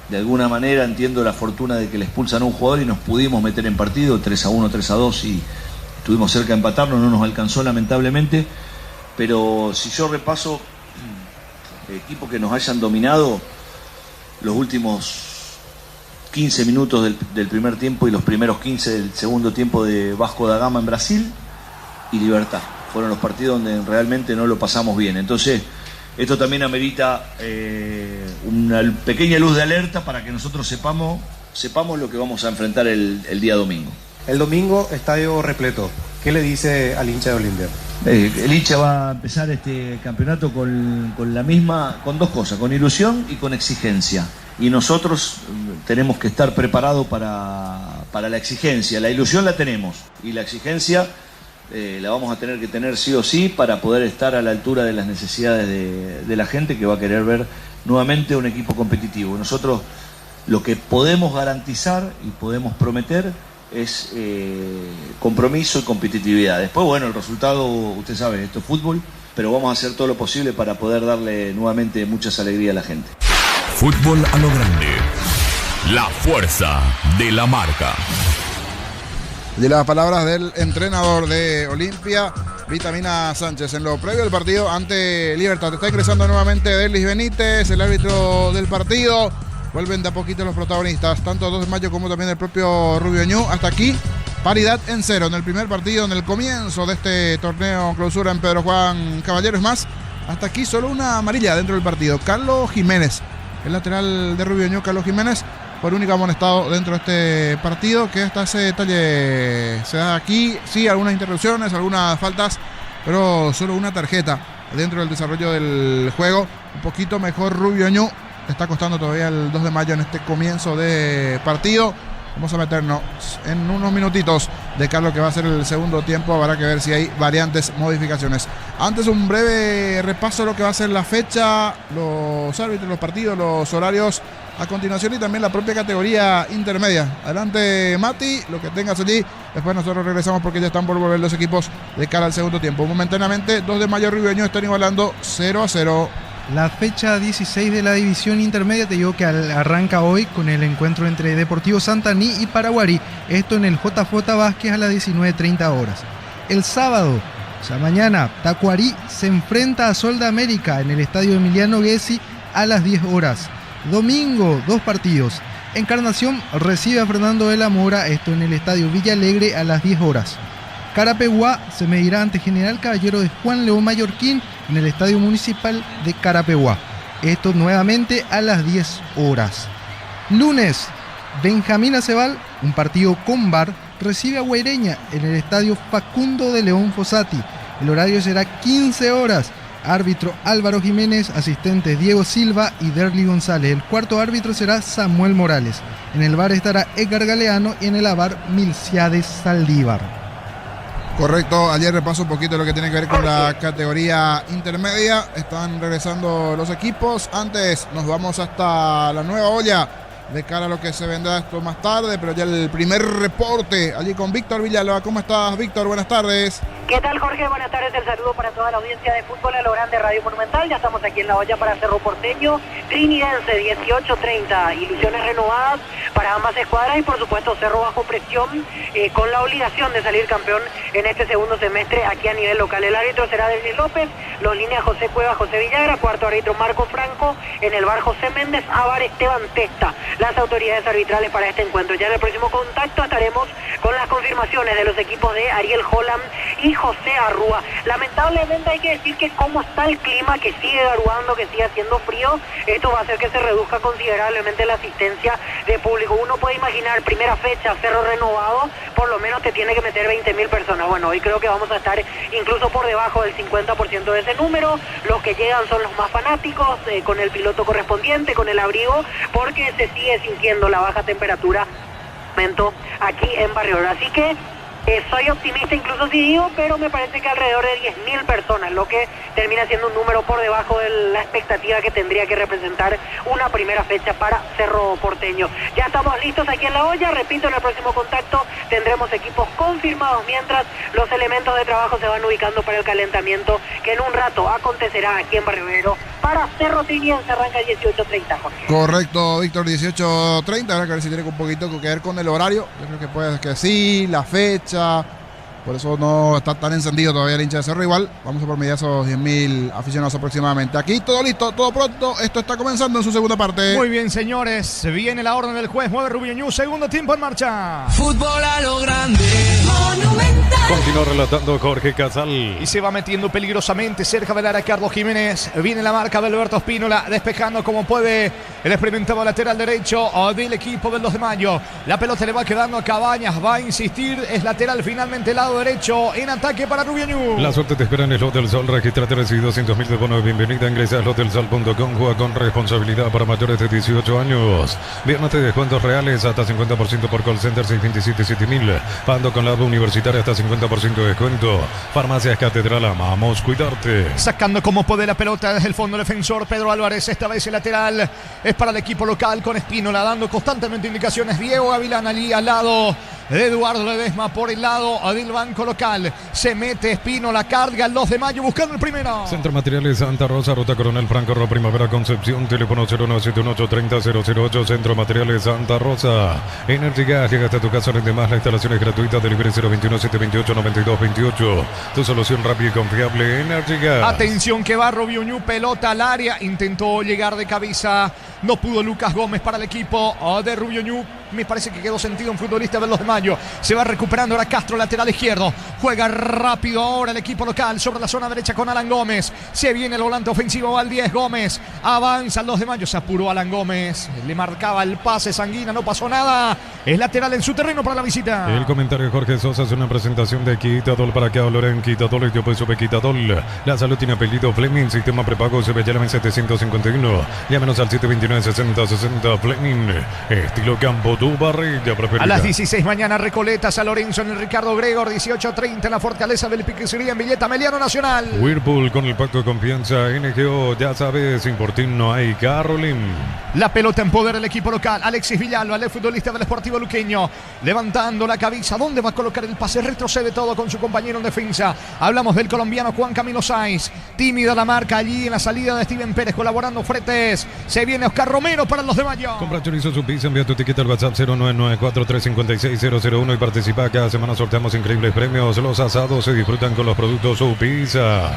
Speaker 7: de alguna manera, entiendo, la fortuna de que le expulsan a un jugador y nos pudimos meter en partido 3-1, 3-2 y estuvimos cerca de empatarlo, no nos alcanzó lamentablemente, pero si yo repaso equipos que nos hayan dominado los últimos 15 minutos del primer tiempo y los primeros 15 del segundo tiempo de Vasco da Gama en Brasil y Libertad, fueron los partidos donde realmente no lo pasamos bien. Entonces esto también amerita una pequeña luz de alerta para que nosotros sepamos lo que vamos a enfrentar el día domingo.
Speaker 13: El domingo, estadio repleto. ¿Qué le dice al hincha de Olimpia?
Speaker 7: El hincha va a empezar este campeonato con 2 cosas, con ilusión y con exigencia. Y nosotros tenemos que estar preparados para la exigencia. La ilusión la tenemos y la exigencia la vamos a tener que tener sí o sí para poder estar a la altura de las necesidades de la gente, que va a querer ver nuevamente un equipo competitivo. Nosotros lo que podemos garantizar y podemos prometer es compromiso y competitividad. Después, bueno, el resultado, usted sabe, esto es fútbol, pero vamos a hacer todo lo posible para poder darle nuevamente muchas alegrías a la gente.
Speaker 14: Fútbol a lo grande. La fuerza de la marca.
Speaker 1: De las palabras del entrenador de Olimpia, Vitamina Sánchez, en lo previo del partido ante Libertad. Está ingresando nuevamente Delis Benítez, el árbitro del partido. Vuelven de a poquito los protagonistas, tanto 2 de mayo como también el propio Rubio Ñu. Hasta aquí, paridad en 0 en el primer partido, en el comienzo de este torneo clausura en Pedro Juan Caballero. Es más, hasta aquí solo una amarilla dentro del partido. Carlos Jiménez, el lateral de Rubio Ñu, Carlos Jiménez, por único amonestado dentro de este partido, que hasta ese detalle se da aquí. Sí, algunas interrupciones, algunas faltas, pero solo una tarjeta dentro del desarrollo del juego. Un poquito mejor Rubio Ñu. Está costando todavía el 2 de mayo en este comienzo de partido. Vamos a meternos en unos minutitos de Carlos, que va a ser el segundo tiempo. Habrá que ver si hay variantes, modificaciones. Antes, un breve repaso de lo que va a ser la fecha, los árbitros, los partidos, los horarios a continuación y también la propia categoría intermedia. Adelante, Mati, lo que tengas allí. Después nosotros regresamos porque ya están por volver los equipos de cara al segundo tiempo. Momentáneamente, 2 de mayo Río Ñuñoa están igualando 0-0.
Speaker 3: La fecha 16 de la división intermedia, te digo que arranca hoy con el encuentro entre Deportivo Santaní y Paraguarí. Esto en el JJ Vázquez a las 19:30 horas. El sábado, o sea mañana, Tacuarí se enfrenta a Sol de América en el estadio Emiliano Gessi a las 10 horas. Domingo, 2 partidos. Encarnación recibe a Fernando de la Mora, esto en el estadio Villa Alegre a las 10 horas. Carapeguá se medirá ante General Caballero de Juan León Mallorquín en el Estadio Municipal de Carapeguá. Esto nuevamente a las 10 horas. Lunes, Benjamín Acebal, un partido con VAR, recibe a Guaireña en el Estadio Facundo de León Fossati. El horario será 15 horas. Árbitro Álvaro Jiménez, asistentes Diego Silva y Derly González. El cuarto árbitro será Samuel Morales. En el VAR estará Edgar Galeano y en el AVAR Milciades Saldívar.
Speaker 1: Correcto, ayer repaso un poquito lo que tiene que ver con la categoría intermedia. Están regresando los equipos. Antes nos vamos hasta la Nueva Olla de cara a lo que se vendrá esto más tarde, pero ya el primer reporte allí con Víctor Villalba. ¿Cómo estás, Víctor? Buenas tardes.
Speaker 15: ¿Qué tal, Jorge? Buenas tardes, el saludo para toda la audiencia de Fútbol a lo Grande Radio Monumental. Ya estamos aquí en la olla para Cerro Porteño, Trinidense 18:30, ilusiones renovadas para ambas escuadras y por supuesto Cerro bajo presión con la obligación de salir campeón en este segundo semestre aquí a nivel local. El árbitro será Denis López, los líneas José Cuevas, José Villagra, cuarto árbitro Marco Franco, en el VAR José Méndez, AVAR Esteban Testa, las autoridades arbitrales para este encuentro. Ya en el próximo contacto estaremos con las confirmaciones de los equipos de Ariel Holland y José Arrúa. Lamentablemente hay que decir que como está el clima, que sigue garuando, que sigue haciendo frío, esto va a hacer que se reduzca considerablemente la asistencia de público. Uno puede imaginar, primera fecha, Cerro renovado, por lo menos te tiene que meter 20.000 personas. Bueno, hoy creo que vamos a estar incluso por debajo del 50% de ese número. Los que llegan son los más fanáticos, con el piloto correspondiente, con el abrigo, porque se sigue sintiendo la baja temperatura aquí en Barrio Oro. Así que soy optimista incluso si digo, pero me parece que alrededor de 10.000 personas, lo que termina siendo un número por debajo de la expectativa que tendría que representar una primera fecha para Cerro Porteño. Ya estamos listos aquí en la olla, repito, en el próximo contacto tendremos equipos confirmados mientras los elementos de trabajo se van ubicando para el calentamiento que en un rato acontecerá aquí en Barrio Obrero para Cerro Trinidense. Arranca 18:30, Jorge.
Speaker 1: Correcto, Víctor, 18:30. Habrá que ver si tiene un poquito que ver con el horario. Yo creo que puede que sí, la fecha. Por eso no está tan encendido todavía el hincha de Cerro. Igual, vamos a por medir esos 10.000 aficionados aproximadamente. Aquí todo listo, todo pronto. Esto está comenzando en su segunda parte.
Speaker 4: Muy bien, señores. Viene la orden del juez. Mueve Rubio Ñu. Segundo tiempo en marcha.
Speaker 14: Fútbol a lo grande.
Speaker 5: Monumental.
Speaker 2: Continúa relatando Jorge Casal.
Speaker 4: Y se va metiendo peligrosamente cerca del área Carlos Jiménez. Viene la marca de Alberto Espínola, despejando como puede el experimentado lateral derecho del equipo del 2 de mayo. La pelota le va quedando a Cabañas. Va a insistir. Es lateral finalmente, lado derecho. En ataque para Rubio Ñu.
Speaker 2: La suerte te espera en el Hotel Sol. Regístrate, recibe 200.000 de bono de bienvenida. Ingresa al hotelsol.com. Juega con responsabilidad para mayores de 18 años. Viernes de descuentos reales hasta 50% por call center 627-7000. Pando con la universitaria hasta 50% de descuento. Farmacias Catedral, amamos cuidarte.
Speaker 4: Sacando como puede la pelota desde el fondo defensor Pedro Álvarez. Esta vez el lateral es para el equipo local con Espínola dando constantemente indicaciones. Diego Gavilán allí al lado de Eduardo Ledesma por el lado del banco local. Se mete Espínola, carga el 2 de mayo buscando el primero.
Speaker 2: Centro Materiales Santa Rosa, Ruta Coronel Franco, Primavera Concepción, teléfono 0978-30-008. Centro Materiales Santa Rosa. Energy Gas, llega hasta tu casa, rinde más. La instalación es gratuita. Delivery 021-728-9228. Tu solución rápida y confiable, Energy Gas.
Speaker 4: Atención que va Rubio Ñu, pelota al área. Intentó llegar de cabeza. No pudo Lucas Gómez para el equipo de Rubio Ñu. Me parece que quedó sentido un futbolista del 2 de mayo. Se va recuperando ahora Castro, lateral izquierdo. Juega rápido ahora el equipo local sobre la zona derecha con Alan Gómez. Se viene el volante ofensivo Valdíez Gómez. Avanza el 2 de mayo. Se apuró Alan Gómez. Le marcaba el pase Sanguina. No pasó nada. Es lateral en su terreno para la visita.
Speaker 2: El comentario de Jorge Sosa es una presentación de Quitadol para que hablen Quitadol y yo pues sobre Quitadol. La salud tiene apellido Fleming. Sistema prepago se ve en 751. Llámenos al 729-6060 Fleming. Estilo campo tu parrilla preferida.
Speaker 4: A las 16 mañana, Recoleta, San Lorenzo en el Ricardo Gregor, 18:30 en la Fortaleza del Piquesería en Villeta Meliano Nacional.
Speaker 2: Whirlpool con el pacto de confianza NGO, ya sabes, sin por ti no hay Carolyn.
Speaker 4: La pelota en poder del equipo local. Alexis Villalba, el futbolista del Sportivo Luqueño, levantando la cabeza. ¿Dónde va a colocar el pase? Retrocede todo con su compañero en defensa. Hablamos del colombiano Juan Camilo Sáenz. Tímida la marca allí en la salida de Steven Pérez, colaborando Fretes. Se viene Oscar Romero para los de Mayo.
Speaker 2: Compra chorizo su pizza, envía tu etiqueta al WhatsApp 0994356001 y participa. Cada semana sorteamos increíbles premios. Los asados se disfrutan con los productos su pizza.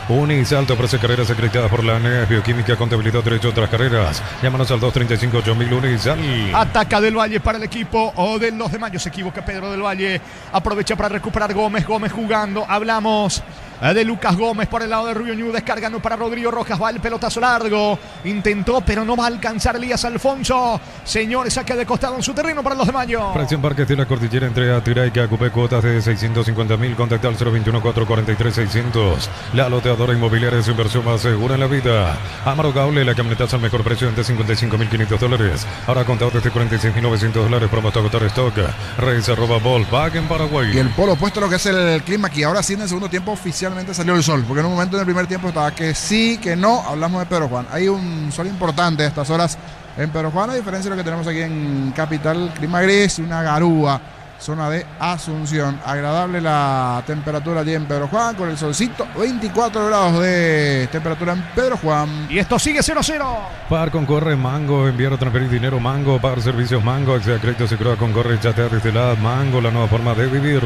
Speaker 2: Unisalto ofrece carreras acreditadas por la ANES, bioquímica, contabilidad, derecho, otras carreras. Llámanos al 235-8000 Unisal.
Speaker 4: Ataca Del Valle para el equipo o de los de Mayo. Se equivoca Pedro Del Valle. Aprovecha para recuperar Gómez jugando. Hablamos de Lucas Gómez por el lado de Rubio Ñu, descargando para Rodrigo Rojas. Va el pelotazo largo. Intentó, pero no va a alcanzar Elías Alfonso. Señores, saque de costado en su terreno para los de Mayo.
Speaker 2: Presión Parques de la Cordillera entre Atirá y Cacupé, cuotas de 650.000. Contacta al 021-443-600. La loteadora inmobiliaria es su inversión más segura en la vida. Amaro Gaule, la camionetazo al mejor precio de $55.500. Ahora contado desde $46.900. Promo hasta agotar stock. Reyes @Volkswagen en Paraguay.
Speaker 1: Y el polo opuesto a lo que es el clima, que ahora sí en el segundo tiempo oficialmente salió el sol, porque en un momento en el primer tiempo estaba que sí, que no. Hablamos de Pedro Juan. Hay un sol importante a estas horas en Pedro Juan, a diferencia de lo que tenemos aquí en Capital. Clima gris, una garúa, zona de Asunción. Agradable la temperatura allí en Pedro Juan, con el solcito. 24 grados de temperatura en Pedro Juan.
Speaker 4: Y esto sigue 0-0.
Speaker 2: Par concorre Mango, enviar o transferir dinero Mango, Par Servicios Mango, Acceda Crédito Seguro concorre, chatear desde la Mango, la nueva forma de vivir.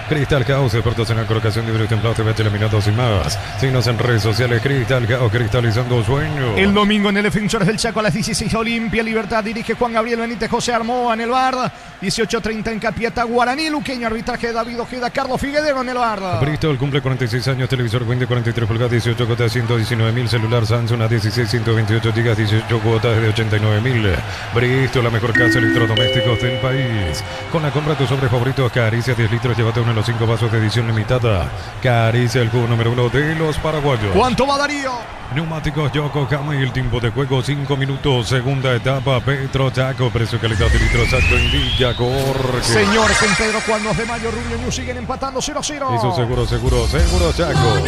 Speaker 2: Crystal House, expertos en la colocación de vidrios templados, TVH laminados y más. Síguenos en redes sociales, Crystal House, cristalizando sueños.
Speaker 4: El domingo en el Defensores del Chaco a las 16, Olimpia Libertad, dirige Juan Gabriel Benítez, José Armoa en el bar. 18:30 en Capiata, Guaraní Luqueño, arbitraje de David Ojeda, Carlos Figueredo en el bar.
Speaker 2: Bristol cumple 46 años, televisor 20 43 pulgadas, 18 cuotas, 119.000, celular Samsung a 16, 128 GB, 18 cuotas de 89.000. Bristol, la mejor casa de electrodomésticos del país. Con la compra de tus sobres favoritos, Caricia 10 litros, llévate uno de los 5 vasos de edición limitada. Caricia, el juego número 1 de los paraguayos.
Speaker 4: ¿Cuánto va Darío?
Speaker 2: Neumáticos Yokohama y el tiempo de juego 5 minutos. Segunda etapa, Petro Chaco, precio calidad de litro exacto indica Jorge.
Speaker 4: Señores, en Pedro Juan, los de Mayo, Rubio Ñu siguen empatando 0-0.
Speaker 2: Eso seguro Chaco.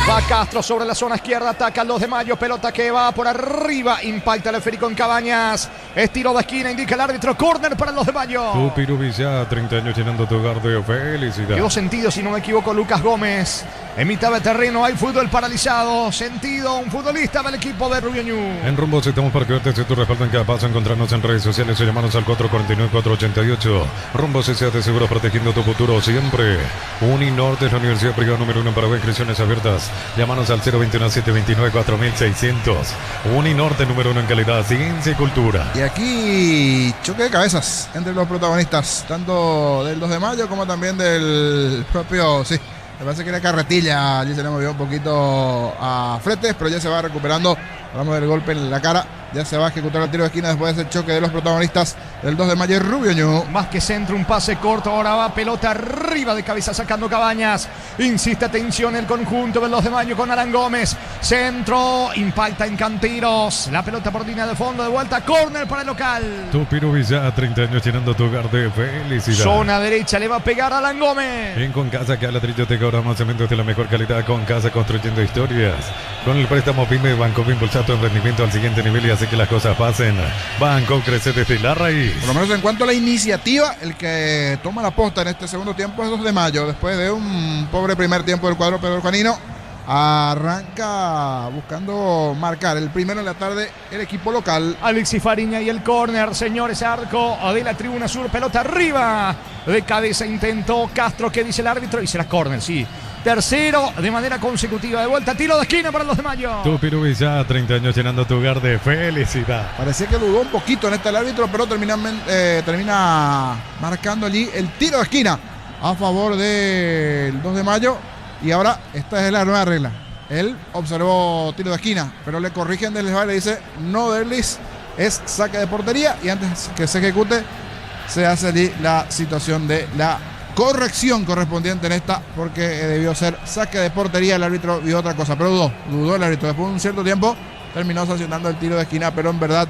Speaker 4: Va Castro sobre la zona izquierda, ataca los de Mayo, pelota que va por arriba, impacta el esférico en Cabañas. Estiro de esquina, indica el árbitro, córner para los de Mayo.
Speaker 2: Tu Pirubilla, 30 años llenando tu hogar de felicidad.
Speaker 4: Quedó sentido, si no me equivoco, Lucas Gómez. En mitad de terreno hay fútbol paralizado. Sentido, un futbolista del equipo de Rubio Ñu.
Speaker 2: En Rumbo estamos para que verte tu respaldo en cada paso. Encontrarnos en redes sociales o llamarnos al 449-488. Rumbo CCA de Seguros, protegiendo tu futuro siempre. Uninorte es la universidad privada número 1 en Paraguay, inscripciones abiertas. Llámanos al 021-729-4600. Uninorte número 1 en calidad, ciencia y cultura.
Speaker 1: Y aquí choque de cabezas entre los protagonistas, tanto del 2 de mayo como también del propio, sí, me parece que era Carretilla, allí se le movió un poquito a Fretes, pero ya se va recuperando. Hablamos del golpe en la cara, ya se va a ejecutar el tiro de esquina después de ese choque de los protagonistas del 2 de mayo, Rubio Ñu.
Speaker 4: Más que centro, un pase corto, ahora va pelota arriba de cabeza sacando Cabañas. Insiste, atención el conjunto del 2 de mayo con Alan Gómez. Centro, impacta en Canteros. La pelota por línea de fondo, de vuelta, córner para el local.
Speaker 2: Tu Pirubilla, 30 años llenando tu hogar de felicidad.
Speaker 4: Zona derecha, le va a pegar a Alan Gómez.
Speaker 2: En Con Casa, que ladrillo te cobramos cementos de la mejor calidad. Con Casa, construyendo historias. Con el préstamo PYME, Banco impulsa tu emprendimiento al siguiente nivel y hace que las cosas pasen. Banco crece desde la raíz.
Speaker 1: Por lo menos en cuanto a la iniciativa, el que toma la posta en este segundo tiempo es 2 de mayo. Después de un pobre primer tiempo del cuadro pedrojuanino, arranca buscando marcar el primero en la tarde el equipo local.
Speaker 4: Alexis Fariña y el córner, señores, arco de la tribuna sur, pelota arriba. De cabeza intentó Castro, ¿qué dice el árbitro? Y será córner, sí. Tercero de manera consecutiva, de vuelta, tiro de esquina para los de Mayo.
Speaker 2: Tu Pirubilla, 30 años llenando tu hogar de felicidad.
Speaker 1: Parecía que dudó un poquito en este el árbitro, pero termina marcando allí el tiro de esquina a favor del 2 de mayo. Y ahora esta es la nueva regla. Él observó tiro de esquina, pero le corrigen del desván y le dice no desliz, es saque de portería, y antes que se ejecute se hace allí la situación de la corrección correspondiente en esta, porque debió ser saque de portería. El árbitro vio otra cosa, pero dudó el árbitro. Después de un cierto tiempo terminó sancionando el tiro de esquina, pero en verdad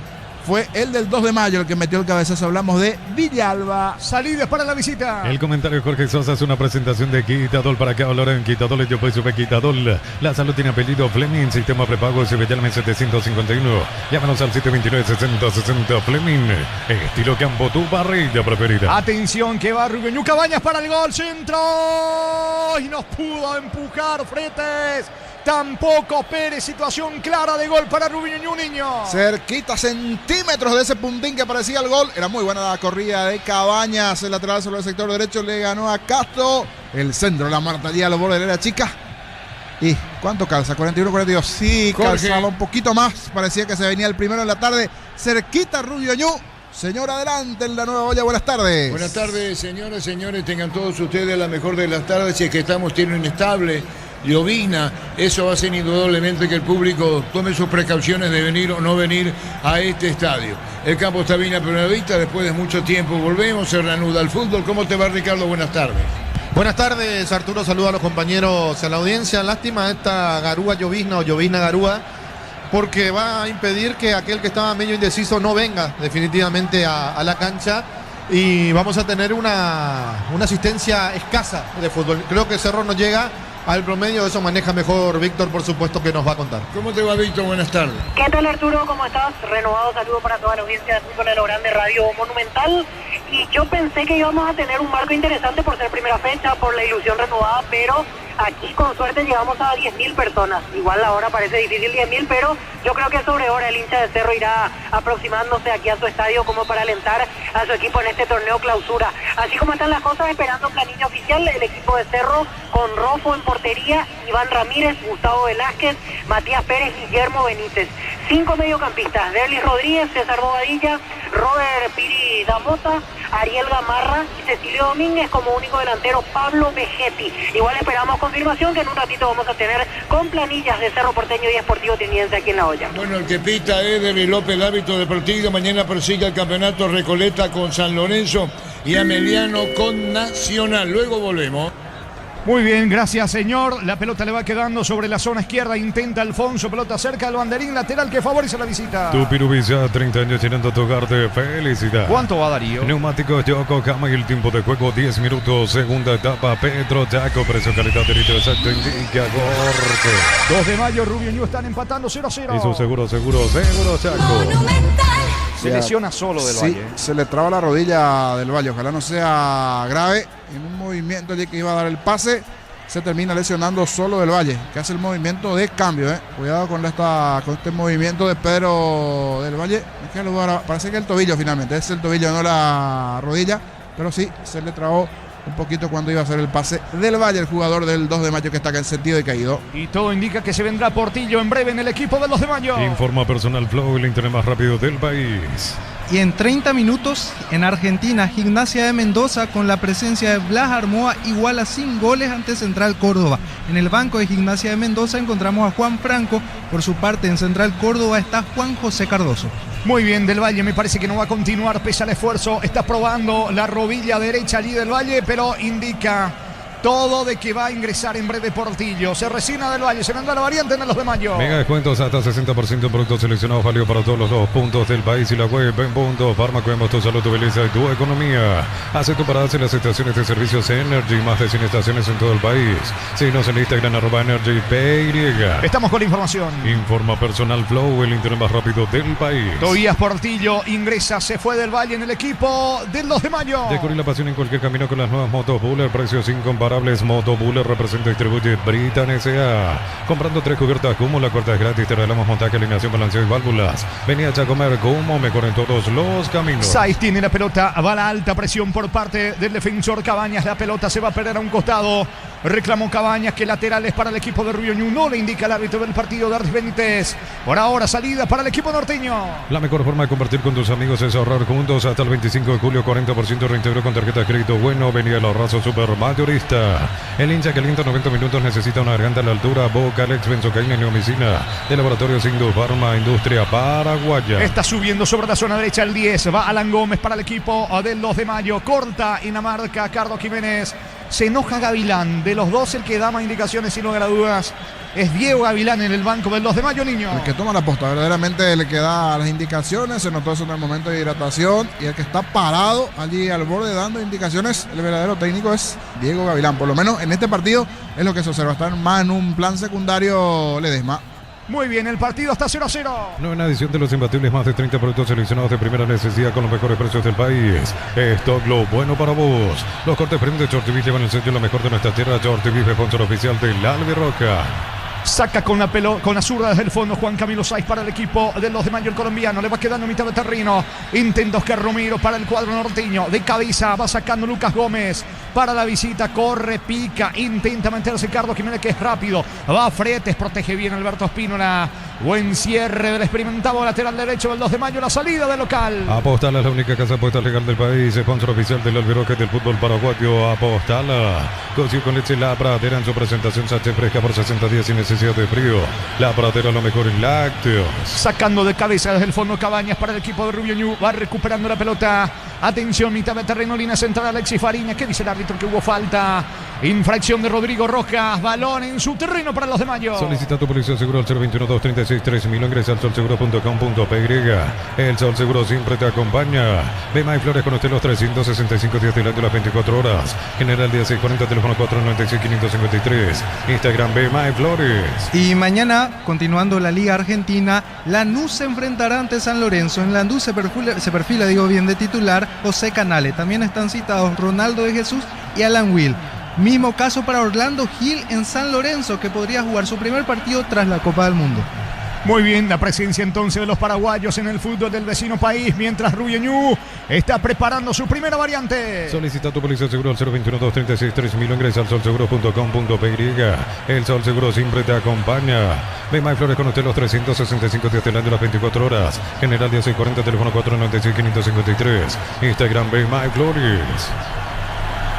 Speaker 1: fue el del 2 de mayo el que metió el cabezazo. Hablamos de Villalba.
Speaker 4: Salidas para la visita.
Speaker 2: El comentario de Jorge Sosa es una presentación de Quitadol. Para que valoren Quitadol, yo soy super Quitadol. La salud tiene apellido Fleming, sistema prepago Cibetelme 751. Llámanos al 729-6060 Fleming. Estilo campo, tu barrilla preferida.
Speaker 4: Atención que va Rubio Ñu Cabañas para el gol. Centro. Y nos pudo empujar Fretes. Tampoco Pérez, situación clara de gol para Rubio Ñu, niño.
Speaker 1: Cerquita, centímetros de ese puntín que parecía el gol. Era muy buena la corrida de Cabañas. El lateral sobre el sector derecho le ganó a Castro. El centro, la martallía, los bordes de la chica. ¿Y cuánto calza? 41-42. Sí, calzaba un poquito más. Parecía que se venía el primero en la tarde. Cerquita Rubio Ñu. Señor, adelante en la Nueva Olla. Buenas tardes.
Speaker 16: Buenas tardes, señoras, señores. Tengan todos ustedes la mejor de las tardes. Si es que estamos tierno inestable, llovizna, eso va a hacer indudablemente que el público tome sus precauciones de venir o no venir a este estadio. El campo está bien a primera vista, después de mucho tiempo volvemos, se reanuda el fútbol. ¿Cómo te va, Ricardo? Buenas tardes.
Speaker 17: Buenas tardes, Arturo. Saludos a los compañeros en la audiencia. Lástima esta garúa llovizna o llovizna garúa, porque va a impedir que aquel que estaba medio indeciso no venga definitivamente a la cancha. Y vamos a tener una asistencia escasa de fútbol. Creo que Cerro no llega al promedio, eso maneja mejor Víctor, por supuesto, que nos va a contar.
Speaker 16: ¿Cómo te va, Víctor? Buenas tardes.
Speaker 15: ¿Qué tal, Arturo? ¿Cómo estás? Renovado saludo para toda la audiencia de Fútbol a lo Grande Radio Monumental. Y yo pensé que íbamos a tener un marco interesante por ser primera fecha, por la ilusión renovada, pero aquí con suerte llegamos a 10.000 personas. Igual la hora parece difícil 10.000, pero yo creo que sobre hora el hincha de Cerro irá aproximándose aquí a su estadio como para alentar a su equipo en este torneo clausura. Así como están las cosas, esperando planilla oficial, el equipo de Cerro con Rofo en portería, Iván Ramírez, Gustavo Velázquez, Matías Pérez, Guillermo Benítez. 5 mediocampistas: Derlis Rodríguez, César Bobadilla, Robert Piri Damota, Ariel Gamarra y Cecilio Domínguez. Como único delantero, Pablo Vegetti. Igual esperamos confirmación que en un ratito vamos a tener con planillas de Cerro Porteño y Sportivo Teniense aquí en la olla.
Speaker 16: Bueno, el que pita es Derlis López, el árbitro del partido. Mañana persigue el campeonato Recoleta con San Lorenzo y Ameliano con Nacional. Luego volvemos.
Speaker 4: Muy bien, gracias, señor. La pelota le va quedando sobre la zona izquierda. Intenta Alfonso, pelota cerca del banderín lateral que favorece la visita.
Speaker 2: Tu Pirubisa, 30 años llenando tu hogar de felicidad.
Speaker 4: ¿Cuánto va, Darío?
Speaker 2: Neumáticos Yokohama y el tiempo de juego 10 minutos. Segunda etapa, Pedro Chaco, precio calidad de litro exacto, indica Jorge.
Speaker 4: 2 de mayo, Rubio Ñu están empatando 0-0.
Speaker 2: Hizo seguro, Chaco.
Speaker 4: Se lesiona solo del Valle.
Speaker 1: Se le traba la rodilla del Valle. Ojalá no sea grave. En un movimiento allí que iba a dar el pase, se termina lesionando solo del Valle, que hace el movimiento de cambio. Cuidado con este movimiento de Pedro del Valle. Parece que el tobillo finalmente. Es el tobillo, no la rodilla. Pero sí, se le trabó un poquito cuando iba a hacer el pase del Valle, el jugador del 2 de mayo que está en sentido de caído.
Speaker 4: Y todo indica que se vendrá Portillo en breve en el equipo del 2 de mayo.
Speaker 2: Informa Personal Flow, el internet más rápido del país.
Speaker 3: Y en 30 minutos, en Argentina, Gimnasia de Mendoza, con la presencia de Blas Armoa, iguala sin goles ante Central Córdoba. En el banco de Gimnasia de Mendoza encontramos a Juan Franco. Por su parte, en Central Córdoba está Juan José Cardoso.
Speaker 4: Muy bien, Del Valle, me parece que no va a continuar pese al esfuerzo. Está probando la rodilla derecha allí Del Valle, pero indica todo de que va a ingresar en breve Portillo. Se resigna Del Valle, se manda la variante en el 2 de mayo.
Speaker 2: Mega descuentos hasta 60% en productos seleccionados, válido para todos los 2 puntos del país y la web en punto. Fármaco, hemos tu salud, tu belleza y tu economía. Hace tu parada en las estaciones de servicios Energy, más de 100 estaciones en todo el país. Síguenos en Instagram, @EnergyPY.
Speaker 4: Estamos con la información.
Speaker 2: Informa Personal Flow, el internet más rápido del país.
Speaker 4: Tobías Portillo ingresa, se fue Del Valle en el equipo del 2 de mayo.
Speaker 2: Descubrir la pasión en cualquier camino con las nuevas motos Buller, precios incomparables. Moto Buller representa y distribuye Britan S.A. Comprando 3 cubiertas Kumo, la cuarta es gratis. Te regalamos montaje, alineación, balanceo y válvulas. Vení a Chacomer Kumo, mejor en todos los caminos.
Speaker 4: Saiz tiene la pelota, va a la alta presión por parte del defensor Cabañas. La pelota se va a perder a un costado. Reclamó Cabañas que lateral es para el equipo de Rubio Ñu. No le indica el árbitro del partido, Darlis Benítez. Por ahora, salida para el equipo norteño.
Speaker 2: La mejor forma de compartir con tus amigos es ahorrar juntos. Hasta el 25 de julio, 40% reintegro con tarjeta de crédito bueno. Venía el ahorrazo super mayorista. El hincha que alienta 90 minutos necesita una garganta a la altura. Boca, Alex, benzocaína y neomicina. De Laboratorios Indus Pharma, Industria Paraguaya.
Speaker 4: Está subiendo sobre la zona derecha el 10. Va Alan Gómez para el equipo del 2 de mayo. Corta en la marca Carlos Jiménez. Se enoja Gavilán. De los dos, el que da más indicaciones, sin lugar a dudas, Es Diego Gavilán en el banco del 2 de mayo, niño.
Speaker 1: El que toma la posta, verdaderamente el que da las indicaciones, se notó eso en el momento de hidratación, y el que está parado allí al borde dando indicaciones, el verdadero técnico es Diego Gavilán. Por lo menos en este partido es lo que se observa, está más en un plan secundario Ledesma.
Speaker 4: Muy bien, el partido está 0-0.
Speaker 2: Nueva edición de los imbatibles, más de 30 productos seleccionados de primera necesidad con los mejores precios del país. Stock lo bueno para vos. Los cortes premium de Short TV llevan el sello lo mejor de nuestra tierra. Short TV, sponsor oficial del Albirroca.
Speaker 4: Saca con la zurda desde el fondo Juan Camilo Saiz para el equipo del 2 de mayo, el colombiano. Le va quedando mitad de terreno. Intenta Oscar Romero para el cuadro norteño. De cabeza va sacando Lucas Gómez para la visita. Corre, pica, intenta meterse Carlos Jiménez, que es rápido. Va a Fretes, protege bien Alberto Espínola. Buen cierre del experimentado lateral derecho del 2 de mayo. La salida del local.
Speaker 2: Apostala es la única casa de apuestas legal del país. Sponsor oficial del Albirroca del fútbol paraguayo. Apostala. Cocido con leche La Pradera en su presentación. Sachet fresca por 60 días sin necesidad de frío. La Pradera, lo mejor en lácteos.
Speaker 4: Sacando de cabeza desde el fondo Cabañas para el equipo de Rubio Ñu. Va recuperando la pelota. Atención, mitad de terreno, línea central, Alexis Fariña. ¿Qué dice el árbitro? Que hubo falta. Infracción de Rodrigo Rojas. Balón en su terreno para los de mayo.
Speaker 2: Solicita tu policía seguro al 021-236-3000. Ingresa al solseguro.com.py. El Sol Seguro siempre te acompaña. Bema y Flores con usted los 365 días del año, las 24 horas. General 1640, teléfono 496-553. Instagram Bema y Flores.
Speaker 3: Y mañana, continuando la Liga Argentina, Lanús se enfrentará ante San Lorenzo. En Lanús se perfila, de titular José Canale. También están citados Ronaldo de Jesús y Alan Will. Mismo caso para Orlando Gil en San Lorenzo, que podría jugar su primer partido tras la Copa del Mundo.
Speaker 4: Muy bien, la presencia entonces de los paraguayos en el fútbol del vecino país, mientras Rubio Ñu está preparando su primera variante.
Speaker 2: Solicita tu policía seguro al 021-236-3000. Ingresa al solseguro.com.py. El Sol Seguro siempre te acompaña. Bema y Flores con usted los 365 días del año, las 24 horas. General 1640, teléfono 496-553. Instagram Bema y Flores.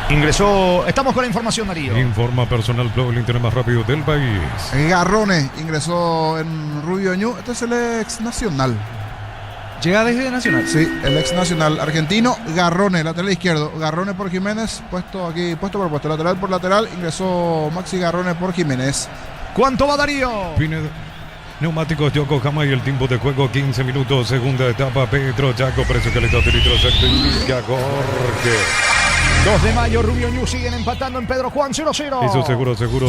Speaker 4: Ingresó, estamos con la información, Darío.
Speaker 2: Informa Personal Flow, el internet más rápido del país.
Speaker 1: Garrone ingresó en Rubio Ñu. Este es el ex Nacional.
Speaker 3: ¿Llega desde Nacional?
Speaker 1: Sí, el ex Nacional argentino. Garrone, lateral izquierdo. Garrone por Jiménez, puesto por puesto. Lateral por lateral, ingresó Maxi Garrone por Jiménez.
Speaker 4: ¿Cuánto va, Darío?
Speaker 2: Neumáticos Yokohama y el tiempo de juego 15 minutos. Segunda etapa, Petro Chaco, precio calidad de litro exacto. Indica Jorge.
Speaker 4: 2 de mayo, Rubio Ñu siguen empatando en Pedro Juan 0-0.
Speaker 2: Hizo seguro, Chaco.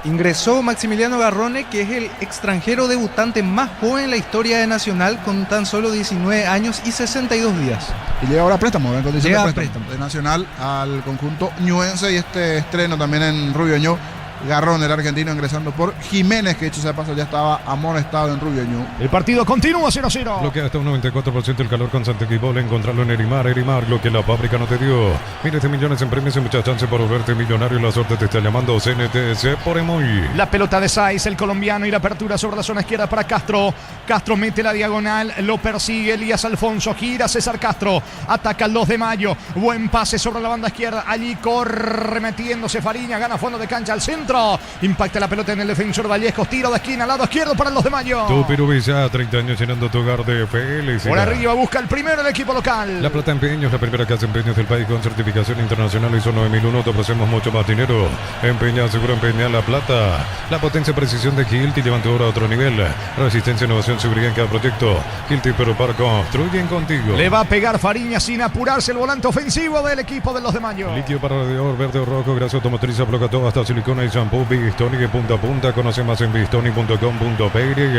Speaker 3: Ingresó Maximiliano Garrone, que es el extranjero debutante más joven en la historia de Nacional, con tan solo 19 años y 62 días.
Speaker 1: Y llega ahora préstamo, en condición
Speaker 3: llega
Speaker 1: de préstamo de Nacional al conjunto ñuense, y este estreno también en Rubio Ñu. Garrone, el argentino, ingresando por Jiménez, que hecho sea paso ya estaba amonestado en Rubio Ñu.
Speaker 4: El partido continúa 0-0.
Speaker 2: Bloquea hasta un 94% el calor con Santa Equipol. Encontrarlo en Erimar, lo que la fábrica no te dio. Miles de millones en premios y mucha chance por volverte millonario. La suerte te está llamando. CNTS por Emoy.
Speaker 4: La pelota de Saiz, el colombiano, y la apertura sobre la zona izquierda para Castro. Castro mete la diagonal, lo persigue Elías Alfonso, gira César Castro, ataca el 2 de mayo. Buen pase sobre la banda izquierda. Allí corre metiéndose Fariña, gana fondo de cancha al centro. Impacta la pelota en el defensor Vallescos. Tiro de esquina, lado izquierdo para el 2 de mayo.
Speaker 2: Tu Pirubilla, 30 años llenando tu hogar de felicidad.
Speaker 4: Por arriba busca el primero el equipo local.
Speaker 2: La Plata Empeños, la primera casa de empeños del país con certificación internacional ISO 9001. Te ofrecemos mucho más dinero. Empeña, seguro empeña La Plata. La potencia y precisión de Hilti llevan tu obra a otro nivel. Resistencia, innovación, seguridad en cada proyecto. Hilti Perupar construyen contigo.
Speaker 4: Le va a pegar Fariña sin apurarse el volante ofensivo del equipo del 2 de mayo.
Speaker 2: Líquido para radiador verde o rojo, grasa automotriz, bloca todo hasta silicona y shampoo. Bistoni de punta a punta. Conoce más en bistoni.com.py.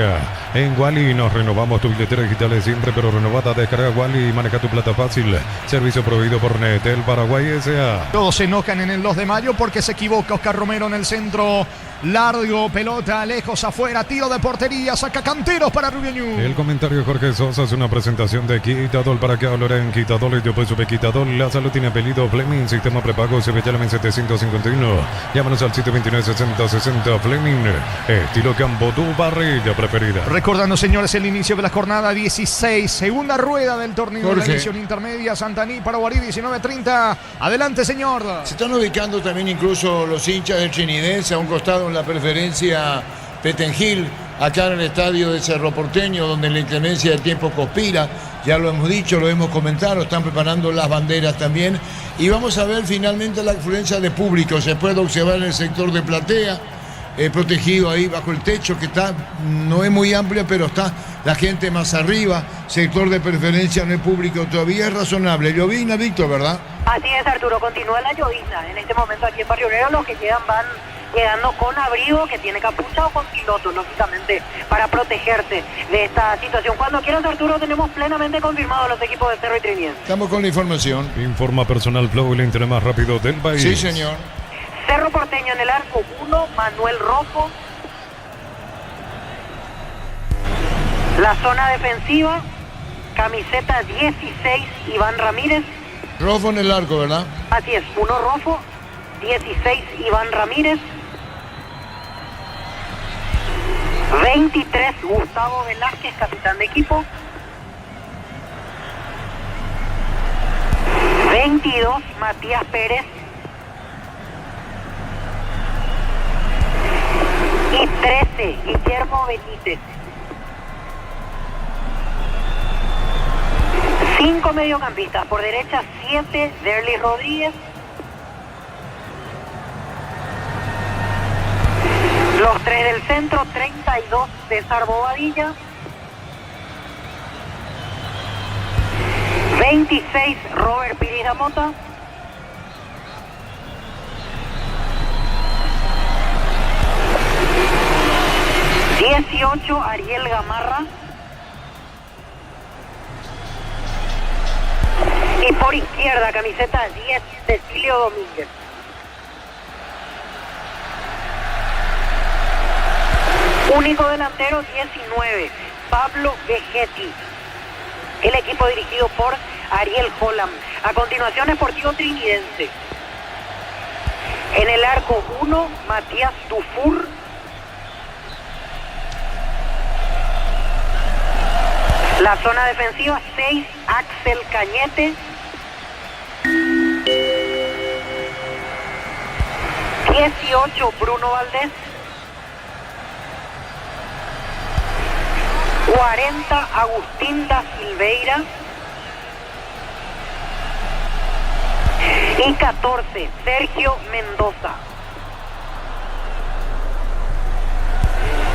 Speaker 2: En Wally nos renovamos tu billetera digital de siempre, pero renovada. Descarga Wally y maneja tu plata fácil. Servicio proveído por Netel Paraguay S.A.
Speaker 4: Todos se enojan en el 2 de mayo porque se equivoca Oscar Romero en el centro. Largo, pelota, lejos, afuera, tiro de portería, saca Canteros para Rubio Ñu.
Speaker 2: El comentario de Jorge Sosa es una presentación de Quitadol. Para que hablar en Quitadol y después sube Quitadol. La salud tiene apellido Fleming, sistema prepago CBLM 751. Llámanos al 729-6060 Fleming. Estilo Campo, tu parrilla preferida.
Speaker 4: Recordando, señores, el inicio de la jornada 16, segunda rueda del torneo de la
Speaker 16: Jorge.
Speaker 4: edición intermedia. Santaní, Paraguarí, 19:30. Adelante, señor.
Speaker 16: Se están ubicando también incluso los hinchas del Trinidense a un costado en la preferencia Petengil, acá en el estadio de Cerro Porteño, donde la inclemencia del tiempo conspira. Ya lo hemos dicho, lo hemos comentado, están preparando las banderas también. Y vamos a ver finalmente la afluencia de público. Se puede observar en el sector de platea, protegido ahí bajo el techo, que está, no es muy amplio, pero está la gente más arriba. Sector de preferencia no hay público todavía, es razonable. Llovizna, Víctor, ¿verdad?
Speaker 15: Así es, Arturo, continúa la llovizna. En este momento aquí en Barrio Obrero los que llegan van llegando con abrigo, que tiene capucha o con piloto, lógicamente, para protegerte de esta situación. Cuando quieras, Arturo, tenemos plenamente confirmados los equipos de Cerro y Trinidad.
Speaker 16: Estamos con la información.
Speaker 2: Informa Personal Flow, el internet más rápido del país.
Speaker 16: Sí, señor.
Speaker 15: Cerro Porteño en el arco 1, Manuel Rojo. La zona defensiva, camiseta 16, Iván Ramírez.
Speaker 16: Rojo en el arco, ¿verdad?
Speaker 15: Así es, 1 Rojo, 16, Iván Ramírez. 23, Gustavo Velázquez, capitán de equipo. 22, Matías Pérez. Y 13, Guillermo Benítez. 5 mediocampistas, por derecha 7, Derly Rodríguez. Los 3 del centro, 32, César Bobadilla. 26, Robert Pires Mota. 18, Ariel Gamarra. Y por izquierda, camiseta 10, Cecilio Domínguez. Único delantero 19, Pablo Vegetti. El equipo dirigido por Ariel Holland. A continuación, Sportivo Trinidense. En el arco 1, Matías Dufour. La zona defensiva 6, Axel Cañete. 18, Bruno Valdés. 40, Agustín da Silveira. Y 14, Sergio Mendoza.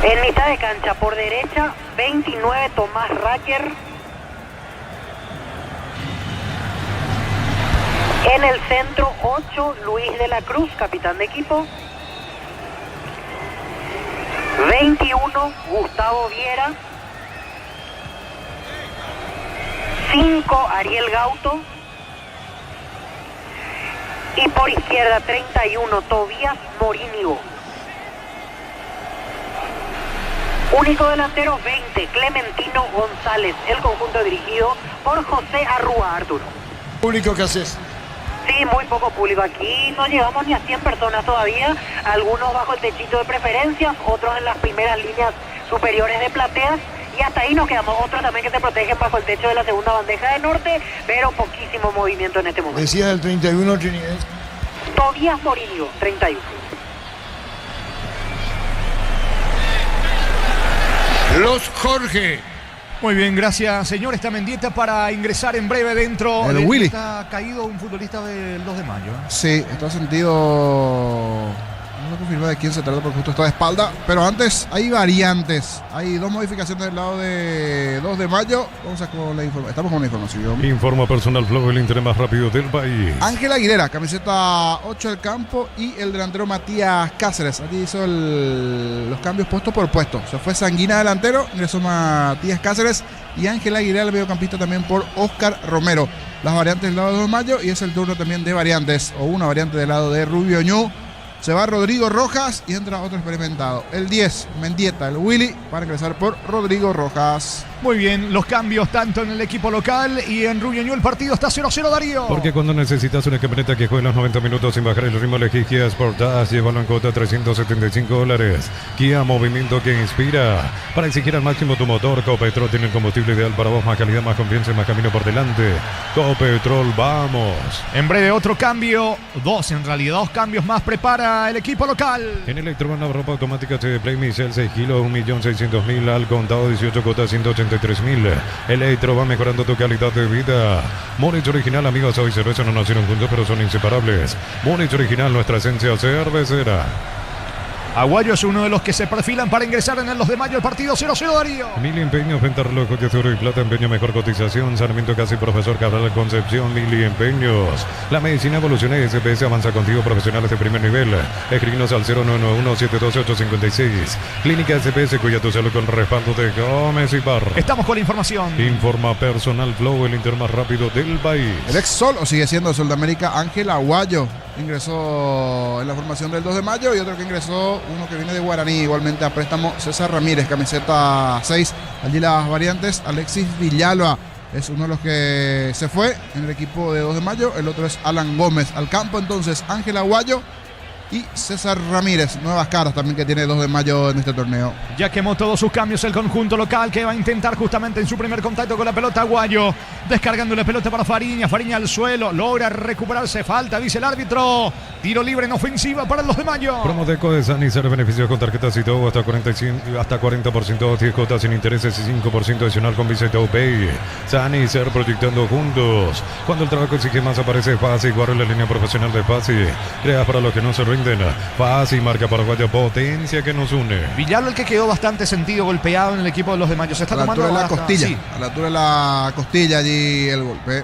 Speaker 15: En mitad de cancha, por derecha, 29, Tomás Racker. En el centro, 8, Luis de la Cruz, capitán de equipo. 21, Gustavo Viera. 5, Ariel Gauto. Y por izquierda, 31, Tobías Morínigo. Único delantero 20, Clementino González. El conjunto dirigido por José Arrúa, Arturo.
Speaker 16: ¿Público qué haces?
Speaker 15: Sí, muy poco público. Aquí no llegamos ni a 100 personas todavía. Algunos bajo el techito de preferencias, otros en las primeras líneas superiores de plateas. Y hasta ahí nos quedamos. Otros también que se protegen bajo el techo de la segunda bandeja de norte, pero poquísimo movimiento en este momento.
Speaker 16: Decías el 31 Trinidad.
Speaker 15: Tobías Morínigo, 31.
Speaker 16: Los Jorge.
Speaker 4: Muy bien, gracias, señor. Está Mendieta para ingresar en breve dentro.
Speaker 1: El Willy.
Speaker 4: Está caído un futbolista del 2 de mayo.
Speaker 1: Sí, está sentido. No confirmé de quién se trata porque justo está de espalda. Pero antes hay variantes. Hay 2 modificaciones del lado de 2 de mayo. Vamos a con la información. Estamos con la información.
Speaker 2: Informa Personal Flow, el internet más rápido del país.
Speaker 1: Ángel Aguilera, camiseta 8 del campo. Y el delantero Matías Cáceres. Aquí hizo los cambios puesto por puesto. Se fue Sanguina delantero. Ingresó Matías Cáceres. Y Ángel Aguilera, el mediocampista, también por Oscar Romero. Las variantes del lado de 2 de mayo. Y es el turno también de variantes. O una variante del lado de Rubio Ñu. Se va Rodrigo Rojas y entra otro experimentado. El 10, Mendieta, el Willy, para ingresar por Rodrigo Rojas.
Speaker 4: Muy bien, los cambios tanto en el equipo local y en Rubio Ñu. El partido está 0-0, Darío.
Speaker 2: Porque cuando necesitas una camioneta que juegue los 90 minutos sin bajar el ritmo, elegí Kia Sportage. Llévalo en cuota $375. Kia, movimiento que inspira. Para exigir al máximo tu motor, Copetrol tiene el combustible ideal para vos. Más calidad, más confianza y más camino por delante. Copetrol, vamos.
Speaker 4: En breve otro cambio. Dos cambios más prepara el equipo local.
Speaker 2: En Electroban, la ropa automática CD Play Micel 6 kilos, 1.600.000 al contado, 18 cuotas, 183.000. Electro va mejorando tu calidad de vida. Moritz Original, amigos, hoy cerveza no nacieron juntos, pero son inseparables. Moritz Original, nuestra esencia cervecera.
Speaker 4: Aguayo es uno de los que se perfilan para ingresar en el 2 de mayo el partido 0-0, Darío.
Speaker 2: Mili Empeños, venta relojes de oro y plata, empeño mejor cotización. Sarmiento Casi, Profesor Cabral Concepción, Mili Empeños. La medicina evoluciona y SPS avanza contigo, profesionales de primer nivel. Escribinos al 0991-712-856. Clínica SPS, cuida tu salud con respaldo de Gómez y Parra.
Speaker 4: Estamos con la información.
Speaker 2: Informa Personal Flow, el Inter más rápido del país.
Speaker 1: El ex Sol, o sigue siendo Sol de América, Ángel Aguayo, ingresó en la formación del 2 de mayo y otro que ingresó, uno que viene de Guaraní, igualmente a préstamo, César Ramírez, camiseta 6. Allí las variantes, Alexis Villalba es uno de los que se fue en el equipo de 2 de mayo, el otro es Alan Gómez. Al campo entonces Ángel Aguayo y César Ramírez, nuevas caras también que tiene 2 de mayo en este torneo.
Speaker 4: Ya quemó todos sus cambios el conjunto local, que va a intentar justamente en su primer contacto con la pelota Aguayo, descargando la pelota para Fariña, Fariña al suelo, logra recuperarse, falta, dice el árbitro, tiro libre en ofensiva para el 2 de mayo.
Speaker 2: Promoteco de Sanicer, beneficios con tarjetas y todo, hasta 40%, 10 cuotas sin intereses y 5% adicional con Visa Pay. Sanicer, proyectando juntos. Cuando el trabajo exige más, aparece Fácil, guarda la línea profesional de Fácil. Crea para los que no se rinden. Fácil, marca paraguaya, potencia que nos une.
Speaker 4: Villalba, el que quedó bastante sentido, golpeado en el equipo de 2 de mayo. Se está tomando
Speaker 1: a la costilla. Sí. A la altura de la costilla allí el golpe.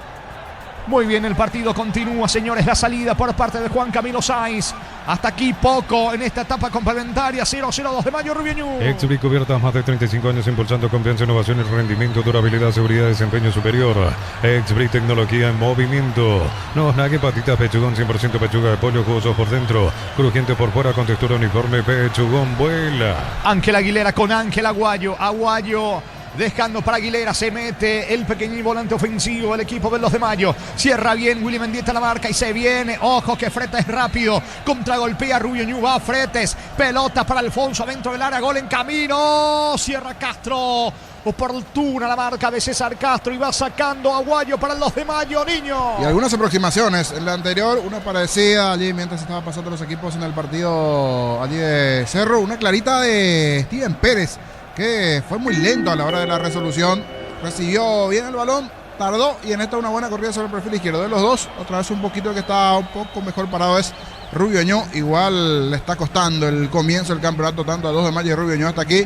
Speaker 4: Muy bien, el partido continúa, señores. La salida por parte de Juan Camilo Sáenz. Hasta aquí poco en esta etapa complementaria. 0-0, 2 de mayo, Rubio Ñu.
Speaker 2: Exbric Cubiertas, más de 35 años impulsando confianza, innovación y rendimiento, durabilidad, seguridad, desempeño superior. Exbric, tecnología en movimiento. No snague, patitas, pechugón, 100% pechuga de pollo, jugosos por dentro, crujiente por fuera, con textura uniforme, pechugón, vuela.
Speaker 4: Ángel Aguilera con Ángel Aguayo. Aguayo dejando para Aguilera, se mete el pequeño volante ofensivo del equipo de 2 de mayo. Cierra bien Willy Mendieta la marca y se viene. Ojo que Fretes rápido. Contragolpea Rubio Ñu, va Fretes. Pelota para Alfonso adentro del área. Gol en camino. Cierra Castro. Oportuna la marca de César Castro y va sacando a Aguayo para el 2 de mayo, niño.
Speaker 1: Y algunas aproximaciones. En la anterior, una parecida allí mientras estaban pasando los equipos en el partido allí de Cerro. Una clarita de Steven Pérez, que fue muy lento a la hora de la resolución. Recibió bien el balón, tardó y en esta una buena corrida sobre el perfil izquierdo de los dos. Otra vez un poquito que está un poco mejor parado es Rubio Ñu. Igual le está costando el comienzo del campeonato tanto a 2 de mayo y Rubio Ñu hasta aquí.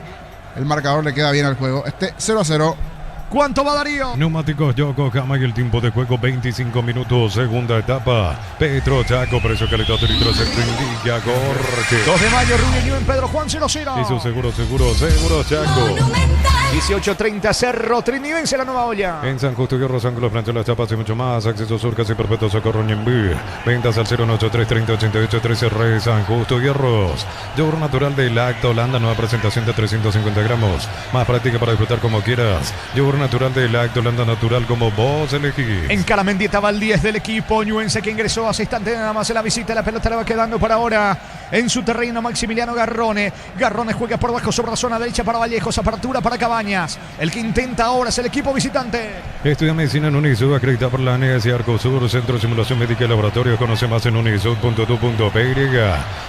Speaker 1: El marcador le queda bien al juego. 0-0.
Speaker 4: ¿Cuánto va, Darío?
Speaker 2: Neumáticos Yokohama y el tiempo de juego 25 minutos, segunda etapa. Petro Chaco, precio calidad de litro se indica Jorge.
Speaker 4: 2 de mayo, Rubio Ñu en Pedro Juan 0-0.
Speaker 2: Y su seguro Chaco.
Speaker 4: 18:30 Cerro Trinidense, la nueva olla.
Speaker 2: En San Justo y Rosanco, los planchas, las chapas y mucho más. Acceso Sur, casi perpetuo, Socorro Ñembí. Ventas al 093-30-88-13 San Justo Hierros. Yogur natural de Lacta Holanda, nueva presentación de 350 gramos. Más práctica para disfrutar como quieras. Yogur natural de Lacta Holanda, natural como vos elegís.
Speaker 4: En Mendieta va el 10 del equipo ñuense que ingresó hace instante nada más en la visita. La pelota le va quedando por ahora en su terreno Maximiliano Garrone. Garrone juega por bajo sobre la zona derecha para Vallejos. Apertura para Cabañas. El que intenta ahora es el equipo visitante.
Speaker 2: Estudia medicina en Unisud, acreditada por la Universidad Arcosur, Centro de Simulación Médica y Laboratorio. Conoce más en unisud.tu.py.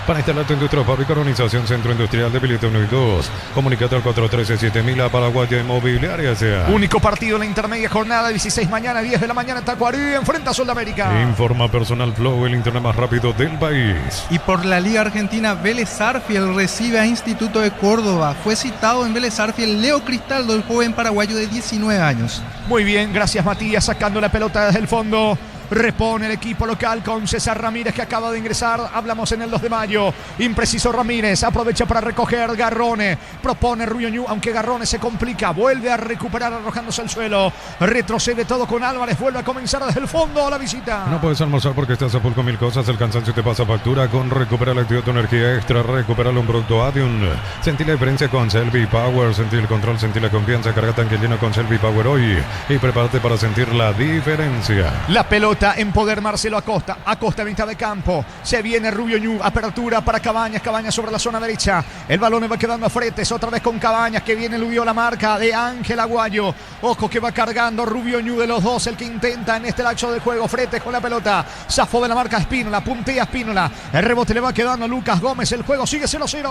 Speaker 2: Para instalarte en tu fábrica, organización Centro Industrial de Bilita 1 y 2. Comunicate al 413-7000 a Paraguaya Inmobiliaria sea.
Speaker 4: Único partido en la intermedia jornada, 16 mañana, 10 de la mañana, Tacuarí enfrenta a Sol de América.
Speaker 2: Informa Personal Flow, el internet más rápido del país.
Speaker 3: Y por la Liga Argentina, Vélez Sarsfield recibe a Instituto de Córdoba. Fue citado en Vélez Sarsfield Leo Cristaldo, el joven paraguayo de 19 años.
Speaker 4: Muy bien, gracias Matías, sacando la pelota desde el fondo. Repone el equipo local con César Ramírez, que acaba de ingresar. Hablamos en el 2 de mayo. Impreciso Ramírez. Aprovecha para recoger Garrone. Propone Rubio Ñu, aunque Garrone se complica. Vuelve a recuperar arrojándose al suelo. Retrocede todo con Álvarez. Vuelve a comenzar desde el fondo la visita.
Speaker 2: No puedes almorzar porque estás a full con mil cosas. El cansancio te pasa factura. Con Recupera la actividad, tu energía extra. Recupera un producto Adium. Sentí la diferencia con Selvi Power. Sentí el control, sentí la confianza. Carga tanque lleno con Selvi Power hoy. Y prepárate para sentir la diferencia.
Speaker 4: La pelota en poder Marcelo Acosta. Acosta, mitad de campo. Se viene Rubio Ñu. Apertura para Cabañas. Cabañas sobre la zona derecha. El balón va quedando a Fretes. Otra vez con Cabañas, que viene eludió la marca de Ángel Aguayo. Ojo que va cargando Rubio Ñu, de los dos, el que intenta en este lapso de juego. Fretes con la pelota. Zafó de la marca Espínola. Puntea Espínola. El rebote le va quedando a Lucas Gómez. El juego sigue 0-0.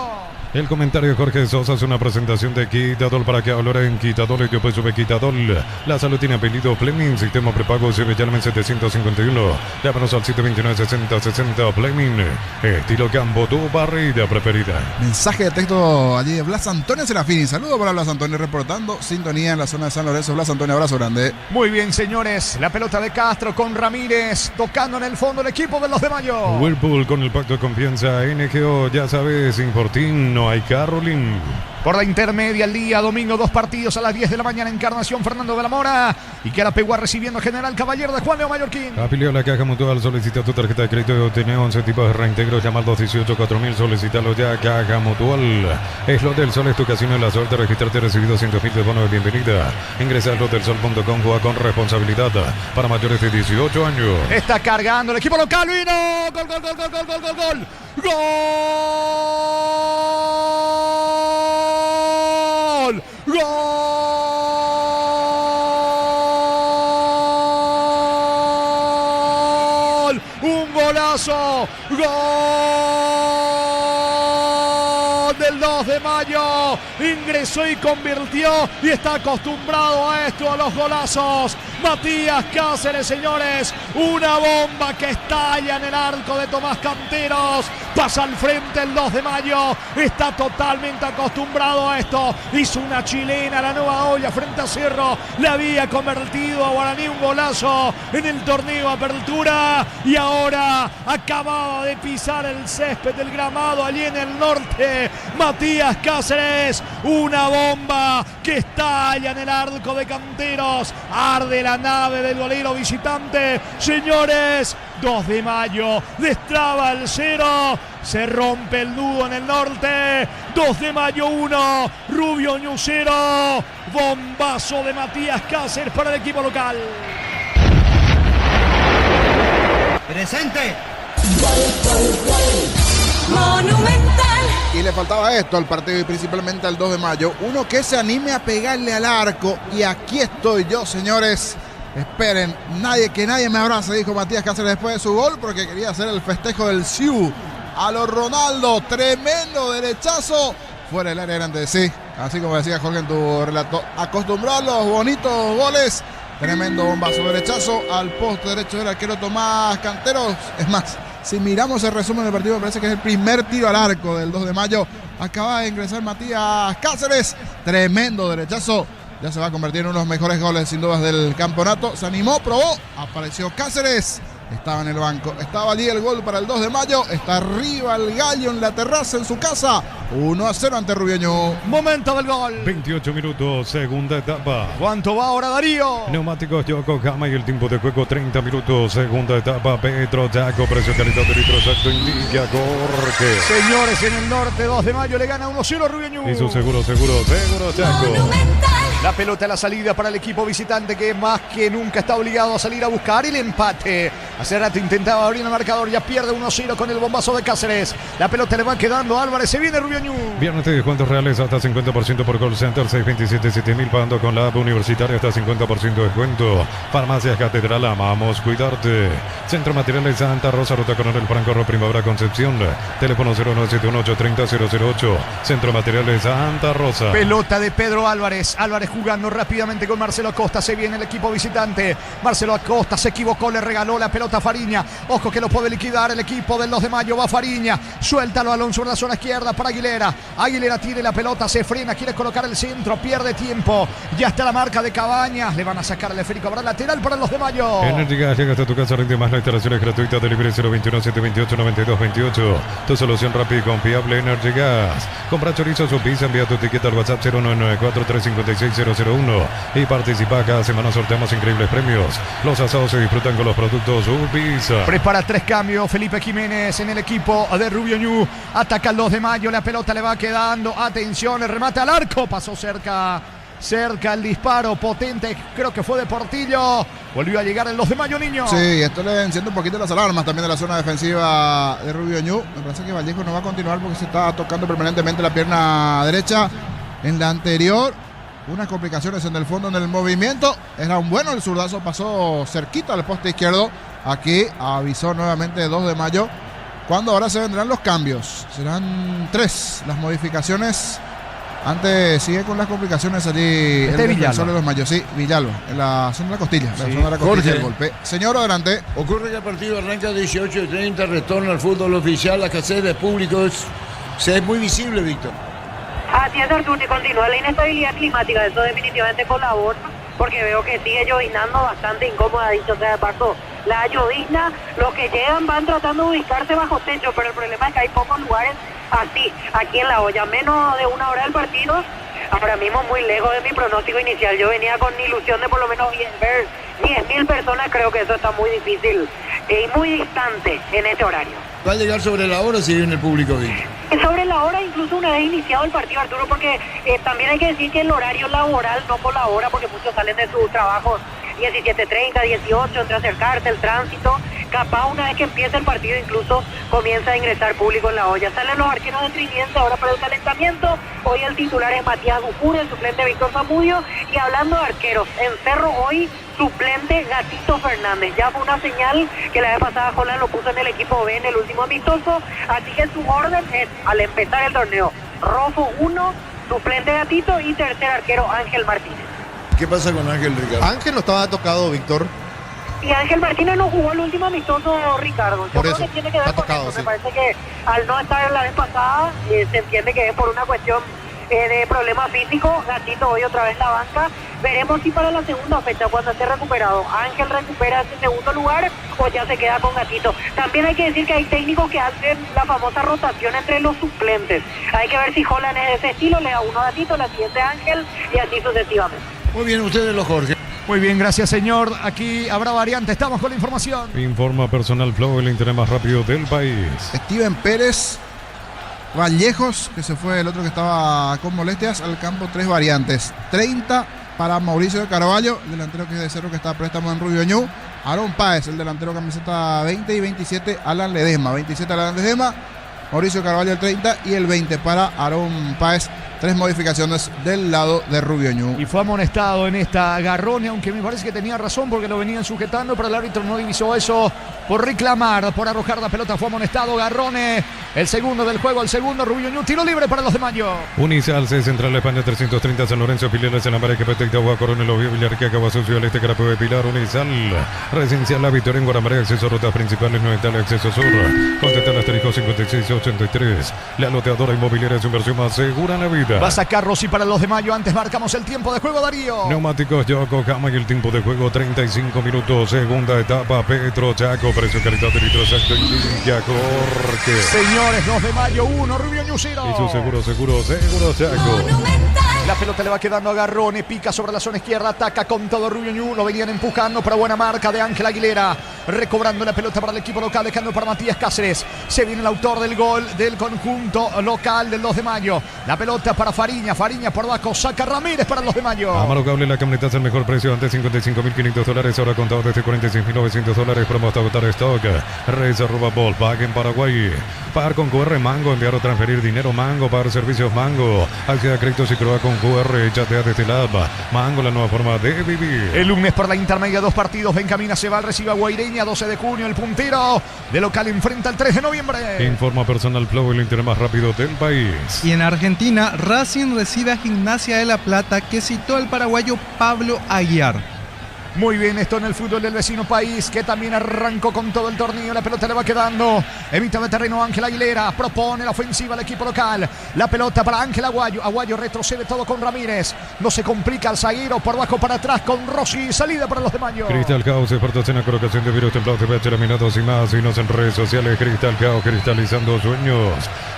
Speaker 2: El comentario de Jorge Sosa es una presentación de Quitadol para que ahora en Quitadol y después sube Quitadol. La salud tiene apellido Fleming, sistema prepago CB 751. Llámanos al 729-6060 Fleming. Estilo campo, tu barrida preferida.
Speaker 1: Mensaje de texto allí de Blas Antonio Serafini. Saludos para Blas Antonio reportando sintonía en la zona de San Lorenzo. Blas Antonio, abrazo grande.
Speaker 4: Muy bien, señores. La pelota de Castro con Ramírez tocando en el fondo el equipo de los de Mayo.
Speaker 2: Whirlpool con el pacto de confianza NGO, ya sabes, sin Fortín no hay Carolín.
Speaker 4: Por la intermedia, el día domingo, 2 partidos a las 10 de la mañana. Encarnación, Fernando de la Mora. Y Querapegua recibiendo General Caballero de Juan Leo Mallorquín.
Speaker 2: Afiliado a la Caja Mutual, solicita tu tarjeta de crédito y obtener 11 tipos de reintegro. Llama al 218-4000, solicítalo ya. Caja Mutual. Es Lo del Sol, es tu casino de la suerte. Registrarte, recibido 200.000 de bono de bienvenida. Ingresa a lotelsol.com, juega con responsabilidad. Para mayores de 18 años.
Speaker 4: Está cargando el equipo local. ¡Vino! ¡Gol, gol, gol, gol, gol, gol, gol, gol! ¡Gol! ¡Gol! ¡Un golazo! ¡Gol! Del 2 de mayo. Ingresó y convirtió. Y está acostumbrado a esto, a los golazos. Matías Cáceres, señores. Una bomba que estalla en el arco de Tomás Canteros. Pasa al frente el 2 de mayo. Está totalmente acostumbrado a esto. Hizo una chilena, la nueva olla frente a Cerro. Le había convertido a Guaraní un golazo en el torneo Apertura. Y ahora acababa de pisar el césped del gramado allí en el norte. Matías Cáceres. Una bomba que estalla en el arco de Canteros. Arde la nave del golero visitante. Señores, 2 de mayo. Destraba el 0. Se rompe el nudo en el norte. 2 de mayo 1. Rubio Ñu 0. Bombazo de Matías Cáceres para el equipo local.
Speaker 5: Presente. Monumental.
Speaker 1: Y le faltaba esto al partido y principalmente al 2 de mayo. Uno que se anime a pegarle al arco. Y aquí estoy yo, señores. Esperen, que nadie me abrace, dijo Matías Cáceres después de su gol, porque quería hacer el festejo del Siu a los Ronaldo. Tremendo derechazo fuera del área grande, sí. Así como decía Jorge en tu relato, acostumbrado a los bonitos goles. Tremendo bombazo, derechazo al poste derecho del arquero Tomás Canteros. Es más, si miramos el resumen del partido, me parece que es el primer tiro al arco del 2 de mayo. Acaba de ingresar Matías Cáceres. Tremendo derechazo. Ya se va a convertir en uno de los mejores goles sin dudas del campeonato. Se animó, probó, apareció Cáceres. Estaba en el banco, estaba allí el gol para el 2 de mayo. Está arriba el Gallo en la terraza en su casa. 1-0 ante Rubio Ñu.
Speaker 4: Momento del gol.
Speaker 2: 28 minutos, segunda etapa.
Speaker 4: ¿Cuánto va ahora, Darío?
Speaker 2: Neumáticos Yokohama y el tiempo de juego 30 minutos, segunda etapa. Petro Chaco, precio calidad de litro exacto, indica Jorge.
Speaker 4: Señores, en el norte, 2 de mayo le gana 1-0 Rubio Ñu.
Speaker 2: Y su seguro Chaco.
Speaker 4: La pelota a la salida para el equipo visitante, que más que nunca está obligado a salir a buscar el empate. Hace rato intentaba abrir el marcador, ya pierde 1-0 con el bombazo de Cáceres. La pelota le va quedando a Álvarez, se viene Rubio Ñu.
Speaker 2: Viernes de descuentos reales hasta 50% por call center, 627-7000, pagando con la app universitaria hasta 50% de descuento. Farmacias Catedral, amamos cuidarte. Centro Materiales Santa Rosa, Ruta Coronel Franco, Primavera Concepción. Teléfono 0971-830-008. Centro Materiales Santa Rosa.
Speaker 4: Pelota de Pedro Álvarez. Álvarez jugando rápidamente con Marcelo Acosta. Se viene el equipo visitante. Marcelo Acosta se equivocó, le regaló la pelota a Fariña. Ojo que lo puede liquidar el equipo del 2 de mayo. Va Fariña, suéltalo Alonso en la zona izquierda para Aguilera. Aguilera tiene la pelota, se frena, quiere colocar el centro, pierde tiempo. Ya está la marca de Cabañas. Le van a sacar el esférico, habrá lateral para el 2 de mayo.
Speaker 2: Energy Gas llega hasta tu casa, rinde más. La instalación es gratuita. Delivery 021-728-9228. Tu solución rápida y confiable, Energy Gas. Compra chorizos o pizza, envía tu etiqueta al WhatsApp 0994-356-001 y participa. Cada semana sorteamos increíbles premios. Los asados se disfrutan con los productos Pizza.
Speaker 4: Prepara 3 cambios Felipe Jiménez en el equipo de Rubio Ñu. Ataca el 2 de mayo, la pelota le va quedando. Atención, el remate al arco, pasó cerca el disparo potente, creo que fue de Portillo. Volvió a llegar el 2 de mayo, niño.
Speaker 1: Sí, esto le enciende un poquito las alarmas también de la zona defensiva de Rubio Ñu. Me parece que Vallejo no va a continuar porque se está tocando permanentemente la pierna derecha. En la anterior, unas complicaciones en el fondo en el movimiento. Era un bueno, el zurdazo pasó cerquita al poste izquierdo. Aquí avisó nuevamente 2 de mayo. Cuando ahora se vendrán los cambios. Serán 3 las modificaciones. Antes sigue con las complicaciones allí el defensor de 2 de mayo. Sí, Villalba, en la zona de la costilla.
Speaker 16: Sí.
Speaker 1: La zona de la costilla
Speaker 16: Jorge.
Speaker 1: del golpe. Señor, adelante.
Speaker 16: Ocurre que el partido arranca a 18:30, retorna al fútbol oficial, la escasez de público es muy visible, Víctor.
Speaker 15: Así es, Artur, y continúa la inestabilidad climática, eso definitivamente colabora, porque veo que sigue llovinando bastante incómoda, dicho sea de paso. La llovizna, los que llegan van tratando de ubicarse bajo techo, pero el problema es que hay pocos lugares así, aquí en La Hoya, menos de una hora del partido. Ahora mismo muy lejos de mi pronóstico inicial. Yo venía con ilusión de por lo menos ver 10.000 personas. Creo que eso está muy difícil y muy distante en este horario.
Speaker 16: Va a llegar sobre la hora si viene el público, Víctor.
Speaker 15: Sobre la hora, incluso una vez iniciado el partido, Arturo, porque también hay que decir que el horario laboral no colabora, porque muchos salen de sus trabajos 17:30, 18, entre acercarse, el tránsito. Capaz una vez que empieza el partido incluso comienza a ingresar público en La Hoya. Salen los arqueros de Triniense ahora para el calentamiento. Hoy el titular es Matías Dufour, el suplente Víctor Zamudio. Y hablando de arqueros, en Cerro hoy suplente Gatito Fernández. Ya fue una señal que la vez pasada Jolan lo puso en el equipo B en el último amistoso. Así que su orden es, al empezar el torneo, Rofo 1, suplente Gatito y tercer arquero Ángel Martínez.
Speaker 16: ¿Qué pasa con Ángel, Ricardo?
Speaker 17: Ángel no estaba tocado, Víctor.
Speaker 15: Y Ángel Martínez no jugó el último amistoso, Ricardo. Yo
Speaker 17: Por
Speaker 15: creo
Speaker 17: eso,
Speaker 15: que tiene que ver
Speaker 17: está
Speaker 15: con
Speaker 17: tocado,
Speaker 15: eso.
Speaker 17: sí.
Speaker 15: Me parece que al no estar la vez pasada, se entiende que es por una cuestión de problemas físicos. Gatito hoy otra vez la banca. Veremos si para la segunda fecha, cuando esté recuperado, Ángel recupera ese segundo lugar o ya se queda con Gatito. También hay que decir que hay técnicos que hacen la famosa rotación entre los suplentes. Hay que ver si Jolan es de ese estilo, le da uno a Gatito, la siguiente a Ángel y así sucesivamente.
Speaker 16: Muy bien, ustedes los Jorge.
Speaker 4: Muy bien, gracias, señor. Aquí habrá variante. Estamos con la información.
Speaker 2: Informa Personal Flow, el internet más rápido del país.
Speaker 1: Steven Pérez, Vallejos, que se fue el otro que estaba con molestias al campo. 3 variantes. 30 para Mauricio de Carvalho, el delantero que es de Cerro, que está a préstamo en Rubio Ñu. Aaron Páez, el delantero camiseta 20 y 27, Alan Ledesma. 27 Alan Ledesma, Mauricio Carvalho el 30 y el 20 para Aaron Páez. 3 modificaciones del lado de Rubio Ñu.
Speaker 4: Y fue amonestado en esta Garrone, aunque me parece que tenía razón porque lo venían sujetando, pero el árbitro no divisó eso por reclamar, por arrojar la pelota. Fue amonestado Garrone, el segundo del juego, el segundo Rubio Ñu. Tiro libre para los de Mayo.
Speaker 2: Unisal, C Central España 330, San Lorenzo, filiales en América, Petec, Agua, Coronel, Oviedo, Villarrica, Caguazú, Ciudad Este, Carapeo de Pilar. Unisal, Residencial La Victoria en Guaramare, acceso a rutas principales, 9 acceso sur. Contacta al asterisco 5683. La loteadora inmobiliaria es su inversión más segura en la vida.
Speaker 4: Va a sacar Rossi para los de Mayo. Antes marcamos el tiempo de juego, Darío.
Speaker 2: Neumáticos Yokohama y el tiempo de juego 35 minutos. Segunda etapa, Petro Chaco, precio calidad de litro exacto y Villa Jorge.
Speaker 4: Señores, 2 de Mayo 1, Rubio Ñu 0.
Speaker 2: Y su seguro Chaco.
Speaker 4: La pelota le va quedando a Garrone, pica sobre la zona izquierda, ataca con todo Rubio Ñu, lo venían empujando, pero buena marca de Ángel Aguilera, recobrando la pelota para el equipo local, dejando para Matías Cáceres. Se viene el autor del gol del conjunto local del 2 de Mayo. La pelota para Fariña por abajo, saca Ramírez para el 2 de Mayo.
Speaker 2: Amaro Cable, la camioneta es el mejor precio, antes $55.500, ahora contado desde $46.900, promo hasta agotar stock. Reserva Volkswagen Paraguay. Pagar con QR Mango, enviar o transferir dinero Mango, pagar servicios Mango. Acceda a créditos y croa con QR, chatea desde la app. Mango, la nueva forma de vivir.
Speaker 4: El lunes por la intermedia, 2 partidos. Benjamín se va, recibe a Guaireña. línea 12 de junio, el puntero de local enfrenta el 3 de noviembre.
Speaker 2: Informa Personal Flow, el internet más rápido del país.
Speaker 3: Y en Argentina, Racing recibe a Gimnasia de La Plata, que citó al paraguayo Pablo Aguiar.
Speaker 4: Muy bien, esto en el fútbol del vecino país, que también arrancó con todo el torneo. La pelota le va quedando en mitad de terreno. Ángel Aguilera propone la ofensiva al equipo local. La pelota para Ángel Aguayo. Aguayo retrocede todo con Ramírez. No se complica el zaguero, por abajo para atrás con Rossi. Salida para los de Mayo.
Speaker 2: Cristal Caos, exportación a colocación de virus templados, pH laminados y más. Síguenos en redes sociales. Cristal Caos, cristalizando sueños.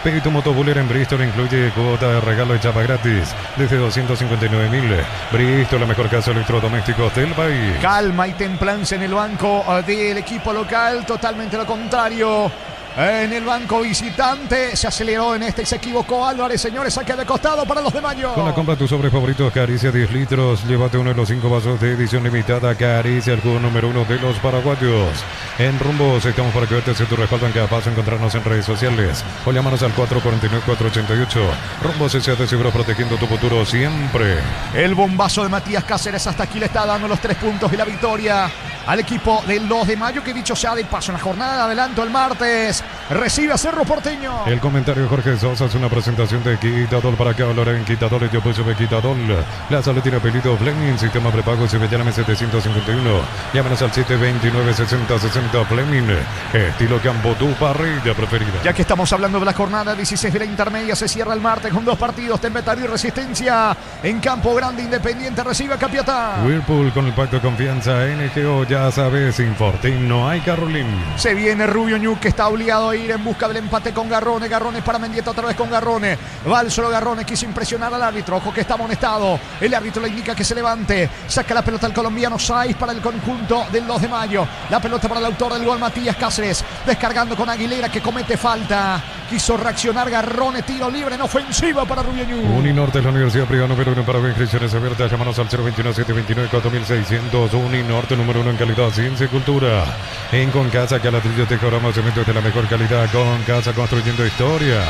Speaker 2: Pedito Motobulera en Bristol incluye cuota de regalo y chapa gratis desde 259.000. Bristol, la mejor casa de electrodomésticos del país.
Speaker 4: Calma y templanza en el banco del equipo local, totalmente lo contrario. En el banco visitante se aceleró en este y se equivocó Álvarez, señores, saque de costado para los de Mayo.
Speaker 2: Con la compra de tus sobres favoritos Caricia 10 litros, llévate uno de los 5 vasos de edición limitada Caricia, el juego número 1 de los paraguayos. En Rumbos estamos para que verte tu respaldo en cada paso, encontrarnos en redes sociales o llámanos al 449-488. Rumbos S.A. Seguro, protegiendo tu futuro siempre.
Speaker 4: El bombazo de Matías Cáceres hasta aquí le está dando los 3 puntos y la victoria al equipo del 2 de mayo, que dicho sea de paso en la jornada de adelanto el martes recibe a Cerro Porteño.
Speaker 2: El comentario Jorge Sosa es una presentación de Quitadol para que hablar en Quitadol. Yo puse Quitadol. La salud tiene apellido Fleming, sistema prepago CBLM 751. Llámenos al 729-6060 Fleming. Estilo campo, tu parrilla preferida.
Speaker 4: Ya que estamos hablando de la jornada 16 de la intermedia, se cierra el martes con 2 partidos. Tembetario y Resistencia en Campo Grande. Independiente recibe a Capiatá.
Speaker 2: Whirlpool con el pacto de confianza NGO. Ya sabes, sin Fortín no hay Carolín.
Speaker 4: Se viene Rubio Ñu, que está obligado a ir en busca del empate con Garrone. Garrone para Mendieta, otra vez con Garrone. Va al solo Garrone, quiso impresionar al árbitro. Ojo que está amonestado. El árbitro le indica que se levante. Saca la pelota al colombiano Saiz para el conjunto del 2 de mayo. La pelota para el autor del gol, Matías Cáceres. Descargando con Aguilera, que comete falta. Quiso reaccionar Garrone, tiro libre en ofensiva para Rubio Ñu.
Speaker 2: Uninorte es la universidad privada número 1 para inscripciones abiertas. Llámanos al 021-729-4600. Uninorte número 1 en calidad, ciencia y cultura. En Concasa, que a ladrillo te cobramos cementos de la mejor calidad. Concasa, construyendo historias.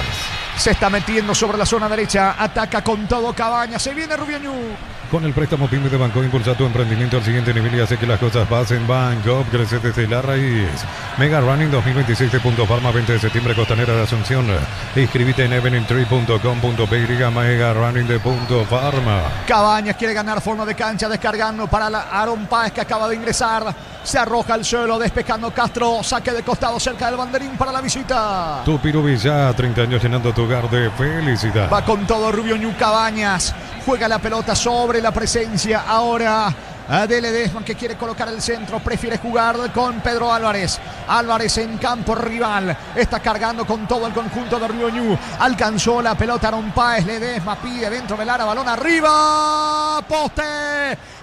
Speaker 4: Se está metiendo sobre la zona derecha. Ataca con todo Cabañas. Se viene Rubio Ñu.
Speaker 2: Con el préstamo PYME de Banco, impulsa tu emprendimiento al siguiente nivel y hace que las cosas pasen. Banco, crece desde la raíz. Mega Running 2026 de Punto Farma, 20 de septiembre, Costanera de Asunción. Inscríbete en eveningtree.com.py. Mega Running de Punto Farma.
Speaker 4: Cabañas quiere ganar forma de cancha, descargando para Aaron Páez, que acaba de ingresar. Se arroja al suelo, despejando Castro. Saque de costado cerca del banderín para la visita.
Speaker 2: Tu Pirubi ya 30 años llenando tu hogar de felicidad.
Speaker 4: Va con todo Rubio Ñu. Cabañas juega la pelota sobre la presencia ahora de Ledesma, que quiere colocar el centro, prefiere jugar con Pedro Álvarez. Álvarez en campo rival, está cargando con todo el conjunto de Rubio Ñu. Alcanzó la pelota Aaron Páez. Ledesma pide dentro del área, balón arriba, poste.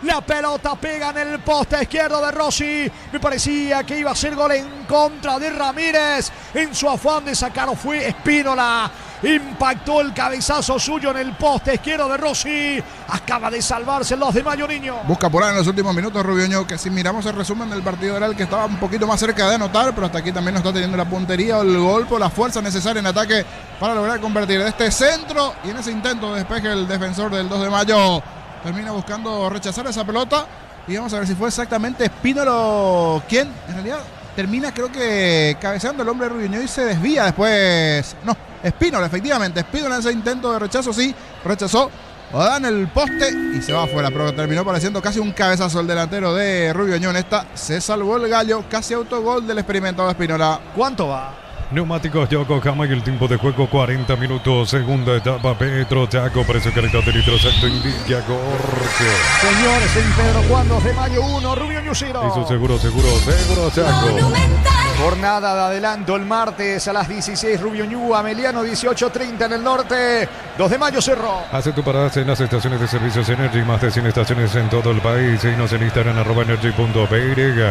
Speaker 4: La pelota pega en el poste izquierdo de Rossi. Me parecía que iba a ser gol en contra de Ramírez. En su afán de sacar fue Espínola. Impactó el cabezazo suyo en el poste izquierdo de Rossi. Acaba de salvarse los de Mayo, niño.
Speaker 1: Busca por ahí en los últimos minutos Rubio Ñu, que si miramos el resumen del partido era el que estaba un poquito más cerca de anotar, pero hasta aquí también no está teniendo la puntería o el golpe o la fuerza necesaria en ataque para lograr convertir de este centro. Y en ese intento de despeje el defensor del 2 de mayo termina buscando rechazar esa pelota. Y vamos a ver si fue exactamente Espínolo quien en realidad termina, creo que cabeceando el hombre de Rubio Ñu y se desvía después. No, Espínola, efectivamente. Espínola en ese intento de rechazo, sí, rechazó. Da en el poste y se va afuera, pero terminó pareciendo casi un cabezazo el delantero de Rubio Ñu. En esta se salvó el gallo, casi autogol del experimentado Espínola.
Speaker 4: ¿Cuánto va?
Speaker 2: Neumáticos Yokohama y el tiempo de juego 40 minutos. Segunda etapa, Petro Chaco, precio calidad de litro exacto, indica Jorge.
Speaker 4: Señores, en Pedro Juan, 2 de mayo 1, Rubio Ñu 0.
Speaker 2: Y su seguro Chaco.
Speaker 4: Jornada de adelanto el martes a las 16, Rubio Ñu, Ameliano 18:30 en el norte. 2 de mayo Cerro.
Speaker 2: Hace tu parada en las estaciones de servicios Energy, más de 100 estaciones en todo el país. Síguenos en Instagram @energy.py.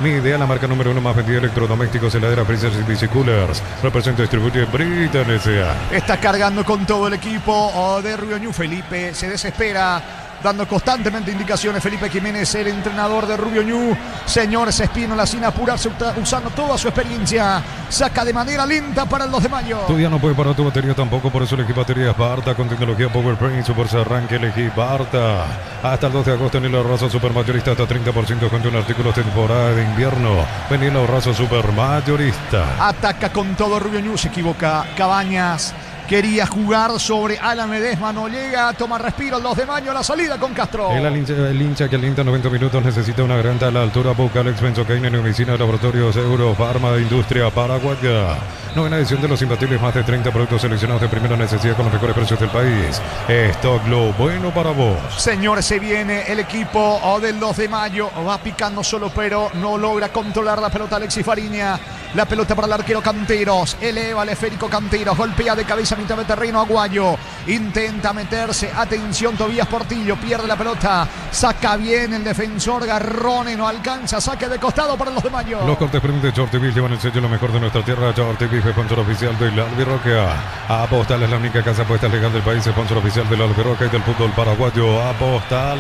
Speaker 2: Mi idea, la marca número 1 más vendida de electrodomésticos, heladera, freezers y bicicoolers. Representa y distribuye Britan S.A.
Speaker 4: Está cargando con todo el equipo de Rubio Ñu. Felipe se desespera. dando constantemente indicaciones. Felipe Jiménez, el entrenador de Rubio Ñu. Señores, Espínola sin apurarse, usando toda su experiencia. Saca de manera lenta para el 2 de mayo.
Speaker 2: Tu día no puede parar tu batería tampoco, por eso elegí baterías Barta con tecnología PowerPrint y su fuerza arranque. Elegí Barta. Hasta el 2 de agosto en el Arraso Supermayorista, hasta 30% con un artículo temporada de invierno. Vení el Arraso Supermayorista.
Speaker 4: Ataca con todo Rubio Ñu, se equivoca Cabañas. Quería jugar sobre Alan Ledesma, no llega, toma respiro el 2 de mayo, la salida con Castro.
Speaker 2: El hincha que alienta 90 minutos necesita una garganta a la altura. Busca Alex Benzocaine en oficina de laboratorios Eurofarma de Industria Paraguaya. Novena edición de los imbatibles, más de 30 productos seleccionados de primera necesidad con los mejores precios del país. Stock lo bueno para vos.
Speaker 4: Señores, se viene el equipo del 2 de mayo. Va picando solo, pero no logra controlar la pelota Alexis Fariña. La pelota para el arquero Canteros. Eleva el esférico Canteros. Golpea de cabeza a mitad de terreno Aguayo. Intenta meterse. Atención, Tobías Portillo. Pierde la pelota. Saca bien el defensor Garrone. No alcanza. Saque de costado para el 2 de mayo.
Speaker 2: Los cortes premium de Shorty llevan el sello lo mejor de nuestra tierra. Shorty Beef, sponsor oficial del Albirroca. Apostal es la única casa apuesta legal del país. Sponsor oficial del Albirroca y del fútbol paraguayo. Apostal.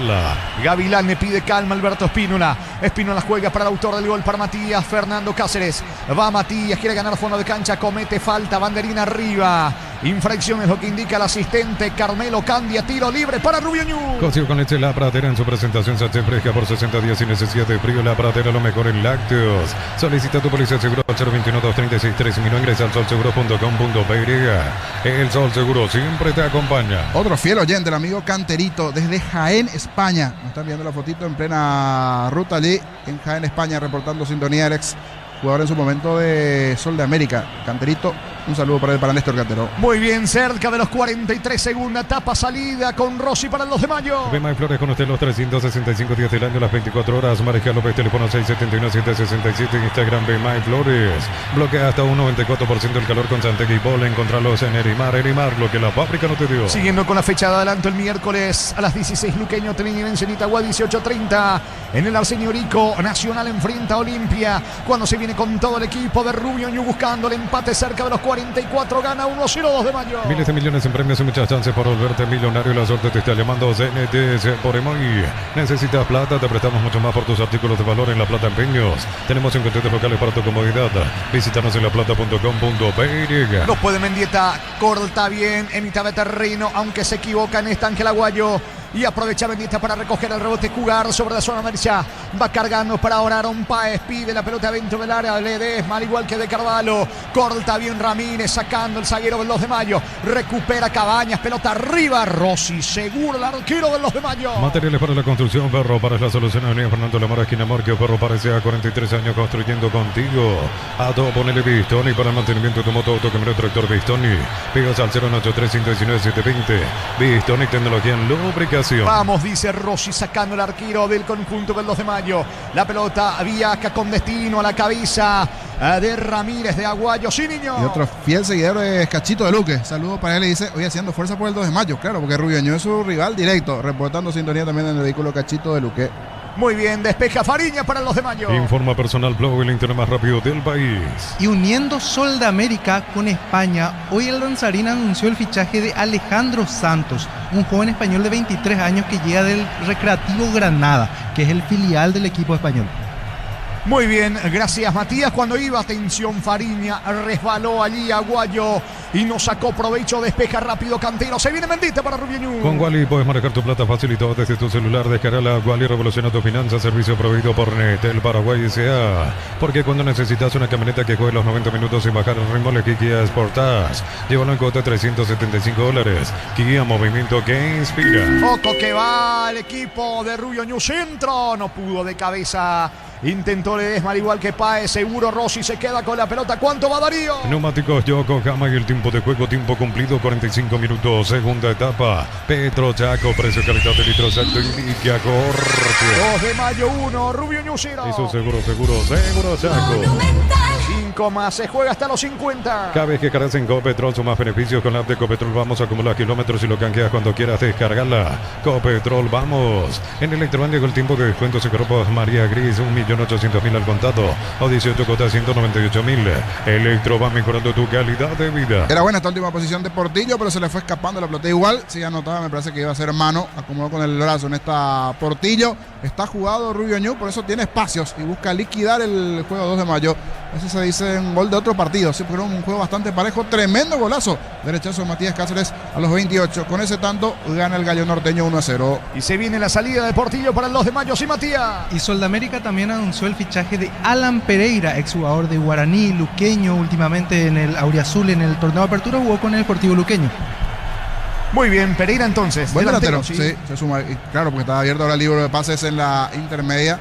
Speaker 4: Gavilán le pide calma a Alberto Espínola. Espínola juega para el autor del gol, para Matías Fernando Cáceres. Va Matías, quiere ganar fondo de cancha, comete falta, banderina arriba. Infracción es lo que indica el asistente Carmelo Candia. Tiro libre para Rubio Ñu.
Speaker 2: Cocido con leche La Pradera en su presentación sachet fresca por 60 días sin necesidad de frío. La Pradera, lo mejor en lácteos. Solicita tu póliza de seguro al 021-236-3. No ingresa al solseguro.com.py. El Sol Seguro siempre te acompaña.
Speaker 1: Otro fiel oyente, el amigo Canterito, desde Jaén, España. Nos están viendo la fotito en plena ruta allí en Jaén, España, reportando sintonía, Alex. Jugador en su momento de Sol de América. Canterito, un saludo para él, para Néstor Cantero.
Speaker 4: Muy bien, cerca de los 43, segunda etapa, salida con Rossi para el 2 de mayo.
Speaker 2: Ve May Flores con usted los 365 días del año, las 24 horas. Mariscal López, teléfono 671-767, Instagram Ve May Flores. Bloquea hasta un 94% el calor con Santegui Bol. Encontrarlos en Erimar, lo que la fábrica no te dio.
Speaker 4: Siguiendo con la fecha de adelanto, el miércoles a las 16, Luqueño, Trinidad en Itagua, 18:30. En el Arsenio Rico, Nacional enfrenta a Olimpia. Cuando se viene con todo el equipo de Rubio Ñu buscando el empate cerca de los 44, gana 1-0 2 de mayo.
Speaker 2: Miles de millones en premios y muchas chances por volverte millonario. La suerte te está llamando. CNT por Emoy. Necesitas plata, te prestamos mucho más por tus artículos de valor en La Plata Empeños. Tenemos 50 locales para tu comodidad. Visítanos en laplata.com.py.
Speaker 4: Los puede Mendieta, corta bien en mitad de terreno, aunque se equivoca en esta Ángel Aguayo. Y aprovecha Mendieta para recoger el rebote, jugar sobre la zona derecha. Va cargando para ahora Aaron Páez. Pide la pelota dentro del área. Ledesma, al igual que de Carvalho. Corta bien Ramírez, sacando el zaguero del 2 de mayo. Recupera Cabañas, pelota arriba. Rossi, seguro el arquero del 2 de mayo.
Speaker 2: Materiales para la construcción, Ferro para la solución. Avenida Fernando Lamar, esquina Morquio. Ferro parece a 43 años construyendo contigo. A todo ponele Bistoni para el mantenimiento de tu moto, auto, camioneta, tractor Bistoni. Pegas al 083-119-720. Bistoni, tecnología en lubricación.
Speaker 4: Vamos, dice Rossi, sacando el arquero del conjunto del 2 de mayo. La pelota viaja con destino a la cabeza de Ramírez de Aguayo. Sí, niño.
Speaker 1: Y otro fiel seguidor es Cachito de Luque. Saludos para él y dice, hoy haciendo fuerza por el 2 de mayo. Claro, porque Rubio Ñu es su rival directo. Reportando sintonía también en el vehículo Cachito de Luque.
Speaker 4: Muy bien, despeja Fariña para el 2 de mayo.
Speaker 2: Informa Personal Flow, el internet más rápido del país.
Speaker 3: Y uniendo Sol de América con España, hoy el danzarín anunció el fichaje de Alejandro Santos, un joven español de 23 años que llega del Recreativo Granada, que es el filial del equipo español.
Speaker 4: Muy bien, gracias Matías. Cuando iba, atención, Fariña resbaló allí Aguayo y no sacó provecho. Despeja rápido Cantero. Se viene Mendieta para Rubio Ñu.
Speaker 2: Con Wally puedes manejar tu plata fácil y todo desde tu celular. Descarala Wally, revoluciona tu finanza. Servicio proveído por Netel Paraguay S.A. Porque cuando necesitas una camioneta que juegue los 90 minutos sin bajar el ritmo, elegí Kia Sportage. Llévalo en cuota de $375. Kia, movimiento que inspira.
Speaker 4: Ojo que va el equipo de Rubio Ñu. Centro, no pudo de cabeza. Intentó Ledesma, al igual que Páez. Seguro Rossi se queda con la pelota. ¿Cuánto va Darío?
Speaker 2: Neumáticos Yokohama y el tiempo de juego, tiempo cumplido, 45 minutos. Segunda etapa. Petro Chaco, precio, calidad de litro exacto. Indica corte.
Speaker 4: 2 de mayo 1, Rubio Ñu 0.
Speaker 2: Y su seguro Chaco.
Speaker 4: 25 más. Se juega hasta los 50.
Speaker 2: Cada vez que cargas en Copetrol son más beneficios con la app de Copetrol. Vamos a acumular kilómetros y lo canjeas cuando quieras descargarla. Copetrol, vamos. En Electrobanco el tiempo de descuento se corró por María Gris, 1.800.000 al contado. O 18 cuotas, 198.000. Electro va mejorando tu calidad de vida.
Speaker 1: Era buena esta última posición de Portillo, pero se le fue escapando la pelota. Igual, si anotaba, me parece que iba a ser mano. Acomodó con el brazo en esta Portillo. Está jugado Rubio Ñu, por eso tiene espacios y busca liquidar el juego 2 de mayo. Ese se dice un gol de otro partido. Sí, pero un juego bastante parejo. Tremendo golazo. Derechazo de Matías Cáceres a los 28. Con ese tanto gana el Gallo Norteño 1-0.
Speaker 4: Y se viene la salida de Portillo para el 2 de mayo. Sí, Matías.
Speaker 3: Y Soldamérica también anunció el fichaje de Alan Pereira, exjugador de Guaraní, luqueño, últimamente en el Auriazul, en el torneo de apertura, jugó con el Deportivo Luqueño.
Speaker 4: Muy bien, Pereira entonces.
Speaker 1: Buen delantero, sí, se suma. Y claro, porque estaba abierto ahora el libro de pases en la intermedia.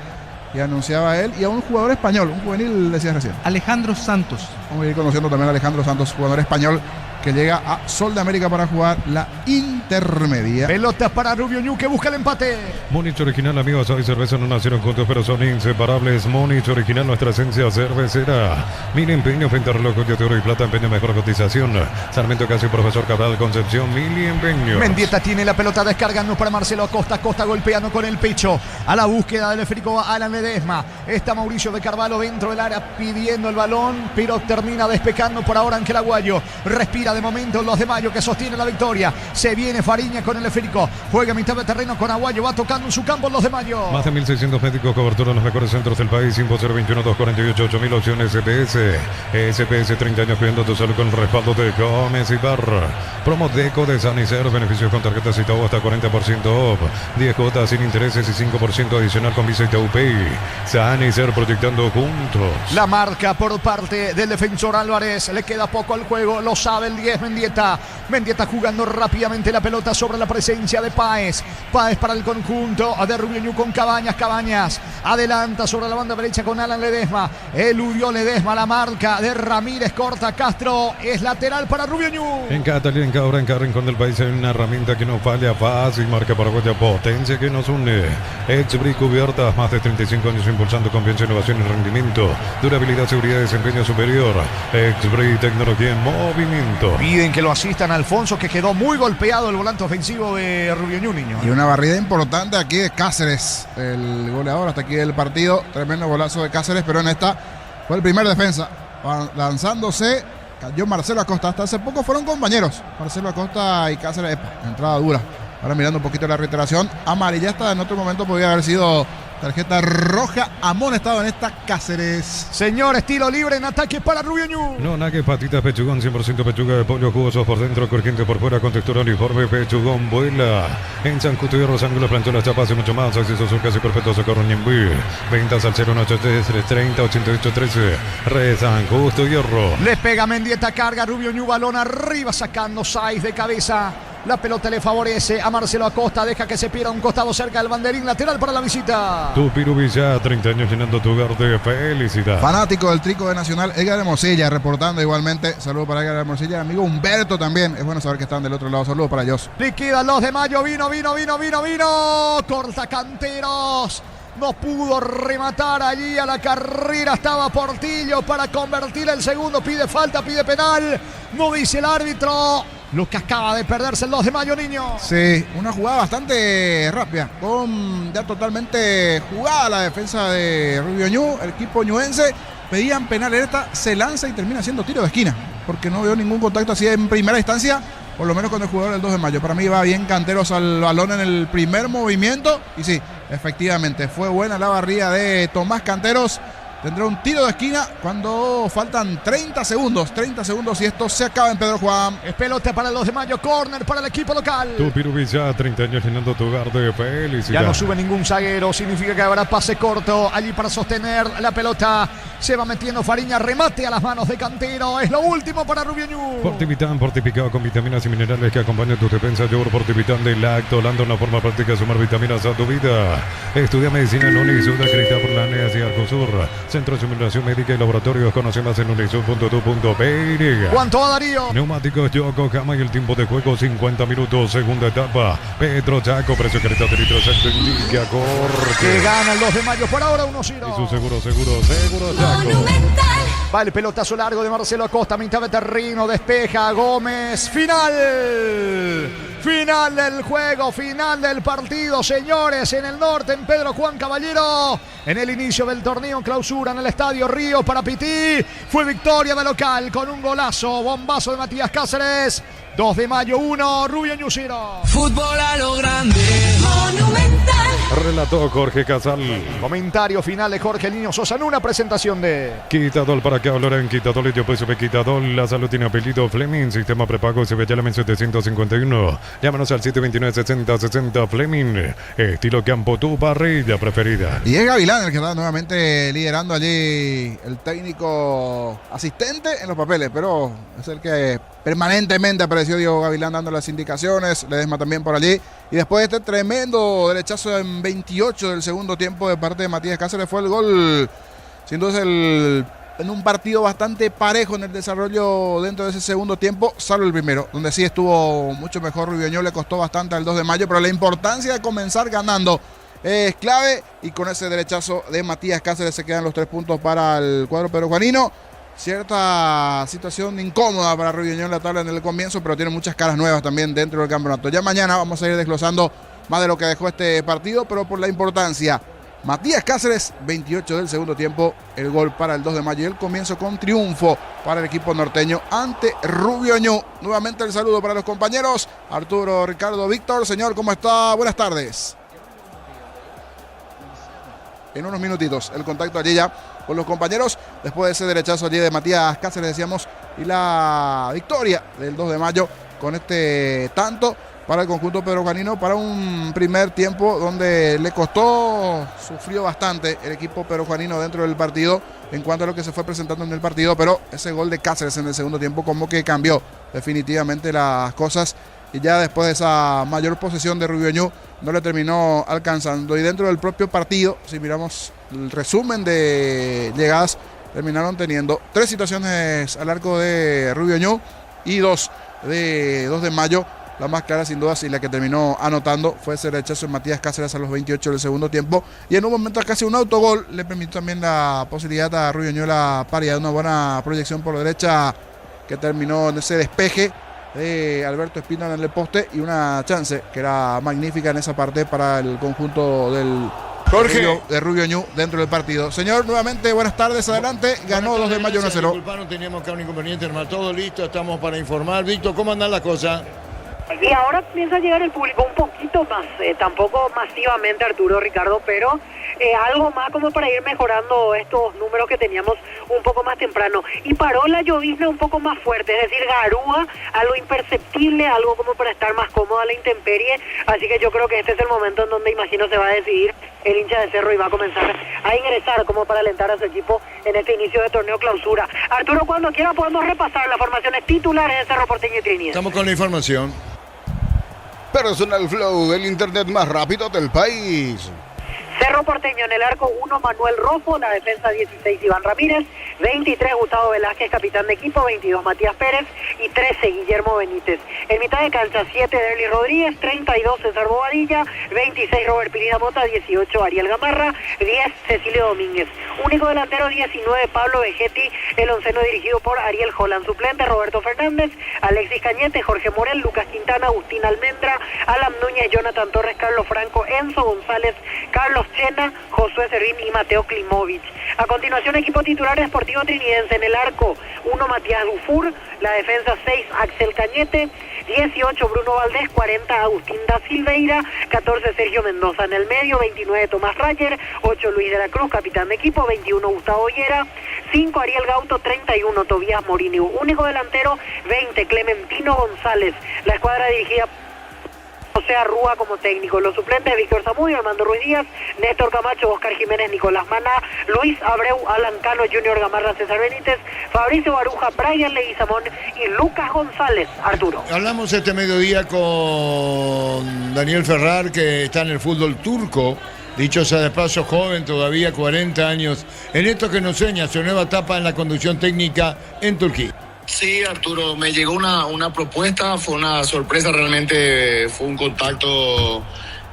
Speaker 1: Y anunciaba él y a un jugador español, un juvenil, decía recién.
Speaker 3: Alejandro Santos.
Speaker 1: Vamos a ir conociendo también a Alejandro Santos, jugador español que llega a Sol de América para jugar la intermedia.
Speaker 4: Pelotas para Rubio Ñu que busca el empate.
Speaker 2: Múnich Original, amigos, hoy cerveza no nacieron juntos, pero son inseparables. Múnich Original, nuestra esencia cervecera. Mil empeño frente a reloj de oro y plata, empeño mejor cotización. Sarmiento Casi, Profesor Cabral, Concepción, Mil empeños.
Speaker 4: Mendieta tiene la pelota descargando para Marcelo Acosta. Acosta golpeando con el pecho. A la búsqueda del esférico Alan Ledesma. Está Mauricio de Carvalho dentro del área pidiendo el balón, pero termina despejando por ahora Ángel Aguayo. Respira de momento los de Mayo que sostiene la victoria. Se viene Fariña con el esférico. Juega a mitad de terreno con Aguayo. Va tocando en su campo los de Mayo.
Speaker 2: Más de 1.600 médicos, cobertura en los mejores centros del país. Info 021-248-8000, opciones SPS. SPS, 30 años cuidando tu salud con el respaldo de Gómez y Barra. Promo Deco de Sanicer. Beneficios con tarjetas Itaú hasta 40% off. 10 cuotas sin intereses y 5% adicional con Visa Itaú Pay. Sanicer, proyectando juntos.
Speaker 4: La marca por parte del defensor Álvarez. Le queda poco al juego. Lo sabe el 10 Mendieta. Mendieta jugando rápidamente la pelota sobre la presencia de Páez. Páez para el conjunto de Rubio Ñu con Cabañas. Cabañas adelanta sobre la banda derecha con Alan Ledesma. Eludió Ledesma la marca de Ramírez. Corta Castro. Es lateral para Rubio Ñu.
Speaker 2: En Catalina, en cada hora, en cada rincón del país hay una herramienta que no falla fácil. Marca paraguaya, potencia que nos une. Exbri cubiertas, más de 35 años impulsando confianza, innovación y rendimiento. Durabilidad, seguridad y desempeño superior. Exbri, tecnología en movimiento.
Speaker 4: Piden que lo asistan a Alfonso, que quedó muy golpeado el volante ofensivo de Rubio Ñu, niño.
Speaker 1: Y una barrida importante aquí de Cáceres, el goleador hasta aquí del partido. Tremendo golazo de Cáceres, pero en esta fue el primer defensa. Lanzándose, cayó Marcelo Acosta. Hasta hace poco fueron compañeros. Marcelo Acosta y Cáceres, entrada dura. Ahora mirando un poquito la reiteración, amarillasta, en otro momento podría haber sido tarjeta roja, amonestado en esta Cáceres.
Speaker 4: Señor, estilo libre en ataque para Rubio Ñu.
Speaker 2: No, nague, patitas, pechugón, 100% pechuga de pollo, jugosos por dentro, crujiente por fuera, con textura uniforme, pechugón, vuela. En San Justo y Rosángulo, plancholas, chapas y mucho más. Acceso sur casi perfecto, socorro Ñembuí. Ventas al 01833308813. Re San Justo Hierro.
Speaker 4: Le pega Mendieta, carga Rubio Ñu, balón arriba, sacando Saiz de cabeza. La pelota le favorece a Marcelo Acosta, deja que se pierda un costado cerca del banderín lateral para la visita.
Speaker 2: Tu Pirubilla, 30 años llenando tu hogar de felicidad.
Speaker 1: Fanático del Trico de Nacional, Edgar Hermosilla, reportando igualmente. Saludos para Edgar Hermosilla, amigo Humberto también. Es bueno saber que están del otro lado. Saludos para ellos.
Speaker 4: Liquidan los de Mayo, vino. Corta Canteros. No pudo rematar allí a la carrera. Estaba Portillo para convertir el segundo. Pide falta, pide penal. No dice el árbitro. Lucas acaba de perderse el 2 de mayo, niño.
Speaker 1: Sí, una jugada bastante rápida. Con ya totalmente jugada la defensa de Rubio Ñu. El equipo ñuense pedían penal. Esta se lanza y termina siendo tiro de esquina. Porque no veo ningún contacto así en primera instancia. Por lo menos con el jugador del 2 de mayo. Para mí va bien Canteros al balón en el primer movimiento. Y sí, efectivamente fue buena la barrida de Tomás Canteros. Tendrá un tiro de esquina cuando faltan 30 segundos. 30 segundos y esto se acaba en Pedro Juan.
Speaker 4: Es pelota para el 2 de mayo. Córner para el equipo local.
Speaker 2: Tu Pirubilla, 30 años llenando tu hogar de felicidad.
Speaker 4: Ya no sube ningún zaguero. Significa que habrá pase corto allí para sostener la pelota. Se va metiendo Fariña. Remate a las manos de Cantero. Es lo último para Rubio Ñu.
Speaker 2: Fortivitán, fortificado con vitaminas y minerales que acompañan tu defensa. Yogur Fortivitán de Lactolando, una forma práctica de sumar vitaminas a tu vida. Estudia medicina en UNISUD, acreditada por la ANEAS y Arcosur. Centro de Simulación Médica y Laboratorios. Conoce más en unisud.tu.py.
Speaker 4: ¿Cuánto va, Darío?
Speaker 2: Neumáticos Yokohama y el tiempo de juego 50 minutos. Segunda etapa. Petro Chaco, precio calidad de litro exacto indica corte.
Speaker 4: Que gana el 2 de mayo por ahora 1-0.
Speaker 2: Y su seguro Chaco.
Speaker 5: Monumental.
Speaker 4: Va el pelotazo largo de Marcelo Acosta, mitad de terreno, despeja Gómez. Final del juego, final del partido, señores, en el norte, en Pedro Juan Caballero. En el inicio del torneo clausura en el Estadio Río para Pití. Fue victoria de local con un golazo, bombazo de Matías Cáceres. 2 de mayo 1, Rubio Ñu 0.
Speaker 18: Fútbol a lo grande. Monumental.
Speaker 2: Relató Jorge Casal.
Speaker 4: Comentario final de Jorge Niño Sosa en una presentación de
Speaker 2: Quitadol. ¿Para qué hablar en Quitadol? Yo peso de Quitadol. La salud tiene apellido Fleming. Sistema prepago se ve ya la 751. Llámanos al 729-6060 Fleming. Estilo campo, tu parrilla preferida.
Speaker 1: Y es Gavilán el que está nuevamente liderando allí, el técnico asistente en los papeles, pero es el que permanentemente apareció Diego Gavilán dando las indicaciones. Ledesma también por allí. Y después de este tremendo derechazo en 28 del segundo tiempo de parte de Matías Cáceres, fue el gol, sin duda, en un partido bastante parejo en el desarrollo dentro de ese segundo tiempo, salvo el primero, donde sí estuvo mucho mejor Rubio Ñu. Le costó bastante al 2 de mayo, pero la importancia de comenzar ganando es clave. Y con ese derechazo de Matías Cáceres se quedan los 3 puntos para el cuadro perujuanino. Cierta situación incómoda para Rubio Ñu en la tabla en el comienzo, pero tiene muchas caras nuevas también dentro del campeonato. Ya mañana vamos a ir desglosando más de lo que dejó este partido, pero por la importancia. Matías Cáceres, 28 del segundo tiempo, el gol para el 2 de mayo y el comienzo con triunfo para el equipo norteño ante Rubio Ñu. Nuevamente el saludo para los compañeros. Arturo, Ricardo, Víctor, señor, ¿cómo está? Buenas tardes. En unos minutitos el contacto allí ya con los compañeros después de ese derechazo allí de Matías Cáceres, decíamos, y la victoria del 2 de mayo con este tanto para el conjunto perujuanino, para un primer tiempo donde le costó, sufrió bastante el equipo perujuanino dentro del partido en cuanto a lo que se fue presentando en el partido, pero ese gol de Cáceres en el segundo tiempo como que cambió definitivamente las cosas, y ya después de esa mayor posesión de Rubio Ñu no le terminó alcanzando. Y dentro del propio partido, si miramos el resumen de llegadas, terminaron teniendo 3 situaciones al arco de Rubio Ñu y 2 de mayo. La más clara sin duda y la que terminó anotando fue ese rechazo de Matías Cáceres a los 28 del segundo tiempo, y en un momento casi un autogol le permitió también la posibilidad a Rubio Ñu la paridad de una buena proyección por derecha que terminó en ese despeje de Alberto Espina en el poste, y una chance que era magnífica en esa parte para el conjunto del
Speaker 16: Jorge
Speaker 1: de Rubio Ñu dentro del partido. Señor, nuevamente buenas tardes, adelante. Ganó 2 de mayo 1-0.
Speaker 16: Disculpa, no teníamos acá un inconveniente, hermano. Todo listo, estamos para informar. Víctor, ¿cómo andan las cosas?
Speaker 15: Y ahora comienza a llegar el público un poquito más, tampoco masivamente, Arturo, Ricardo, pero algo más como para ir mejorando estos números que teníamos un poco más temprano. Y paró la llovizna un poco más fuerte, es decir, garúa, algo imperceptible, algo como para estar más cómodo a la intemperie. Así que yo creo que este es el momento en donde imagino se va a decidir el hincha de Cerro y va a comenzar a ingresar como para alentar a su equipo en este inicio de torneo clausura. Arturo, cuando quiera podemos repasar las formaciones titulares de Cerro Porteño y Trinidad.
Speaker 16: Estamos con la información.
Speaker 19: Personal Flow, el internet más rápido del país.
Speaker 15: Cerro Porteño en el arco 1, Manuel Rojo, la defensa 16, Iván Ramírez, 23, Gustavo Velázquez, capitán de equipo, 22, Matías Pérez y 13, Guillermo Benítez. En mitad de cancha 7, Derly Rodríguez, 32, César Bobadilla, 26, Robert Pineda Mota, 18, Ariel Gamarra, 10, Cecilio Domínguez. Único delantero 19, Pablo Vegetti, el onceno dirigido por Ariel Holland. Suplente, Roberto Fernández, Alexis Cañete, Jorge Morel, Lucas Quintana, Agustín Almendra, Alan Núñez, Jonathan Torres, Carlos Franco, Enzo González, Carlos Chena, Josué Servín y Mateo Klimovic. A continuación, equipo titular Sportivo Trinidense. En el arco 1, Matías Dufour, la defensa 6, Axel Cañete, 18, Bruno Valdés, 40, Agustín da Silveira, 14, Sergio Mendoza. En el medio 29, Tomás Rayer, 8, Luis de la Cruz, capitán de equipo, 21, Gustavo Ollera, 5, Ariel Gauto, 31, Tobías Morini. Único delantero 20, Clementino González. La escuadra dirigida José Arrúa como técnico. Los suplentes, Víctor Zamudio, Armando Ruiz Díaz, Néstor Camacho, Oscar Jiménez, Nicolás Maná, Luis Abreu, Alan Cano, Junior Gamarra, César Benítez, Fabricio Baruja, Brian Leguizamón y Lucas González. Arturo.
Speaker 16: Hablamos este mediodía con Daniel Ferrar, que está en el fútbol turco. Dicho sea de paso, joven, todavía 40 años. En esto que nos enseña su nueva etapa en la conducción técnica en Turquía.
Speaker 20: Sí, Arturo, me llegó una propuesta, fue una sorpresa realmente, fue un contacto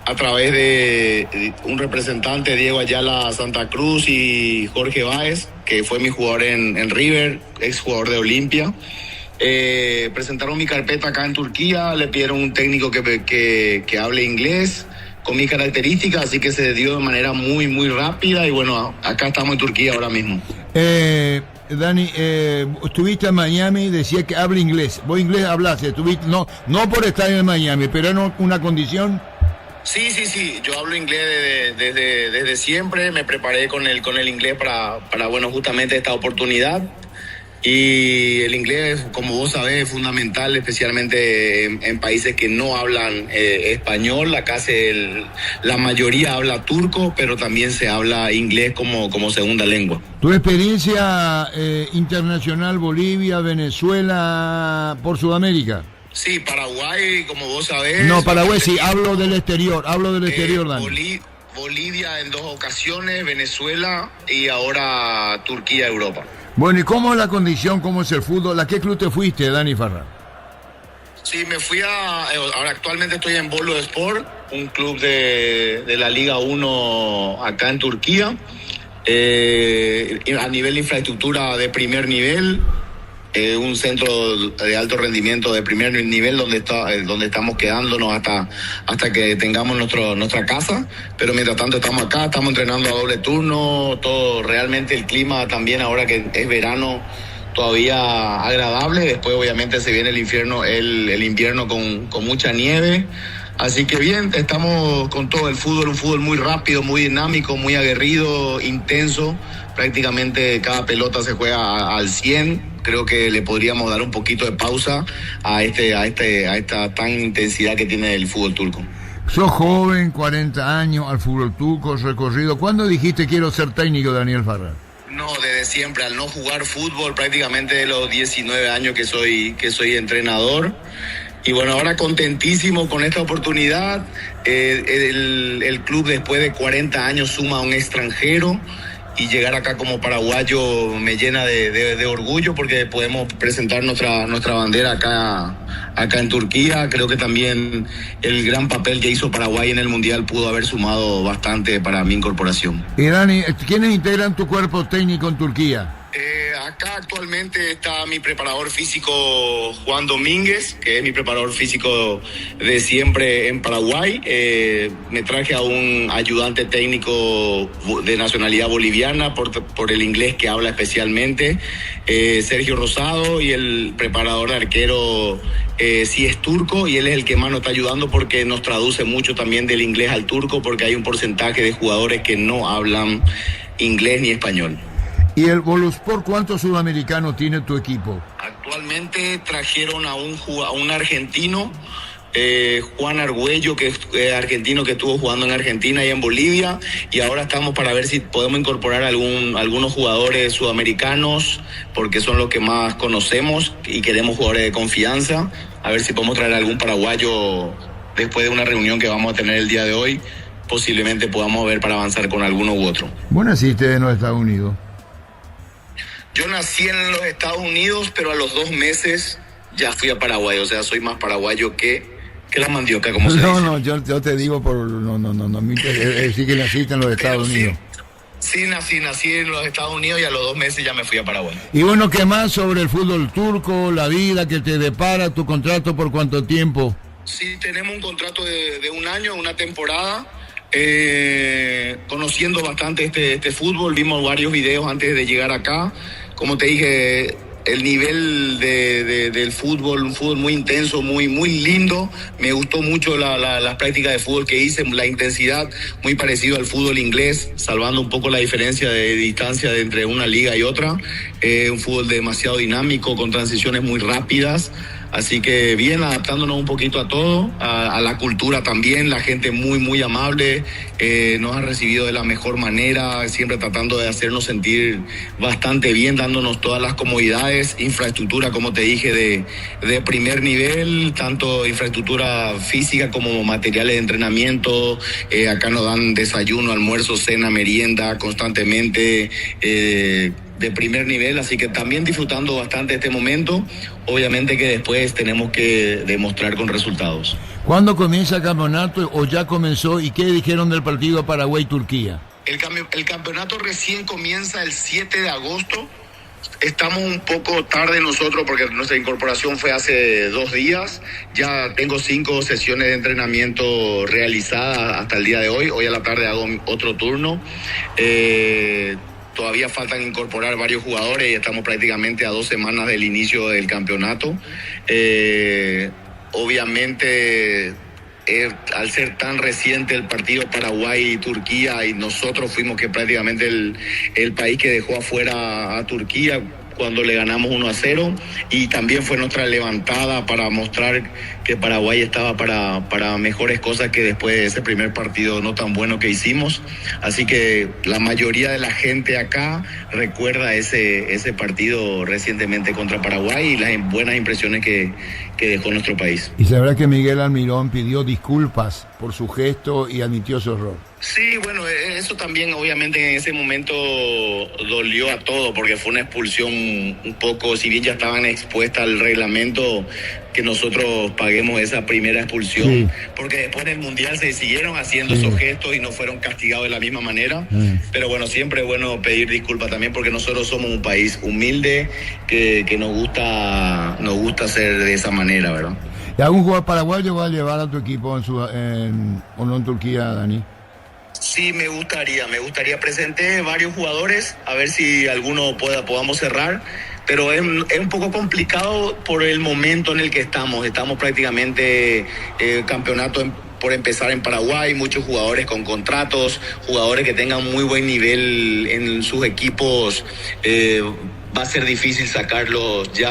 Speaker 20: a través de un representante, Diego Ayala Santa Cruz y Jorge Báez, que fue mi jugador en River, ex jugador de Olimpia. Presentaron mi carpeta acá en Turquía, le pidieron un técnico que hable inglés con mis características, así que se dio de manera muy, muy rápida y bueno, acá estamos en Turquía ahora mismo.
Speaker 16: Dani, estuviste en Miami, decía que habla inglés. ¿Vos inglés hablaste? Estuviste, no por estar en Miami, pero era una condición.
Speaker 20: Sí, yo hablo inglés desde siempre, me preparé con el inglés para bueno, justamente esta oportunidad. Y el inglés, como vos sabés, es fundamental, especialmente en países que no hablan español. Acá la mayoría habla turco, pero también se habla inglés como segunda lengua.
Speaker 16: ¿Tu experiencia internacional, Bolivia, Venezuela, por Sudamérica?
Speaker 20: Sí, Paraguay, como vos sabés.
Speaker 16: No, Paraguay sí, hablo del exterior, Dani.
Speaker 20: Bolivia en 2 ocasiones, Venezuela y ahora Turquía, Europa.
Speaker 16: Bueno, ¿y cómo es la condición, cómo es el fútbol? ¿A qué club te fuiste, Dani Farrá?
Speaker 20: Sí, me fui ahora actualmente estoy en Bolu Sport, un club de la Liga 1 acá en Turquía, a nivel de infraestructura de primer nivel, un centro de alto rendimiento de primer nivel donde estamos quedándonos hasta que tengamos nuestra casa, pero mientras tanto estamos acá, estamos entrenando a doble turno, todo realmente el clima también ahora que es verano todavía agradable, después obviamente se viene el invierno con mucha nieve. Así que bien, estamos con todo el fútbol, un fútbol muy rápido, muy dinámico, muy aguerrido, intenso. Prácticamente cada pelota se juega al 100. Creo que le podríamos dar un poquito de pausa a esta tan intensidad que tiene el fútbol turco.
Speaker 16: Sos joven, 40 años, al fútbol turco, recorrido. ¿Cuándo dijiste quiero ser técnico, Daniel Farrá?
Speaker 20: No, desde siempre, al no jugar fútbol, prácticamente de los 19 años que soy entrenador. Y bueno, ahora contentísimo con esta oportunidad. El club después de 40 años suma a un extranjero y llegar acá como paraguayo me llena de orgullo porque podemos presentar nuestra bandera acá en Turquía. Creo que también el gran papel que hizo Paraguay en el Mundial pudo haber sumado bastante para mi incorporación.
Speaker 16: Y Dani, ¿quiénes integran tu cuerpo técnico en Turquía?
Speaker 20: Acá actualmente está mi preparador físico Juan Domínguez, que es mi preparador físico de siempre en Paraguay. Me traje a un ayudante técnico de nacionalidad boliviana por el inglés que habla especialmente, Sergio Rosado, y el preparador de arquero sí es turco y él es el que más nos está ayudando porque nos traduce mucho también del inglés al turco porque hay un porcentaje de jugadores que no hablan inglés ni español.
Speaker 16: ¿Y el Boluspor cuántos sudamericanos tiene tu equipo?
Speaker 20: Actualmente trajeron a un argentino, Juan Argüello, que es argentino que estuvo jugando en Argentina y en Bolivia, y ahora estamos para ver si podemos incorporar algunos jugadores sudamericanos, porque son los que más conocemos y queremos jugadores de confianza, a ver si podemos traer algún paraguayo después de una reunión que vamos a tener el día de hoy, posiblemente podamos ver para avanzar con alguno u otro.
Speaker 16: ¿Vos naciste en los Estados Unidos?
Speaker 20: Yo nací en los Estados Unidos, pero a los 2 meses ya fui a Paraguay. O sea, soy más paraguayo que la mandioca, como se dice.
Speaker 16: No, yo te digo por... No, sí que naciste en los Estados Unidos.
Speaker 20: Sí, nací en los Estados Unidos y a los 2 meses ya me fui a Paraguay.
Speaker 16: Y bueno, ¿qué más sobre el fútbol turco, la vida que te depara, tu contrato por cuánto tiempo?
Speaker 20: Sí, tenemos un contrato de 1 año, una temporada. Conociendo bastante este fútbol, vimos varios videos antes de llegar acá. Como te dije, el nivel del fútbol, un fútbol muy intenso, muy lindo. Me gustó mucho las prácticas de fútbol que hice, la intensidad, muy parecido al fútbol inglés, salvando un poco la diferencia de distancia entre una liga y otra. Un fútbol demasiado dinámico, con transiciones muy rápidas. Así que bien, adaptándonos un poquito a todo, a la cultura también, la gente muy amable, nos ha recibido de la mejor manera, siempre tratando de hacernos sentir bastante bien, dándonos todas las comodidades, infraestructura, como te dije, de primer nivel, tanto infraestructura física como materiales de entrenamiento. Acá nos dan desayuno, almuerzo, cena, merienda constantemente, de primer nivel, así que también disfrutando bastante este momento. Obviamente que después tenemos que demostrar con resultados.
Speaker 16: ¿Cuándo comienza el campeonato o ya comenzó y qué dijeron del partido Paraguay-Turquía?
Speaker 20: El campeonato recién comienza el 7 de agosto. Estamos un poco tarde nosotros porque nuestra incorporación fue hace 2 días. Ya tengo 5 sesiones de entrenamiento realizadas hasta el día de hoy. Hoy a la tarde hago otro turno. Todavía faltan incorporar varios jugadores y estamos prácticamente a 2 semanas del inicio del campeonato. Obviamente, al ser tan reciente el partido Paraguay y Turquía, y nosotros fuimos que prácticamente el país que dejó afuera a Turquía cuando le ganamos 1-0, y también fue nuestra levantada para mostrar que Paraguay estaba para mejores cosas que después de ese primer partido no tan bueno que hicimos. Así que la mayoría de la gente acá recuerda ese partido recientemente contra Paraguay y las buenas impresiones que dejó nuestro país.
Speaker 16: Y sabrá que Miguel Almirón pidió disculpas por su gesto y admitió su error.
Speaker 20: Sí, bueno, eso también obviamente en ese momento dolió a todo porque fue una expulsión un poco, si bien ya estaban expuestas al reglamento, que nosotros paguemos esa primera expulsión, sí, porque después del Mundial se siguieron haciendo esos gestos y no fueron castigados de la misma manera, pero bueno, siempre es bueno pedir disculpas también porque nosotros somos un país humilde que nos gusta hacer de esa manera, ¿verdad?
Speaker 16: ¿Y algún jugador paraguayo va a llevar a tu equipo o no en Turquía, Dani?
Speaker 20: Sí, me gustaría. Presenté varios jugadores, a ver si alguno podamos cerrar, pero es un poco complicado por el momento en el que estamos. Estamos prácticamente campeonato por empezar en Paraguay, muchos jugadores con contratos, jugadores que tengan muy buen nivel en sus equipos. Va a ser difícil sacarlos ya